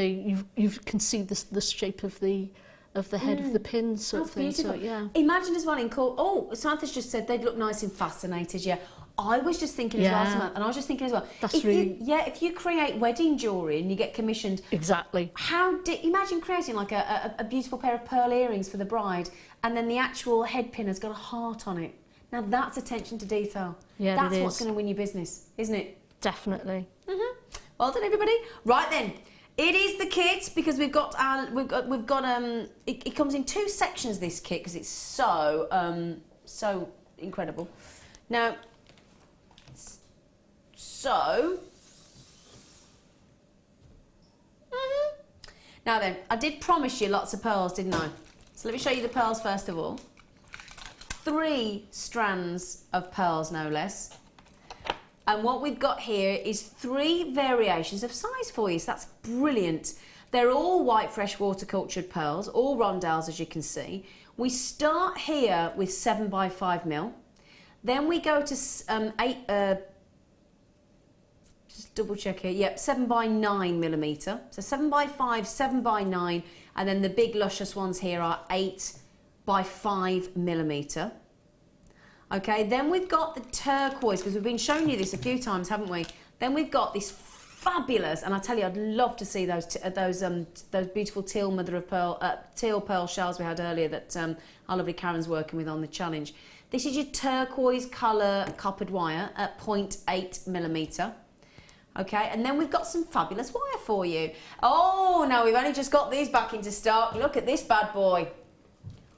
you can see the shape of the head of the pin sort of thing. Beautiful. So Imagine as well in Samantha's just said they'd look nice and fascinated. I was just thinking as well, Samantha, and I was just thinking as well. If you create wedding jewellery and you get commissioned, imagine creating like a beautiful pair of pearl earrings for the bride, and then the actual head pin has got a heart on it. Now that's attention to detail. That's what's going to win you business, isn't it? Definitely. Well done, everybody. Right then, it is the kit, because it comes in 2 sections, this kit, because it's so incredible. Now, now then, I did promise you lots of pearls, didn't I? So let me show you the pearls first of all. 3 strands of pearls, no less. And what we've got here is 3 variations of size for you. So that's brilliant. They're all white freshwater cultured pearls, all rondelles, as you can see. We start here with 7x5mm. Then we go to just double check here. Yep, 7x9mm. So 7x5, 7x9, and then the big luscious ones here are 8x5mm. Okay, then we've got the turquoise, because we've been showing you this a few times, haven't we? Then we've got this fabulous, and I tell you, I'd love to see those beautiful teal mother of pearl, teal pearl shells we had earlier that our lovely Karen's working with on the challenge. This is your turquoise colour coppered wire at 0.8mm. Okay, and then we've got some fabulous wire for you. Oh, now we've only just got these back into stock. Look at this bad boy.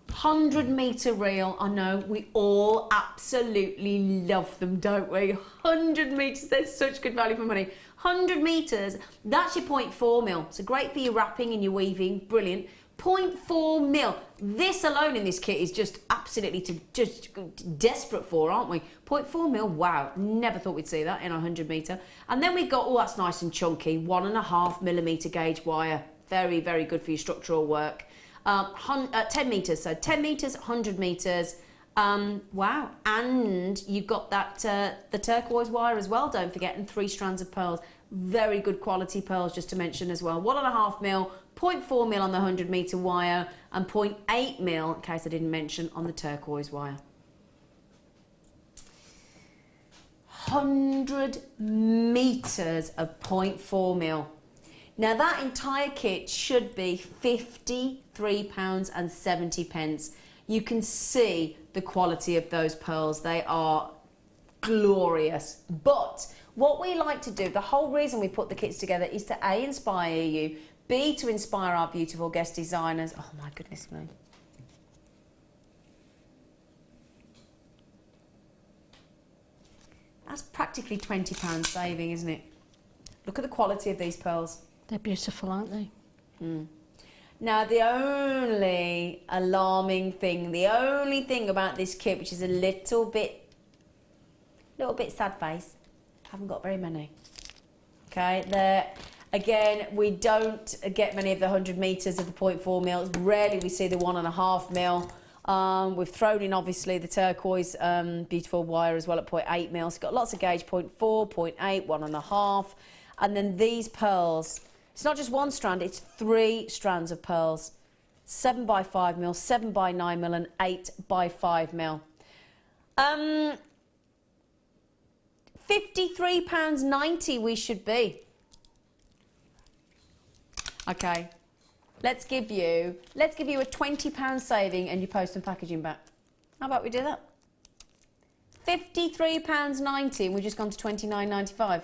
100-metre reel. I know we all absolutely love them, don't we? 100 metres, there's such good value for money. 100 metres, that's your 0.4mm. So great for your wrapping and your weaving, brilliant. 0.4mm. This alone in this kit is just absolutely just desperate for, aren't we? 0.4mm, wow, never thought we'd see that in a 100 metre. And then we've got, that's nice and chunky, 1.5mm gauge wire. Very, very good for your structural work. 10 metres, so 10 metres, 100 metres. Wow, and you've got that the turquoise wire as well, don't forget, and 3 strands of pearls. Very good quality pearls, just to mention as well. 1.5mm, 0.4mm on the 100-metre wire, and 0.8mm, in case I didn't mention, on the turquoise wire. 100 metres of 0.4mm. Now that entire kit should be £53.70. You can see the quality of those pearls. They are glorious. But what we like to do, the whole reason we put the kits together is to A, inspire you, B, to inspire our beautiful guest designers. Oh my goodness me. That's practically £20 saving, isn't it? Look at the quality of these pearls. They're beautiful, aren't they? Now, the only alarming thing, the only thing about this kit, which is a little bit sad face, haven't got very many. Okay, again, we don't get many of the 100 metres of the 0.4mm. Rarely we see the 1.5mm. We've thrown in, obviously, the turquoise beautiful wire as well at 0.8mm. So it's got lots of gauge, 0.4, 0.8, 1.5. And then these pearls, it's not just 1 strand, it's 3 strands of pearls. 7x5mm, 7x9mm, and 8x5mm. £53.90 we should be. Okay, let's give you a £20 saving and your post and packaging back. How about we do that? £53.90 and we've just gone to £29.95.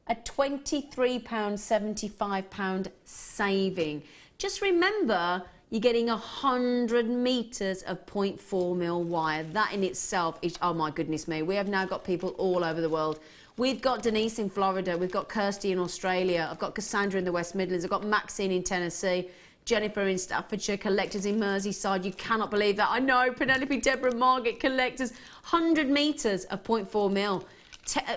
A £23.75 saving. Just remember, you're getting 100 metres of 0.4mm wire. That in itself is, oh my goodness me, we have now got people all over the world We've got Denise in Florida. We've got Kirsty in Australia. I've got Cassandra in the West Midlands. I've got Maxine in Tennessee. Jennifer in Staffordshire. Collectors in Merseyside. You cannot believe that. I know. Penelope, Deborah, Margaret. Collectors. 100 metres of 0.4 mil.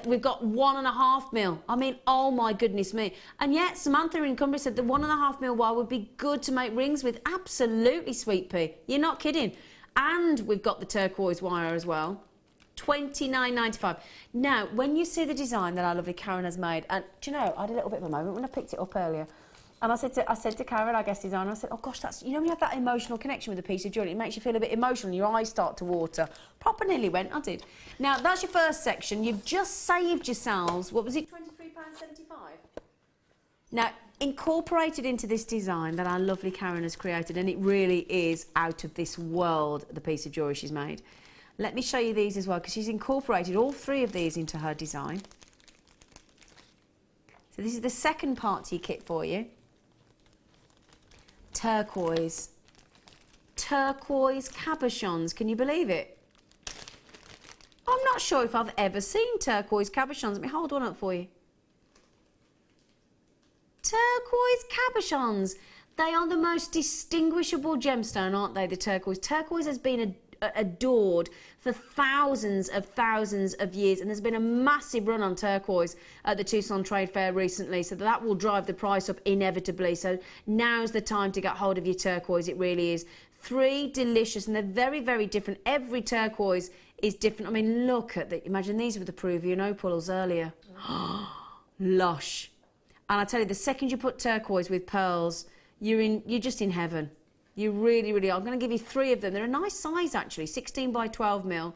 We've got 1.5 mil. I mean, oh my goodness me. And yet, Samantha in Cumbria said the 1.5 mil wire would be good to make rings with. Absolutely, sweet pea. You're not kidding. And we've got the turquoise wire as well. $29.95. Now, when you see the design that our lovely Karon has made, and do you know, I had a little bit of a moment when I picked it up earlier, and I said to Karon, our guest designer, I said, oh gosh, that's, you know, when you have that emotional connection with a piece of jewellery, it makes you feel a bit emotional, and your eyes start to water. Proper nearly went, I did. Now, that's your first section. You've just saved yourselves, what was it, £23.75? Now, incorporated into this design that our lovely Karon has created, and it really is out of this world, the piece of jewellery she's made. Let me show you these as well, because she's incorporated all 3 of these into her design. So this is the second part to your kit for you. Turquoise. Turquoise cabochons. Can you believe it? I'm not sure if I've ever seen turquoise cabochons. Let me hold one up for you. Turquoise cabochons. They are the most distinguishable gemstone, aren't they, the turquoise? Turquoise has been adored for thousands of years, and there's been a massive run on turquoise at the Tucson Trade Fair recently, so that will drive the price up inevitably. So now's the time to get hold of your turquoise. It really is. 3 delicious, and they're very, very different. Every turquoise is different. I mean, look at the, imagine these were the Peruvian opals earlier. Lush. And I tell you, the second you put turquoise with pearls, you're just in heaven. You really, really are. I'm going to give you 3 of them. They're a nice size, actually, 16 by 12 mil.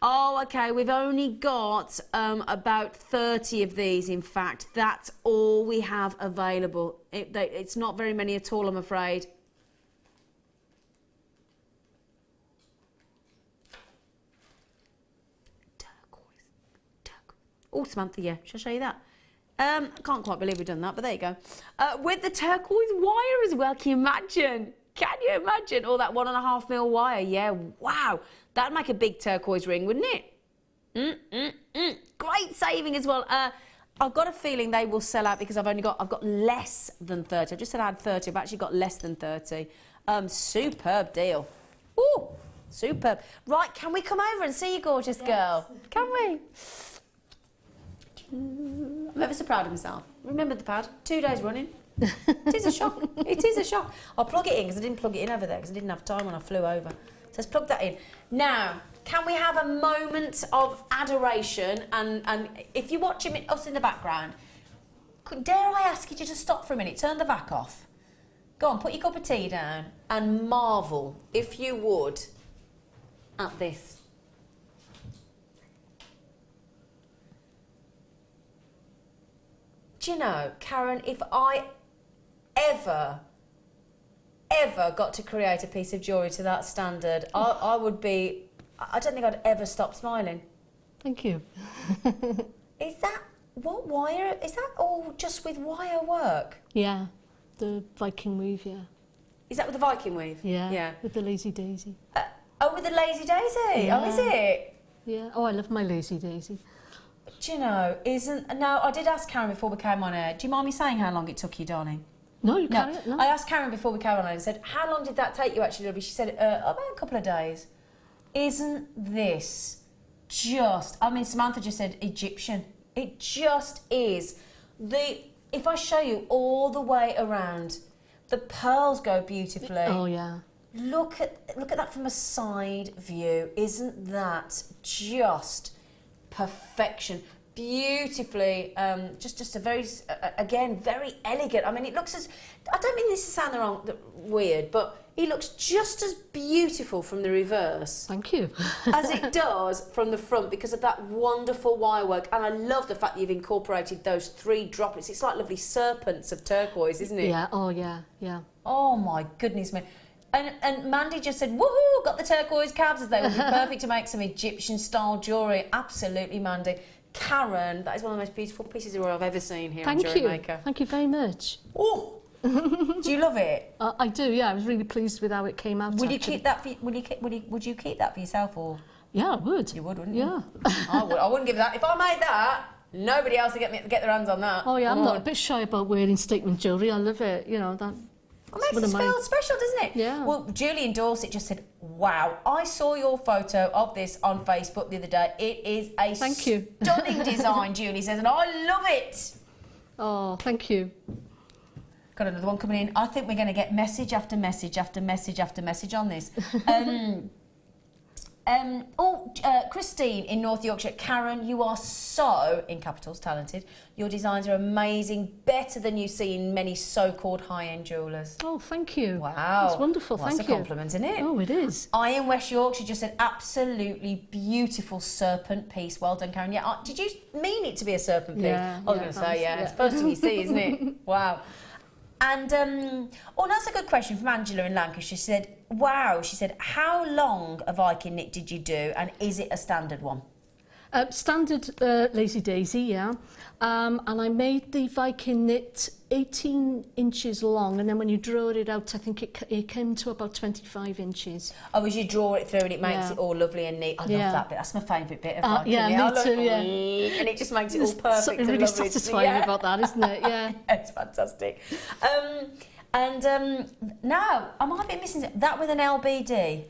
Oh, OK, we've only got about 30 of these, in fact. That's all we have available. It's not very many at all, I'm afraid. Turquoise. Oh, Samantha, yeah. Shall I show you that? I can't quite believe we've done that, but there you go. With the turquoise wire as well, can you imagine? Can you imagine? All that 1.5 mil wire, yeah, wow. That'd make a big turquoise ring, wouldn't it? Great saving as well. I've got a feeling they will sell out because I've got less than 30. I just said I had 30, I've actually got less than 30. Superb deal. Ooh, superb. Right, can we come over and see you, gorgeous girl? Can we? I'm ever so proud of myself. Remember the pad? 2 days running. It is a shock. It is a shock. I'll plug it in because I didn't plug it in over there because I didn't have time when I flew over. So let's plug that in. Now, can we have a moment of adoration? And if you're watching us in the background, dare I ask you to just stop for a minute, turn the vac off. Go on, put your cup of tea down and marvel, if you would, at this. Do you know, Karon, if I ever got to create a piece of jewellery to that standard, I would be, I don't think I'd ever stop smiling. Thank you. Is that, what wire, is that all just with wire work? Yeah, the Viking weave, yeah. Is that with the Viking weave? Yeah, yeah. With the Lazy Daisy. Oh, with the Lazy Daisy? Yeah. Oh, is it? Yeah, oh, I love my Lazy Daisy. Do you know, now I did ask Karon before we came on air, do you mind me saying how long it took you, darling? No, you can't. No. I asked Karon before we came on air and said, how long did that take you actually, lovely? She said, about a couple of days. Isn't this just, I mean, Samantha just said Egyptian. It just is. If I show you all the way around, the pearls go beautifully. Oh, yeah. Look at that from a side view. Isn't that just perfection? Beautifully, just a very, again, very elegant. I mean, it looks as, I don't mean this to sound weird, but it looks just as beautiful from the reverse. Thank you. as it does from the front because of that wonderful wire work. And I love the fact that you've incorporated those 3 droplets. It's like lovely serpents of turquoise, isn't it? Yeah, oh yeah, yeah. Oh my goodness me. And Mandy just said, woohoo, got the turquoise cabs, as they would be perfect to make some Egyptian-style jewellery. Absolutely, Mandy. Karon, that is one of the most beautiful pieces of jewellery I've ever seen here on Jewellery Maker. Thank you very much. Oh, do you love it? I do, yeah. I was really pleased with how it came out. Would you keep that? Would you keep that for yourself, or? Yeah, I would. You would, wouldn't you? Yeah. I wouldn't give that. If I made that, nobody else would get their hands on that. Oh yeah, I'm not a bit shy about wearing statement jewellery. I love it. You know that. It makes us feel special, doesn't it? Yeah. Well, Julie in Dorset just said, wow, I saw your photo of this on Facebook the other day. It is a stunning design, Julie says, and I love it. Oh, thank you. Got another one coming in. I think we're going to get message after message after message after message on this. Christine in North Yorkshire. Karon, you are so, in capitals, talented. Your designs are amazing, better than you see in many so-called high-end jewellers. Oh, thank you. Wow. That's wonderful, thank you. That's a compliment, isn't it? Oh, it is. I in West Yorkshire just said, absolutely beautiful serpent piece. Well done, Karon. Yeah, did you mean it to be a serpent piece? Yeah, I was going to say, yeah. It's the first thing you see, isn't it? Wow. And, that's a good question from Angela in Lancashire. She said, wow, she said, how long a Viking knit did you do, and is it a standard one? Standard Lazy Daisy, yeah. And I made the Viking knit 18 inches long, and then when you draw it out, I think it came to about 25 inches. Oh, as you draw it through and it makes it all lovely and neat. I love that bit. That's my favourite bit of Viking yeah, knit. me too, yeah. And it just makes it all perfect. Something really satisfying about that, isn't it? Yeah. It's fantastic. Now, I might be missing that with an LBD.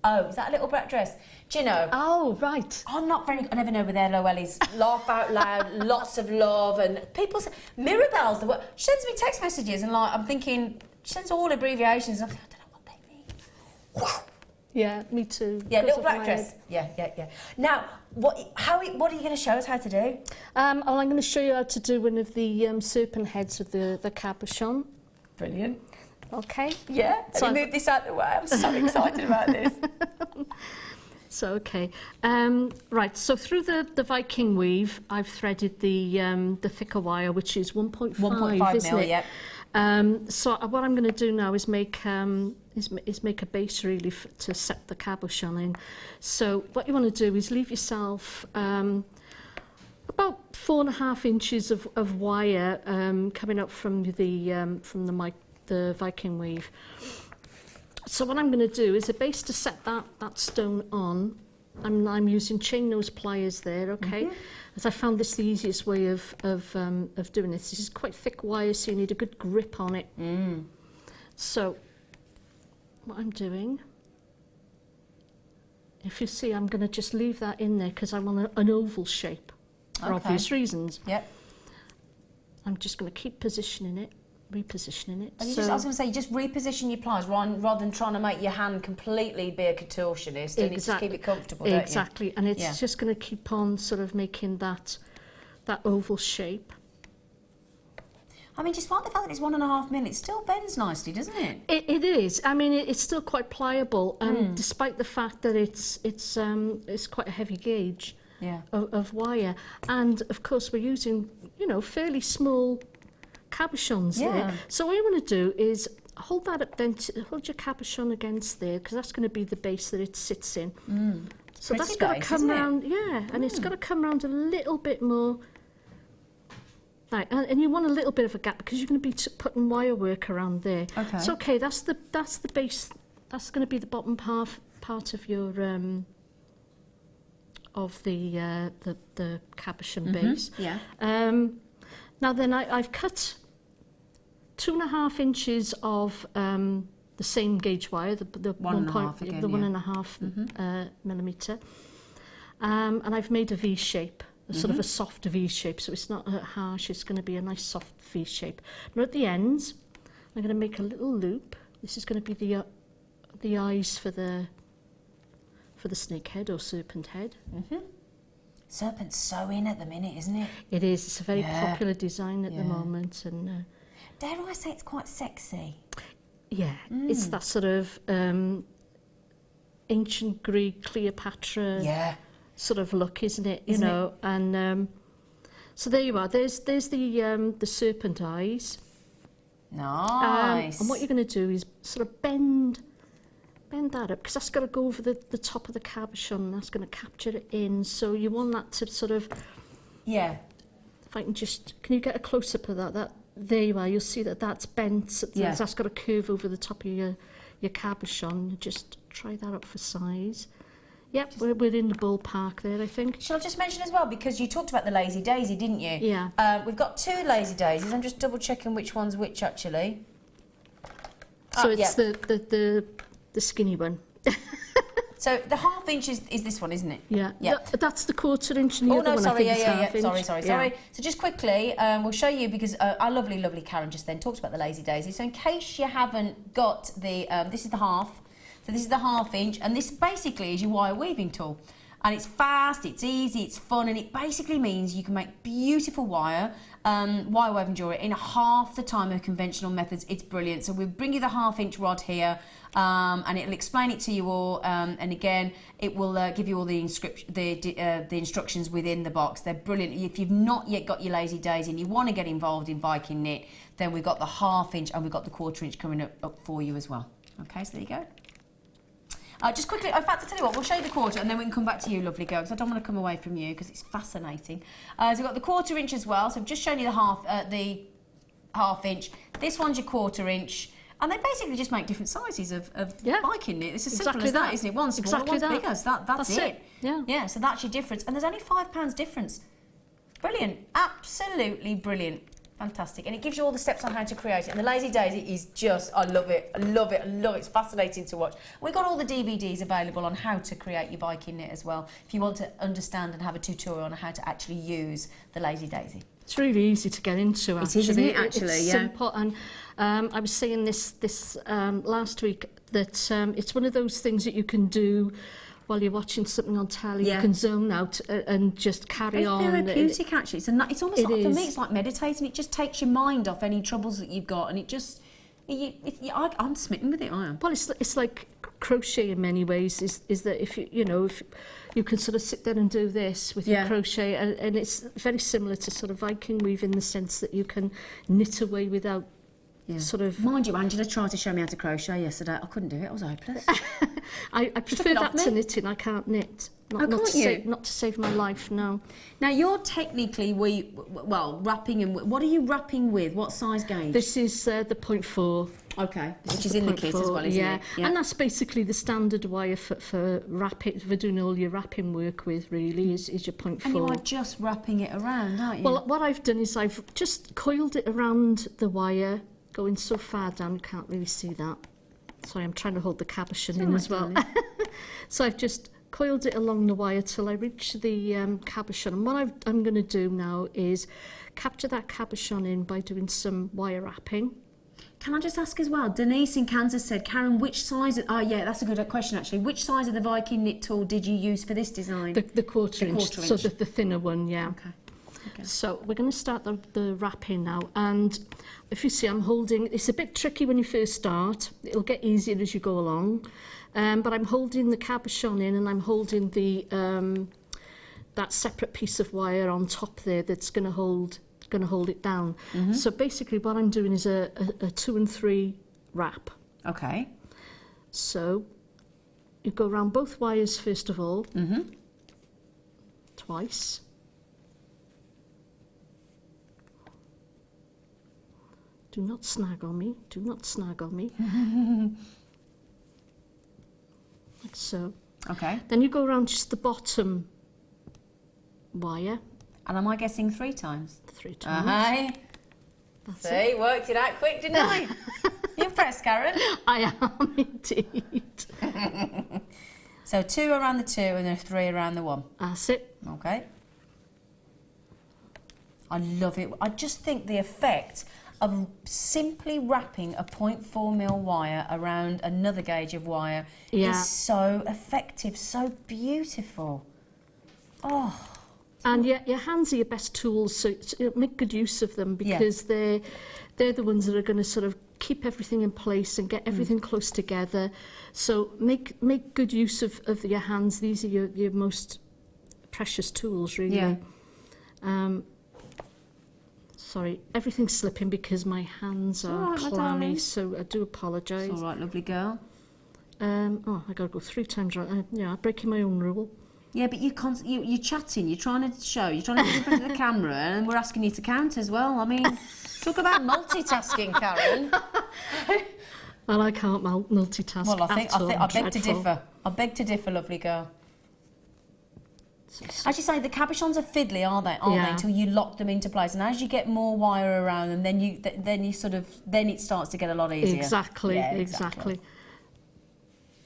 Oh, is that a little black dress? Do you know? Oh, right. I'm not very... I never know where their Loellies. Laugh out loud, lots of love, and people say... Mirabelle's the word. She sends me text messages, and I'm thinking... She sends all abbreviations, and I don't know what they mean. Yeah, me too. Yeah, little black dress. Yeah. Now, what are you going to show us how to do? I'm going to show you how to do one of the serpent heads with the cabochon. Brilliant. Okay. Yeah. So let me move this out of the way. I'm so excited about this. So, okay. Right, so through the Viking weave, I've threaded the thicker wire, which is 1.5, isn't mil, it? Yep. So what I'm going to do now is make a base really to set the cabochon in. So what you want to do is leave yourself about 4.5 inches of wire coming up from the Viking weave. So what I'm going to do is a base to set that stone on. I'm using chain nose pliers there, okay? As I found this the easiest way of doing this. This is quite thick wire, so you need a good grip on it. So what I'm doing, if you see, I'm going to just leave that in there because I want an oval shape for obvious reasons. Yep. I'm just going to keep positioning it. Repositioning it. I was going to say, you just reposition your pliers rather than trying to make your hand completely be a contortionist and just keep it comfortable, don't you? Exactly, and it's just going to keep on sort of making that oval shape. I mean, despite the fact that it's 1.5 mil, it still bends nicely, doesn't it? It is. I mean, it's still quite pliable, despite the fact that it's quite a heavy gauge of wire, and of course we're using fairly small cabochons there. So what you want to do is hold that up, then hold your cabochon against there, because that's going to be the base that it sits in. So that's got to come round, and it's got to come round a little bit more. Right, and you want a little bit of a gap because you're going to be putting wire work around there. Okay. So that's the base. That's going to be the bottom part of your of the cabochon base. Yeah. Now then, I've cut 2.5 inches of the same gauge wire, the 1.5 millimetre, and I've made a V shape, sort of a soft V shape, so it's not harsh. It's going to be a nice soft V shape. Now at the ends, I'm going to make a little loop. This is going to be the eyes for the snake head or serpent head. Serpent's so in at the minute, isn't it? It is. It's a very popular design at the moment, and dare I say it's quite sexy? Yeah, it's that sort of ancient Greek Cleopatra sort of look, isn't it? You know, and so there you are. There's the serpent eyes. Nice. And what you're going to do is sort of bend that up, because that's got to go over the top of the cabochon. That's going to capture it in. So you want that to sort of... Yeah. If I can you get a close-up of that? There you are. You'll see that's bent. That's got a curve over the top of your cabochon. Just try that up for size. Yep, we're in the ballpark there, I think. Shall I just mention as well, because you talked about the Lazy Daisy, didn't you? Yeah. We've got 2 Lazy Daisies. I'm just double checking which one's which, actually. So it's the skinny one. So the 1/2 inch is this one, isn't it? Yeah. Yeah. That's the 1/4 inch and the other one, sorry, I think, is 1/2 inch. Sorry. So just quickly, we'll show you, because our lovely Karon just then talked about the Lazy Daisy. So in case you haven't got the, this is the 1/2. So this is the 1/2 inch, and this basically is your wire weaving tool. And it's fast, it's easy, it's fun, and it basically means you can make beautiful wire woven jewellery in half the time of conventional methods. It's brilliant. So we'll bring you the 1/2 inch rod here, and it'll explain it to you all. And again, it will give you all the instructions within the box. They're brilliant. If you've not yet got your Lazy Daisy and you want to get involved in Viking knit, then we've got the 1/2 inch and we've got the 1/4 inch coming up for you as well. Okay, so there you go. Just quickly, in fact, I'll tell you what, we'll show you the 1/4 and then we can come back to you, lovely girl, because I don't want to come away from you because it's fascinating. So we've got the 1/4 inch as well, so I've just shown you the 1/2 inch. This one's your 1/4 inch, and they basically just make different sizes of Viking knit. It's as simple as that, isn't it? One's smaller, one's bigger, so that's it. Yeah, so that's your difference. And there's only £5 difference. Brilliant, absolutely brilliant. Fantastic, and it gives you all the steps on how to create it. And the Lazy Daisy is just, I love it, I love it, I love it. It's fascinating to watch. We've got all the DVDs available on how to create your Viking knit as well, if you want to understand and have a tutorial on how to actually use the Lazy Daisy. It's really easy to get into, actually. It is, isn't it, actually? It's simple, and I was saying this last week, that it's one of those things that you can do while you're watching something on telly. You can zone out and just carry on. It's therapeutic, actually. It's almost like, for me, it's like meditating. It just takes your mind off any troubles that you've got, and it just, I'm smitten with it, I am. Well, it's like crochet in many ways, is that if you can sort of sit there and do this with your crochet, and it's very similar to sort of Viking weave in the sense that you can knit away without sort of... Mind you, Angela tried to show me how to crochet yesterday. I couldn't do it, I was hopeless. I prefer that to knitting. I can't knit. Not to save my life, no. Now, you're technically, wrapping, and what are you wrapping with? What size gauge? This is the 0.4. Okay, which is in the kit as well, isn't it? Yeah, and that's basically the standard wire for wrapping, for doing all your wrapping work with, really, is your 0.4. And you are just wrapping it around, aren't you? Well, what I've done is I've just coiled it around the wire, going so far down you can't really see that. Sorry, I'm trying to hold the cabochon in as well. So I've just coiled it along the wire till I reach the cabochon. And what I'm going to do now is capture that cabochon in by doing some wire wrapping. Can I just ask as well, Denise in Kansas said, Karon, which size... that's a good question, actually. Which size of the Viking knit tool did you use for this design? The 1/4 inch, so the thinner one, yeah. Okay. So we're going to start the wrapping now, and if you see, I'm holding, it's a bit tricky when you first start, it'll get easier as you go along, but I'm holding the cabochon in, and I'm holding the that separate piece of wire on top there that's going to hold it down. So basically what I'm doing is a 2 and 3 wrap. Okay. So you go around both wires first of all, twice. Do not snag on me, do not snag on me. Like so. Okay. Then you go around just the bottom wire. And am I guessing 3 times? 3 times. That's it. Worked it out quick, didn't I? You impressed, Karon? I am indeed. So 2 around the 2 and then 3 around the 1. That's it. Okay. I love it. I just think the effect of simply wrapping a 0.4mm wire around another gauge of wire is so effective, so beautiful. Oh. And your hands are your best tools, so make good use of them, because they're the ones that are going to sort of keep everything in place and get everything close together. So make good use of your hands. These are your most precious tools, really. Yeah. Sorry, everything's slipping because my hands are clammy, so I do apologise. It's all right, lovely girl. I got to go 3 times right. I'm breaking my own rule. Yeah, but you're chatting, you're trying to show, you're trying to get in front of the camera, and we're asking you to count as well. I mean, talk about multitasking, Karon. Well, I can't multitask. Well, I beg to differ. I beg to differ, lovely girl. As you say, the cabochons are fiddly, aren't they? Until you lock them into place, and as you get more wire around them, then it starts to get a lot easier. Exactly, Yeah, exactly.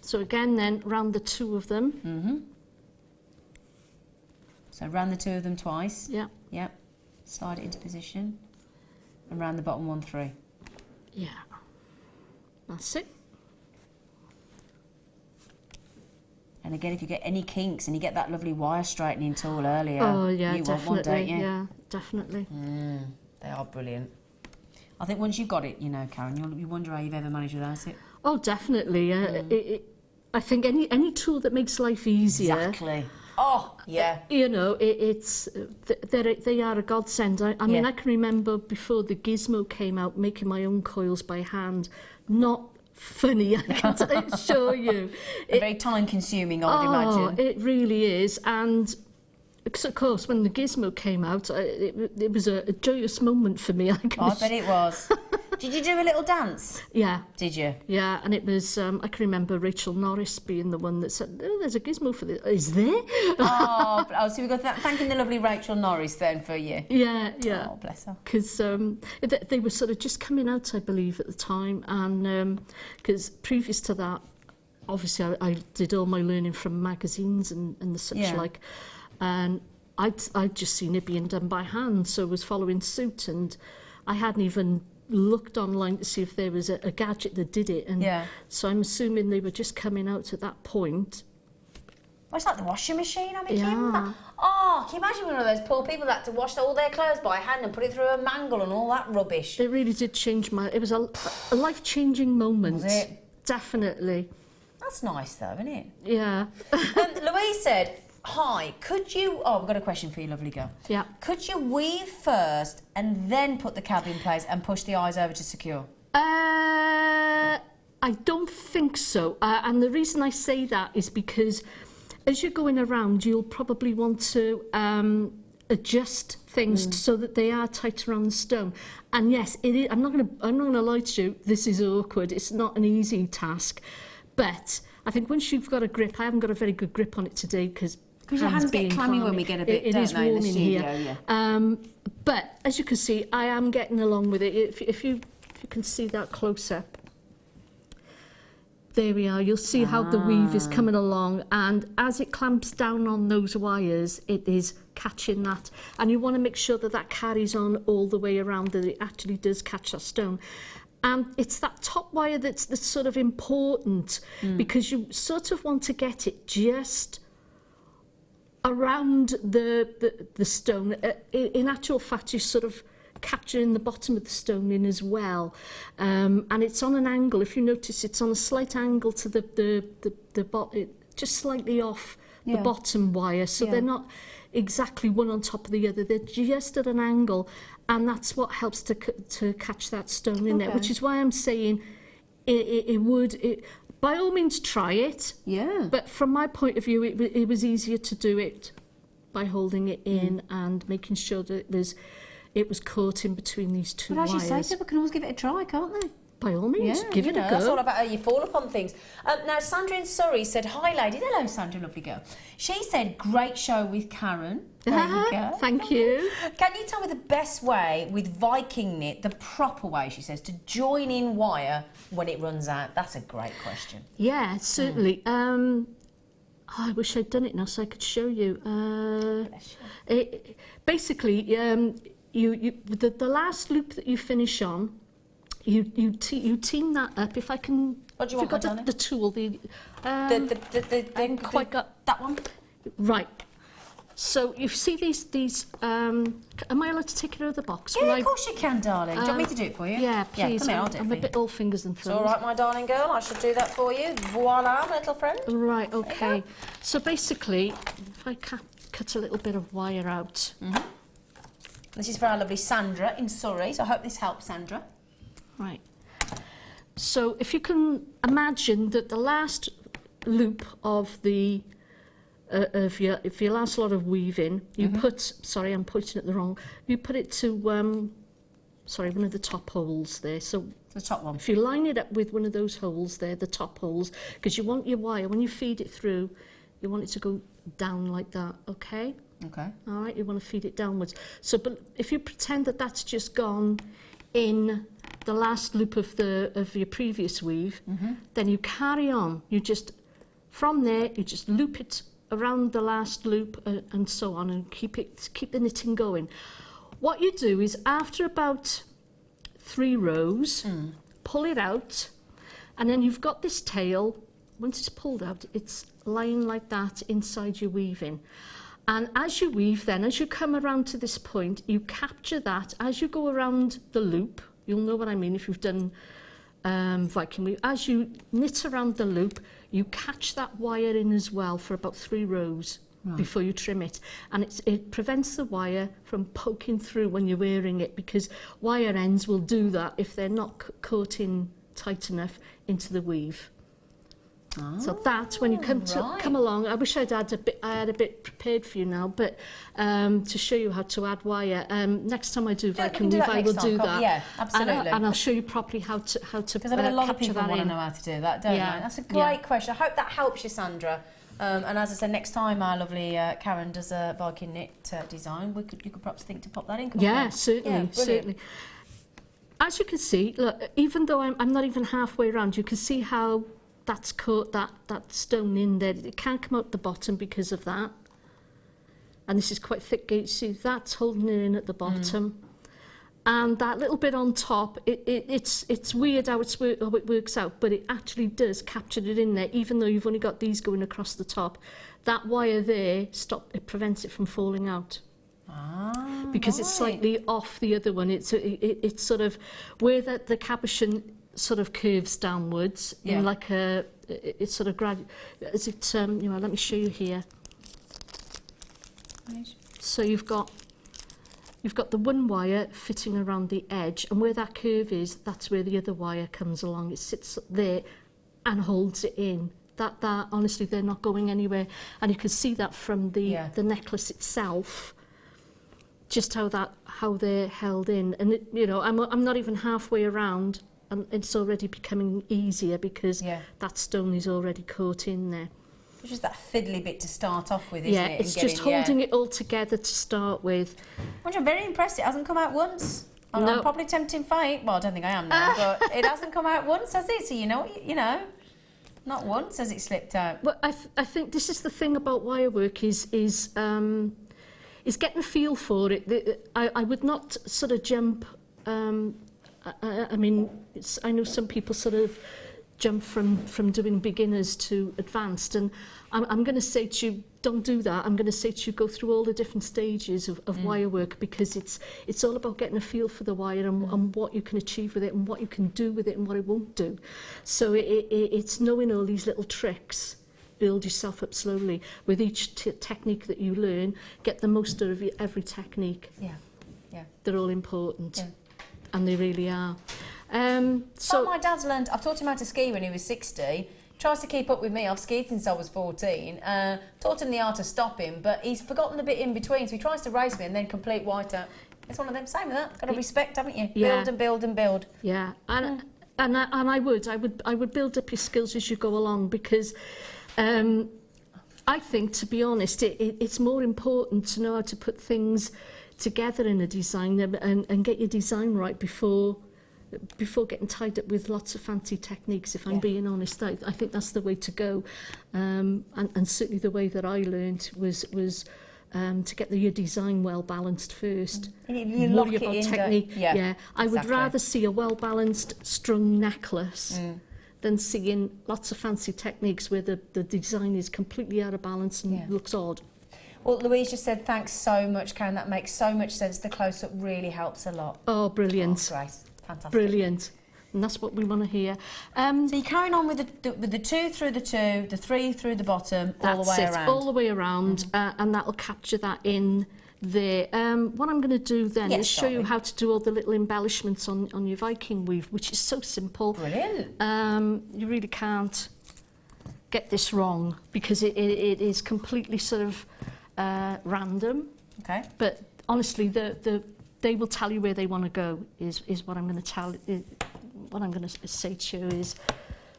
So again, then round the two of them. Mm-hmm. So round the two of them twice. Yeah. Yep. Slide it into position, and round the bottom one through. Yeah. That's it. And again, if you get any kinks and you get that lovely wire straightening tool earlier, oh yeah, you definitely. want one, don't you? Yeah, definitely. They are brilliant. I think once you've got it, you know, Karen, you wonder how you've ever managed without it. Oh, definitely. I think any tool that makes life easier. Exactly. Oh, yeah. You know, they are a godsend. I mean, I can remember before the Gizmo came out, making my own coils by hand. Not funny, I can assure you. Very time-consuming, I would imagine. It really is. And of course, when the Gizmo came out, it was a joyous moment for me. I bet it was. Did you do a little dance? Yeah. Did you? Yeah, and it was, I can remember Rachel Norris being the one that said, oh, there's a Gizmo for this. Is there? So we've got thanking the lovely Rachel Norris then for you. Yeah, yeah. Oh, bless her. Because they were sort of just coming out, I believe, at the time. And because previous to that, obviously I did all my learning from magazines and the such like. And I'd just seen it being done by hand, so I was following suit, and I hadn't even looked online to see if there was a gadget that did it, and so I'm assuming they were just coming out at that point. Well, it's like the washing machine. I mean, can you imagine one of those poor people that had to wash all their clothes by hand and put it through a mangle and all that rubbish? It really did change it was a life-changing moment. Was it? Definitely. That's nice though, isn't it? Yeah. Louise said, hi, could you... Oh, I've got a question for you, lovely girl. Yeah. Could you weave first and then put the cab in place and push the eyes over to secure? I don't think so. And the reason I say that is because as you're going around, you'll probably want to adjust things so that they are tight around the stone. And yes, it is, I'm not gonna lie to you, this is awkward. It's not an easy task. But I think once you've got a grip, I haven't got a very good grip on it today because your hands get clammy when we get a bit, it is warm in studio, here. But as you can see, I am getting along with it. If you can see that close up, there we are. You'll see how the weave is coming along, and as it clamps down on those wires, it is catching that. And you want to make sure that that carries on all the way around, that it actually does catch that stone. And it's that top wire that's sort of important because you sort of want to get it just around the stone. In actual fact, you're sort of capturing the bottom of the stone in as well. And it's on an angle. If you notice, it's on a slight angle to the bottom, just slightly off the bottom wire. So they're not exactly one on top of the other. They're just at an angle. And that's what helps to catch that stone in there, which is why I'm saying it would... by all means, try it. Yeah. But from my point of view, it was easier to do it by holding it in and making sure that it was caught in between these two wires. But as you say, people can always give it a try, can't they? By all means, give it a go. That's all about how you fall upon things. Now, Sandra in Surrey said, hi, ladies. Hello, Sandra, lovely girl. She said, great show with Karon. There you go. Thank you. Can you tell me the best way with Viking knit, the proper way, she says, to join in wire when it runs out? That's a great question. Yeah, certainly. I wish I'd done it now so I could show you. Basically, the last loop that you finish on, you team that up. If I can, what do you want, got the tool, quite got that one. Right. So you see these. Am I allowed to take it out of the box? Yeah, of course you can, darling. Do you want me to do it for you? Yeah, please. Come here, I'll do it I'm for a you. bit all fingers and thumbs. It's all right, my darling girl. I shall do that for you. Voila, my little friend. Right. Okay. So basically, if I cut a little bit of wire out. This is for our lovely Sandra in Surrey. So I hope this helps, Sandra. Right. So if you can imagine that the last loop of the of your last lot of weaving, you put, sorry, I'm pointing at the wrong, you put it to, sorry, one of the top holes there. So the top one. If you line it up with one of those holes there, the top holes, because you want your wire, when you feed it through, you want it to go down like that, okay? Okay. All right, you want to feed it downwards. So, but if you pretend that that's just gone in the last loop of your previous weave, then you carry on. You just, from there, you just loop it around the last loop and so on, and keep the knitting going. What you do is after about 3 rows, pull it out, and then you've got this tail. Once it's pulled out, it's lying like that inside your weaving. And as you weave then, as you come around to this point, you capture that as you go around the loop. You'll know what I mean if you've done Viking weave. As you knit around the loop, you catch that wire in as well for about 3 rows before you trim it. And it prevents the wire from poking through when you're wearing it, because wire ends will do that if they're not caught in tight enough into the weave. So that's when you come along. I wish I had a bit prepared for you now, but to show you how to add wire. Next time I do Viking weave, I will do that. Yeah, absolutely. And I'll show you properly how to because I bet a lot of people want to know how to do that, don't they? That's a great question. I hope that helps you, Sandra. And as I said, next time our lovely Karon does a Viking knit design, you could perhaps think to pop that in. Yeah, certainly, certainly. As you can see, look, even though I'm not even halfway around, you can see how that's caught that stone in there. It can't come out the bottom because of that. And this is quite thick gauge. See, that's holding it in at the bottom. And that little bit on top, it's weird how it works out, but it actually does capture it in there, even though you've only got these going across the top. That wire there, it prevents it from falling out. Because it's slightly off the other one. It's sort of where the cabochon sort of curves downwards in like it's sort of as it you know, let me show you here. So you've got the one wire fitting around the edge, and where that curve is, that's where the other wire comes along. It sits there and holds it in. That honestly, they're not going anywhere, and you can see that from the necklace itself, just how they're held in. And you know, I'm not even halfway around, and it's already becoming easier because that stone is already caught in there. It's just that fiddly bit to start off with, isn't it? Yeah, it's just holding it all together to start with. I'm very impressed. It hasn't come out once. I'm probably tempting fate. Well, I don't think I am now, but it hasn't come out once, has it? So you know, not once has it slipped out. Well, I think this is the thing about wire work is getting a feel for it. I would not sort of jump. I mean, I know some people sort of jump from doing beginners to advanced, and I'm going to say to you, don't do that. I'm going to say to you, go through all the different stages of wire work, because it's all about getting a feel for the wire and what you can achieve with it and what you can do with it and what it won't do. So it's knowing all these little tricks. Build yourself up slowly. With each technique that you learn, get the most out of every technique. Yeah. They're all important. Yeah. And they really are. So my dad's learned, I've taught him how to ski when he was 60, tries to keep up with me. I've skied since I was 14, taught him the art of stopping, but he's forgotten the bit in between, so he tries to race me and then complete whiteout. It's one of them, same with that, got to respect, haven't you? Yeah. Build and build and build. Yeah, and I would build up your skills as you go along, because I think, to be honest, it's more important to know how to put things together in a design and get your design right before getting tied up with lots of fancy techniques. If I'm being honest, I think that's the way to go, and certainly the way that I learned was to get your design well balanced first. You lock it in, technique. Yeah, I would rather see a well balanced strung necklace than seeing lots of fancy techniques where the design is completely out of balance and looks odd. Well, Louise just said, thanks so much, Karon. That makes so much sense. The close-up really helps a lot. Oh, brilliant. Oh, great. Fantastic. Brilliant. And that's what we want to hear. So you're carrying on with the 2 through the 2, the 3 through the bottom, all the way around. All the way around, and that'll capture that in there. What I'm going to do then is show you how to do all the little embellishments on your Viking weave, which is so simple. Brilliant. You really can't get this wrong, because it is completely sort of random. Okay. But honestly, they will tell you where they want to go. Is what I'm going to tell. What I'm going to say to you is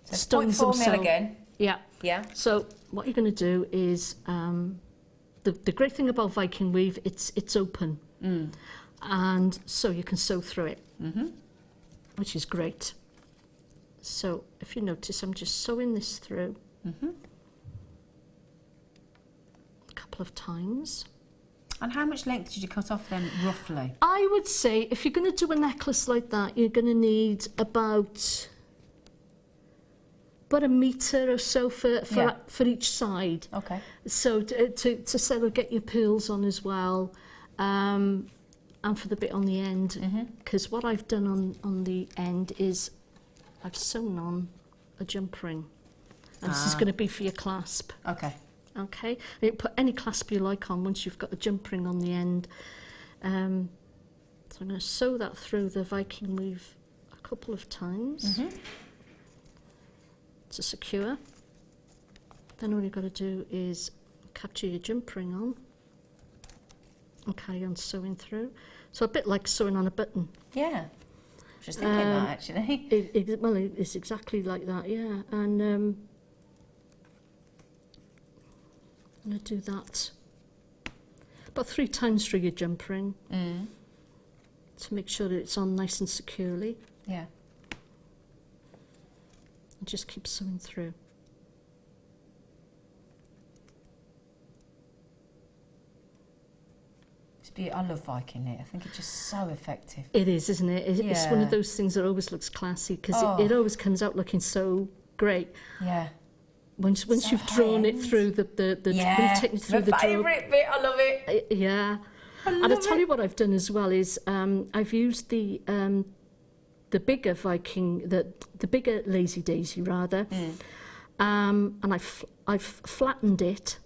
so 0.4 mil again. Yeah. Yeah. So what you're going to do is, the great thing about Viking weave, it's open. And so you can sew through it, which is great. So if you notice, I'm just sewing this through a couple of times. And how much length did you cut off then, roughly? I would say if you're going to do a necklace like that, you're going to need about a metre or so for each side. Okay. So to sort of get your pearls on as well, and for the bit on the end, because what I've done on the end is I've sewn on a jump ring, and this is going to be for your clasp. Okay. Okay, you can put any clasp you like on once you've got the jump ring on the end. So I'm going to sew that through the Viking weave a couple of times to secure. Then all you've got to do is capture your jump ring on and carry on sewing through. So a bit like sewing on a button. Yeah, I was just thinking that actually. It's exactly like that, yeah. And I'm going to do that about 3 times through your jump ring to make sure that it's on nice and securely. Yeah. And just keep sewing through. I love Viking knit. I think it's just so effective. It is, isn't it? It's one of those things that always looks classy because it always comes out looking so great. Yeah. Once you've drawn it through the when you've taken it through the favourite bit. I love it. Yeah. And I'll tell you what I've done as well is I've used the bigger Viking, the bigger Lazy Daisy rather, and I've flattened it.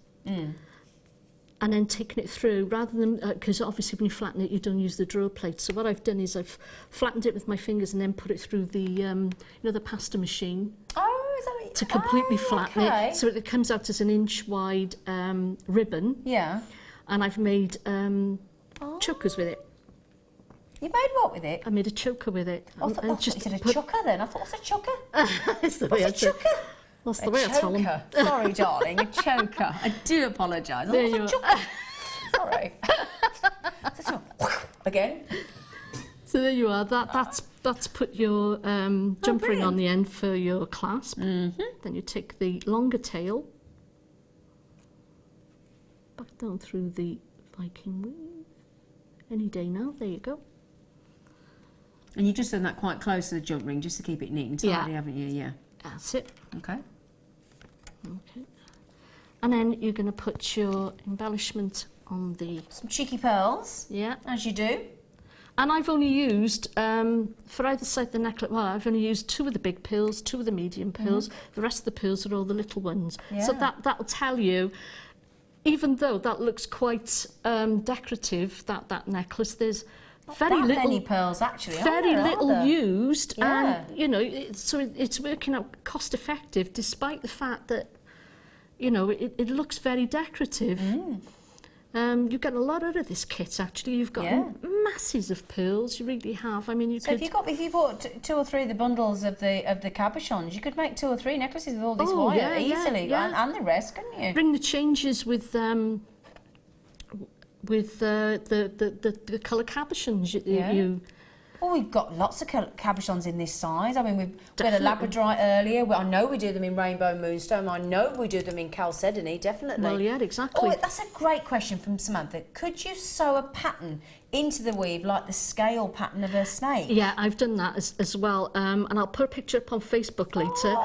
And then taken it through, rather than, because obviously when you flatten it, you don't use the draw plate. So what I've done is I've flattened it with my fingers and then put it through the, you know, the pasta machine. Oh, is that what to completely flatten it, so it comes out as an inch wide ribbon. Yeah. And I've made chokers with it. You made what with it? I made a choker with it. I thought you said a choker then. I thought, what's a choker? It's the what's way a choker? That's the way I tell them. Sorry, darling, a choker. I do apologise. There you are. Sorry. Again. So there you are. That's put your jump ring on the end for your clasp. Then you take the longer tail back down through the Viking weave. Any day now. There you go. And you've just done that quite close to the jump ring just to keep it neat and tidy, haven't you? Yeah. That's it. Okay. Okay. And then you're going to put your embellishment on the... Some cheeky pearls. Yeah. As you do. And I've only used, for either side of the necklet, well, I've only used 2 of the big pearls, 2 of the medium pearls. The rest of the pearls are all the little ones. Yeah. So that'll tell you, even though that looks quite decorative, that necklace, there's very little many pearls actually. Very little used, Yeah. and you know, it's working out cost effective, despite the fact that, you know, it looks very decorative. You get a lot out of this kit actually. You've got masses of pearls. You really have. I mean, you could. If you bought 2 or 3 of the bundles of the cabochons, you could make 2 or 3 necklaces with all this wire easily, and the rest, couldn't you? Bring the changes with the colour cabochons. Well, we've got lots of cabochons in this size. I mean, we had a labradorite earlier. I know we do them in rainbow moonstone. I know we do them in chalcedony, definitely. Well, yeah, exactly. Oh, that's a great question from Samantha. Could you sew a pattern into the weave like the scale pattern of a snake? Yeah, I've done that as well. And I'll put a picture up on Facebook later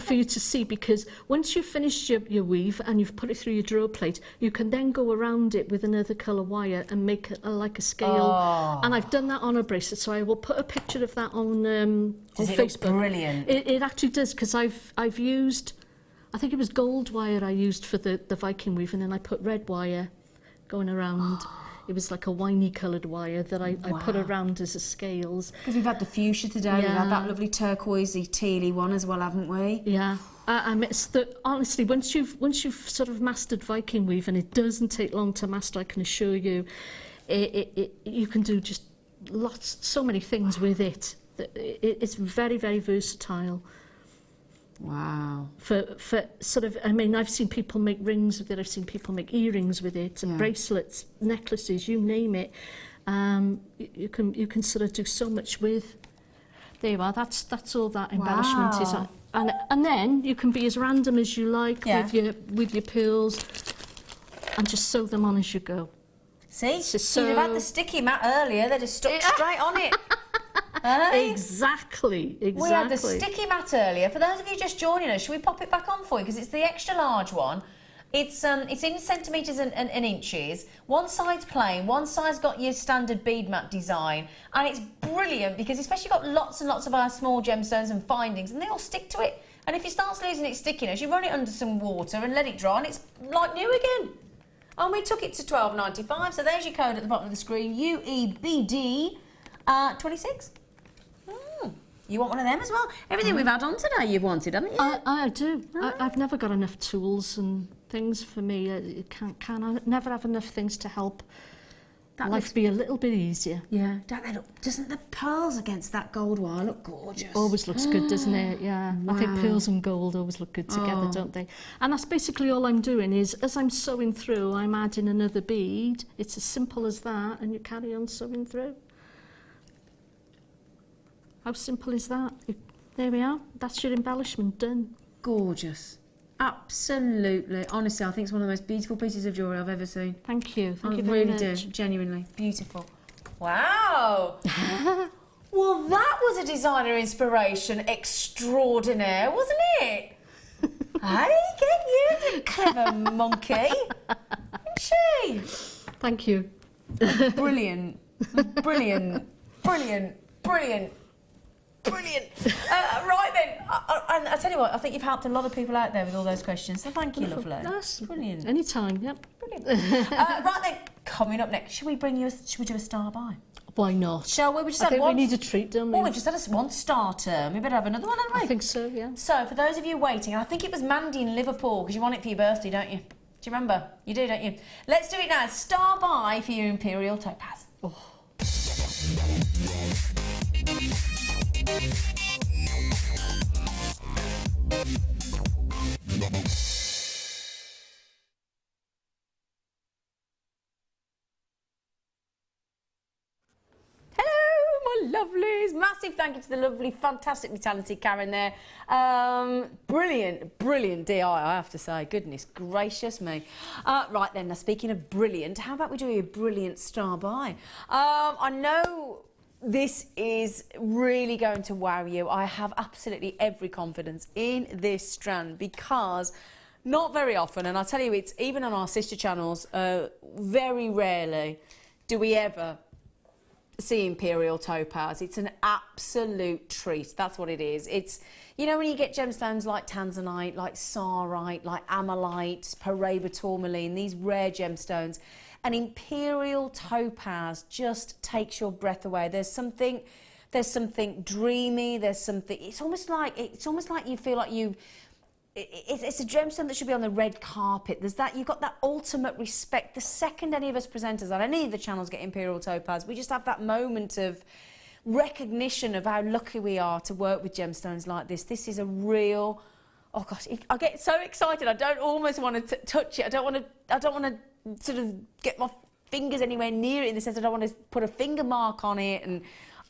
for you to see, because once you've finished your weave and you've put it through your draw plate, you can then go around it with another colour wire and make it like a scale. And I've done that on a bracelet, so I will put a picture of that on Facebook. Does it look brilliant? It actually does, because I've used, I think it was gold wire I used for the Viking weave, and then I put red wire going around. It was like a winey coloured wire that I put around as a scales. Because we've had the fuchsia today, we've had that lovely turquoisey, tealy one as well, haven't we? Yeah. Honestly, once you've sort of mastered Viking weave, and it doesn't take long to master, I can assure you, you can do just so many things with it. It's very, very versatile. Wow. For sort of, I mean, I've seen people make rings with it, I've seen people make earrings with it, and bracelets, necklaces, you name it. You can sort of do so much with. There you are, that's all that embellishment is. And then you can be as random as you like with your pearls and just sew them on as you go. See, you'd have had the sticky mat earlier, they'd have stuck straight on it. Exactly. We had the sticky mat earlier. For those of you just joining us, should we pop it back on for you? Because it's the extra large one. It's in centimetres and inches. One side's plain, one side's got your standard bead mat design. And it's brilliant because especially you've got lots and lots of our small gemstones and findings and they all stick to it. And if it starts losing its stickiness, you run it under some water and let it dry and it's like new again. And we took it to $12.95. So there's your code at the bottom of the screen, UEBD 26. You want one of them as well? Everything we've had on today you've wanted, haven't you? I do. I've never got enough tools and things for me. I never have enough things to help life be a little bit easier. Yeah. Doesn't the pearls against that gold wire look gorgeous? Always looks good, doesn't it? Yeah. Wow. I think pearls and gold always look good together, don't they? And that's basically all I'm doing is, as I'm sewing through, I'm adding another bead. It's as simple as that, and you carry on sewing through. How simple is that? There we are. That's your embellishment done. Gorgeous. Absolutely. Honestly, I think it's one of the most beautiful pieces of jewellery I've ever seen. Thank you. Thank you very very much. Do. Genuinely. Beautiful. Wow. Well, that was a designer inspiration extraordinaire, wasn't it? Hey, get you, you clever monkey. Isn't she? Thank you. Brilliant. Brilliant. Brilliant. Brilliant. Brilliant. Right then, and I tell you what, I think you've helped a lot of people out there with all those questions, so thank you, lovely. That's brilliant. Anytime, yep. Brilliant. Right then, coming up next, should we do a star by? Why not? Shall we? We just I think we need a treat, don't we? Well, we've just had one star term. We better have another one, haven't we? I think so, yeah. So, for those of you waiting, and I think it was Mandy in Liverpool, because you want it for your birthday, don't you? Do you remember? You do, don't you? Let's do it now. Star by for your Imperial Topaz. Oh. Lovelies. Massive thank you to the lovely, fantastically talented Karon there. Brilliant DI, I have to say. Goodness gracious me. Right then, now speaking of brilliant, how about we do a brilliant star by? I know this is really going to wow you. I have absolutely every confidence in this strand because not very often, and I tell you, it's even on our sister channels, very rarely do we ever see Imperial Topaz. It's an absolute treat. That's what it is. It's, you know, when you get gemstones like tanzanite, like sarite, like amalite, Paraiba tourmaline, these rare gemstones, an Imperial Topaz just takes your breath away. There's something dreamy. There's something. It's almost like you feel like you. It's a gemstone that should be on the red carpet. There's that, you've got that ultimate respect. The second any of us presenters on any of the channels get Imperial Topaz, we just have that moment of recognition of how lucky we are to work with gemstones like this. This is a real, oh gosh, I get so excited. I don't almost want to touch it. I don't want to sort of get my fingers anywhere near it in the sense I don't want to put a finger mark on it. And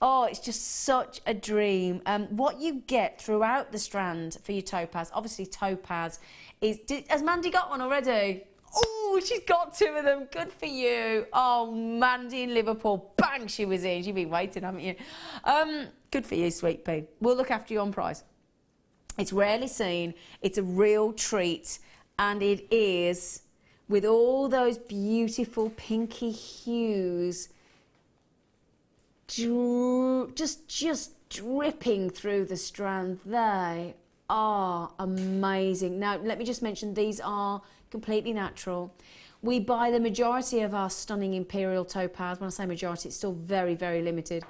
oh, it's just such a dream. What you get throughout the strand for your topaz, obviously topaz is... Has Mandy got one already? Oh, she's got two of them. Good for you. Oh, Mandy in Liverpool. Bang, she was in. You've been waiting, haven't you? Good for you, sweet pea. We'll look after you on price. It's rarely seen. It's a real treat. And it is, with all those beautiful pinky hues, just dripping through the strand. They are amazing. Now, let me just mention, these are completely natural. We buy the majority of our stunning Imperial Topaz, when I say majority, it's still very, very limited,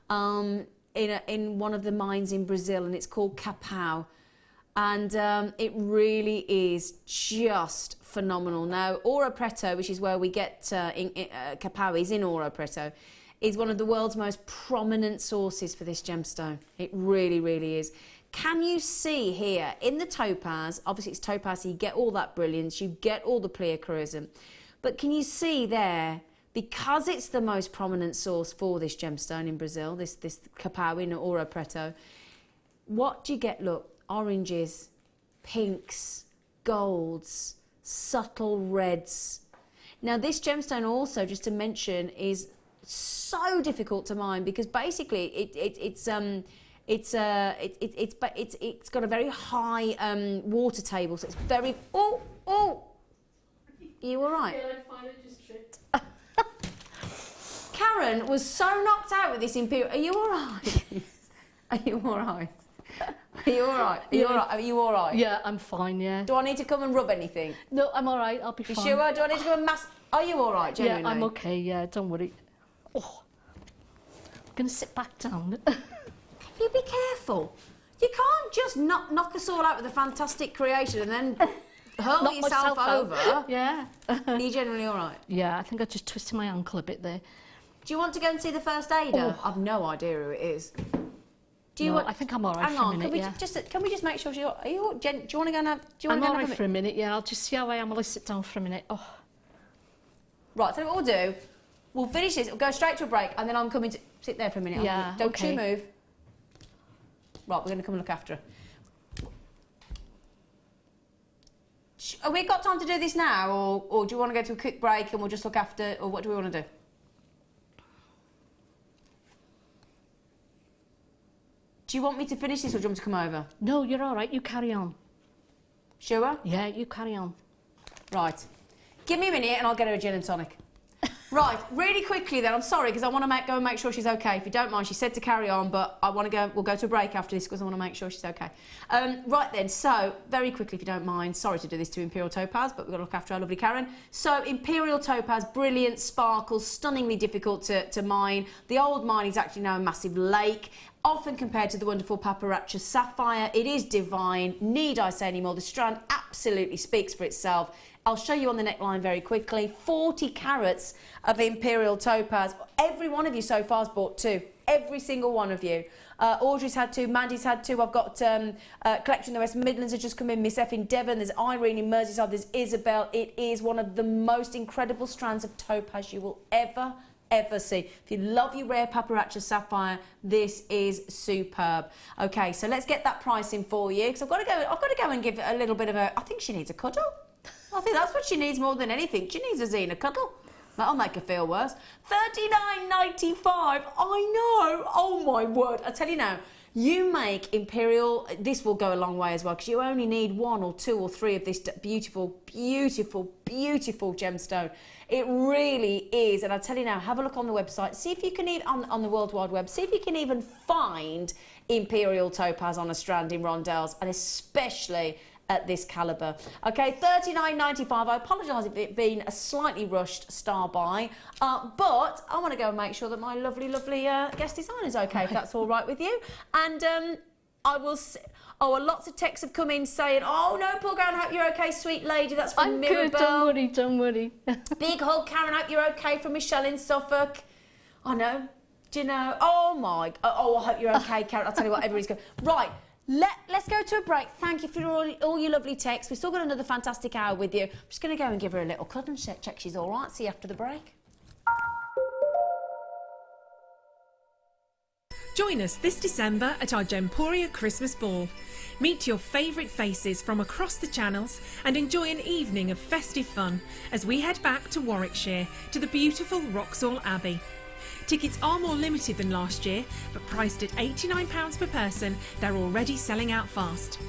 in one of the mines in Brazil, and it's called Capão. And it really is just phenomenal. Now, Ouro Preto, which is where we get Capão, is in Ouro Preto, is one of the world's most prominent sources for this gemstone. It really, really is. Can you see here in the topaz, obviously it's topaz, so you get all that brilliance, you get all the pleochroism, but can you see there, because it's the most prominent source for this gemstone in Brazil, this Capauin or Ouro Preto, what do you get? Look, oranges, pinks, golds, subtle reds. Now this gemstone also, just to mention, is so difficult to mine because basically it's got a very high water table, so it's very. Oh, you all right? Yeah, I find it just tripped. Karon was so knocked out with this imperial. Are you all right? Are you all right? Are you all right? Are you all right? Are you all right? Yeah, I'm fine, yeah. Do I need to come and rub anything? No, I'm all right, I'll be You fine. sure? Do I need to come and mask? Are you all right, genuinely? Yeah, I'm okay, yeah, don't worry. Oh, I'm going to sit back down. You be careful. You can't just knock us all out with a fantastic creation and then hurl Knock yourself myself over. out. Yeah. Are you generally all right? Yeah, I think I just twisted my ankle a bit there. Do you want to go and see the first aider? Oh. I've no idea who it is. Do you No, want? I think I'm all right Hang for a on, minute, can we just make sure you're? Are you? Do you want to go and have? Do you want I'm to go all and right have for a minute, yeah. I'll just see how I am while I sit down for a minute. Oh. Right, so what we'll do, we'll finish this, we'll go straight to a break, and then I'm coming to sit there for a minute. Yeah, Don't okay. you move. Right, we're going to come and look after her. Have we got time to do this now, or do you want to go to a quick break and we'll just look after, or what do we want to do? Do you want me to finish this, or do you want me to come over? No, you're all right, you carry on. Sure? Yeah, you carry on. Right. Give me a minute and I'll get her a gin and tonic. Right, really quickly then, I'm sorry, because I want to go and make sure she's okay. If you don't mind, she said to carry on, but I want to go, we'll go to a break after this because I want to make sure she's okay. Right then, so, very quickly if you don't mind, sorry to do this to Imperial Topaz, but we've got to look after our lovely Karon. So, Imperial Topaz, brilliant, sparkles, stunningly difficult to mine. The old mine is actually now a massive lake. Often compared to the wonderful Paparazzi Sapphire, it is divine. Need I say any more? The strand absolutely speaks for itself. I'll show you on the neckline very quickly. 40 carats of Imperial Topaz. Every one of you so far has bought two. Every single one of you. Audrey's had two, Mandy's had two. I've got Collection in the West Midlands has just come in. Miss F in Devon. There's Irene in Merseyside. There's Isabel. It is one of the most incredible strands of topaz you will ever see. If you love your rare Paparazzi Sapphire, this is superb. Okay, so let's get that pricing for you because I've got to go and give it a little bit of a. I think she needs a cuddle. I think that's what she needs more than anything. She needs a Zena cuddle. That'll make her feel worse. $39.95. I know. Oh my word. I tell you now. You make Imperial, this will go a long way as well because you only need 1 or 2 or 3 of this beautiful, beautiful, beautiful gemstone. It really is. And I tell you now, have a look on the website. See if you can even, on the World Wide Web, see if you can even find Imperial Topaz on a strand in rondelles, and especially at this calibre. Okay, $39.95. I apologise if it being a slightly rushed star buy, but I want to go and make sure that my lovely, lovely guest designer's okay, if that's all right with you. And I will. Lots of texts have come in saying, "Oh no, Paul Karon, hope you're okay, sweet lady." That's from I'm Mirabelle. good. Don't worry. Big hug, Karon. Hope you're okay, from Michelle in Suffolk. I know. Do you know? Oh my. Oh, I hope you're okay, Karon. I'll tell you what, everybody's going. Right. Let's go to a break. Thank you for all your lovely texts. We've still got another fantastic hour with you. I'm just going to go and give her a little cuddle and check she's all right. See you after the break. Join us this December at our Gemporia Christmas Ball. Meet your favourite faces from across the channels and enjoy an evening of festive fun as we head back to Warwickshire to the beautiful Wroxall Abbey. Tickets are more limited than last year, but priced at £89 per person, they're already selling out fast.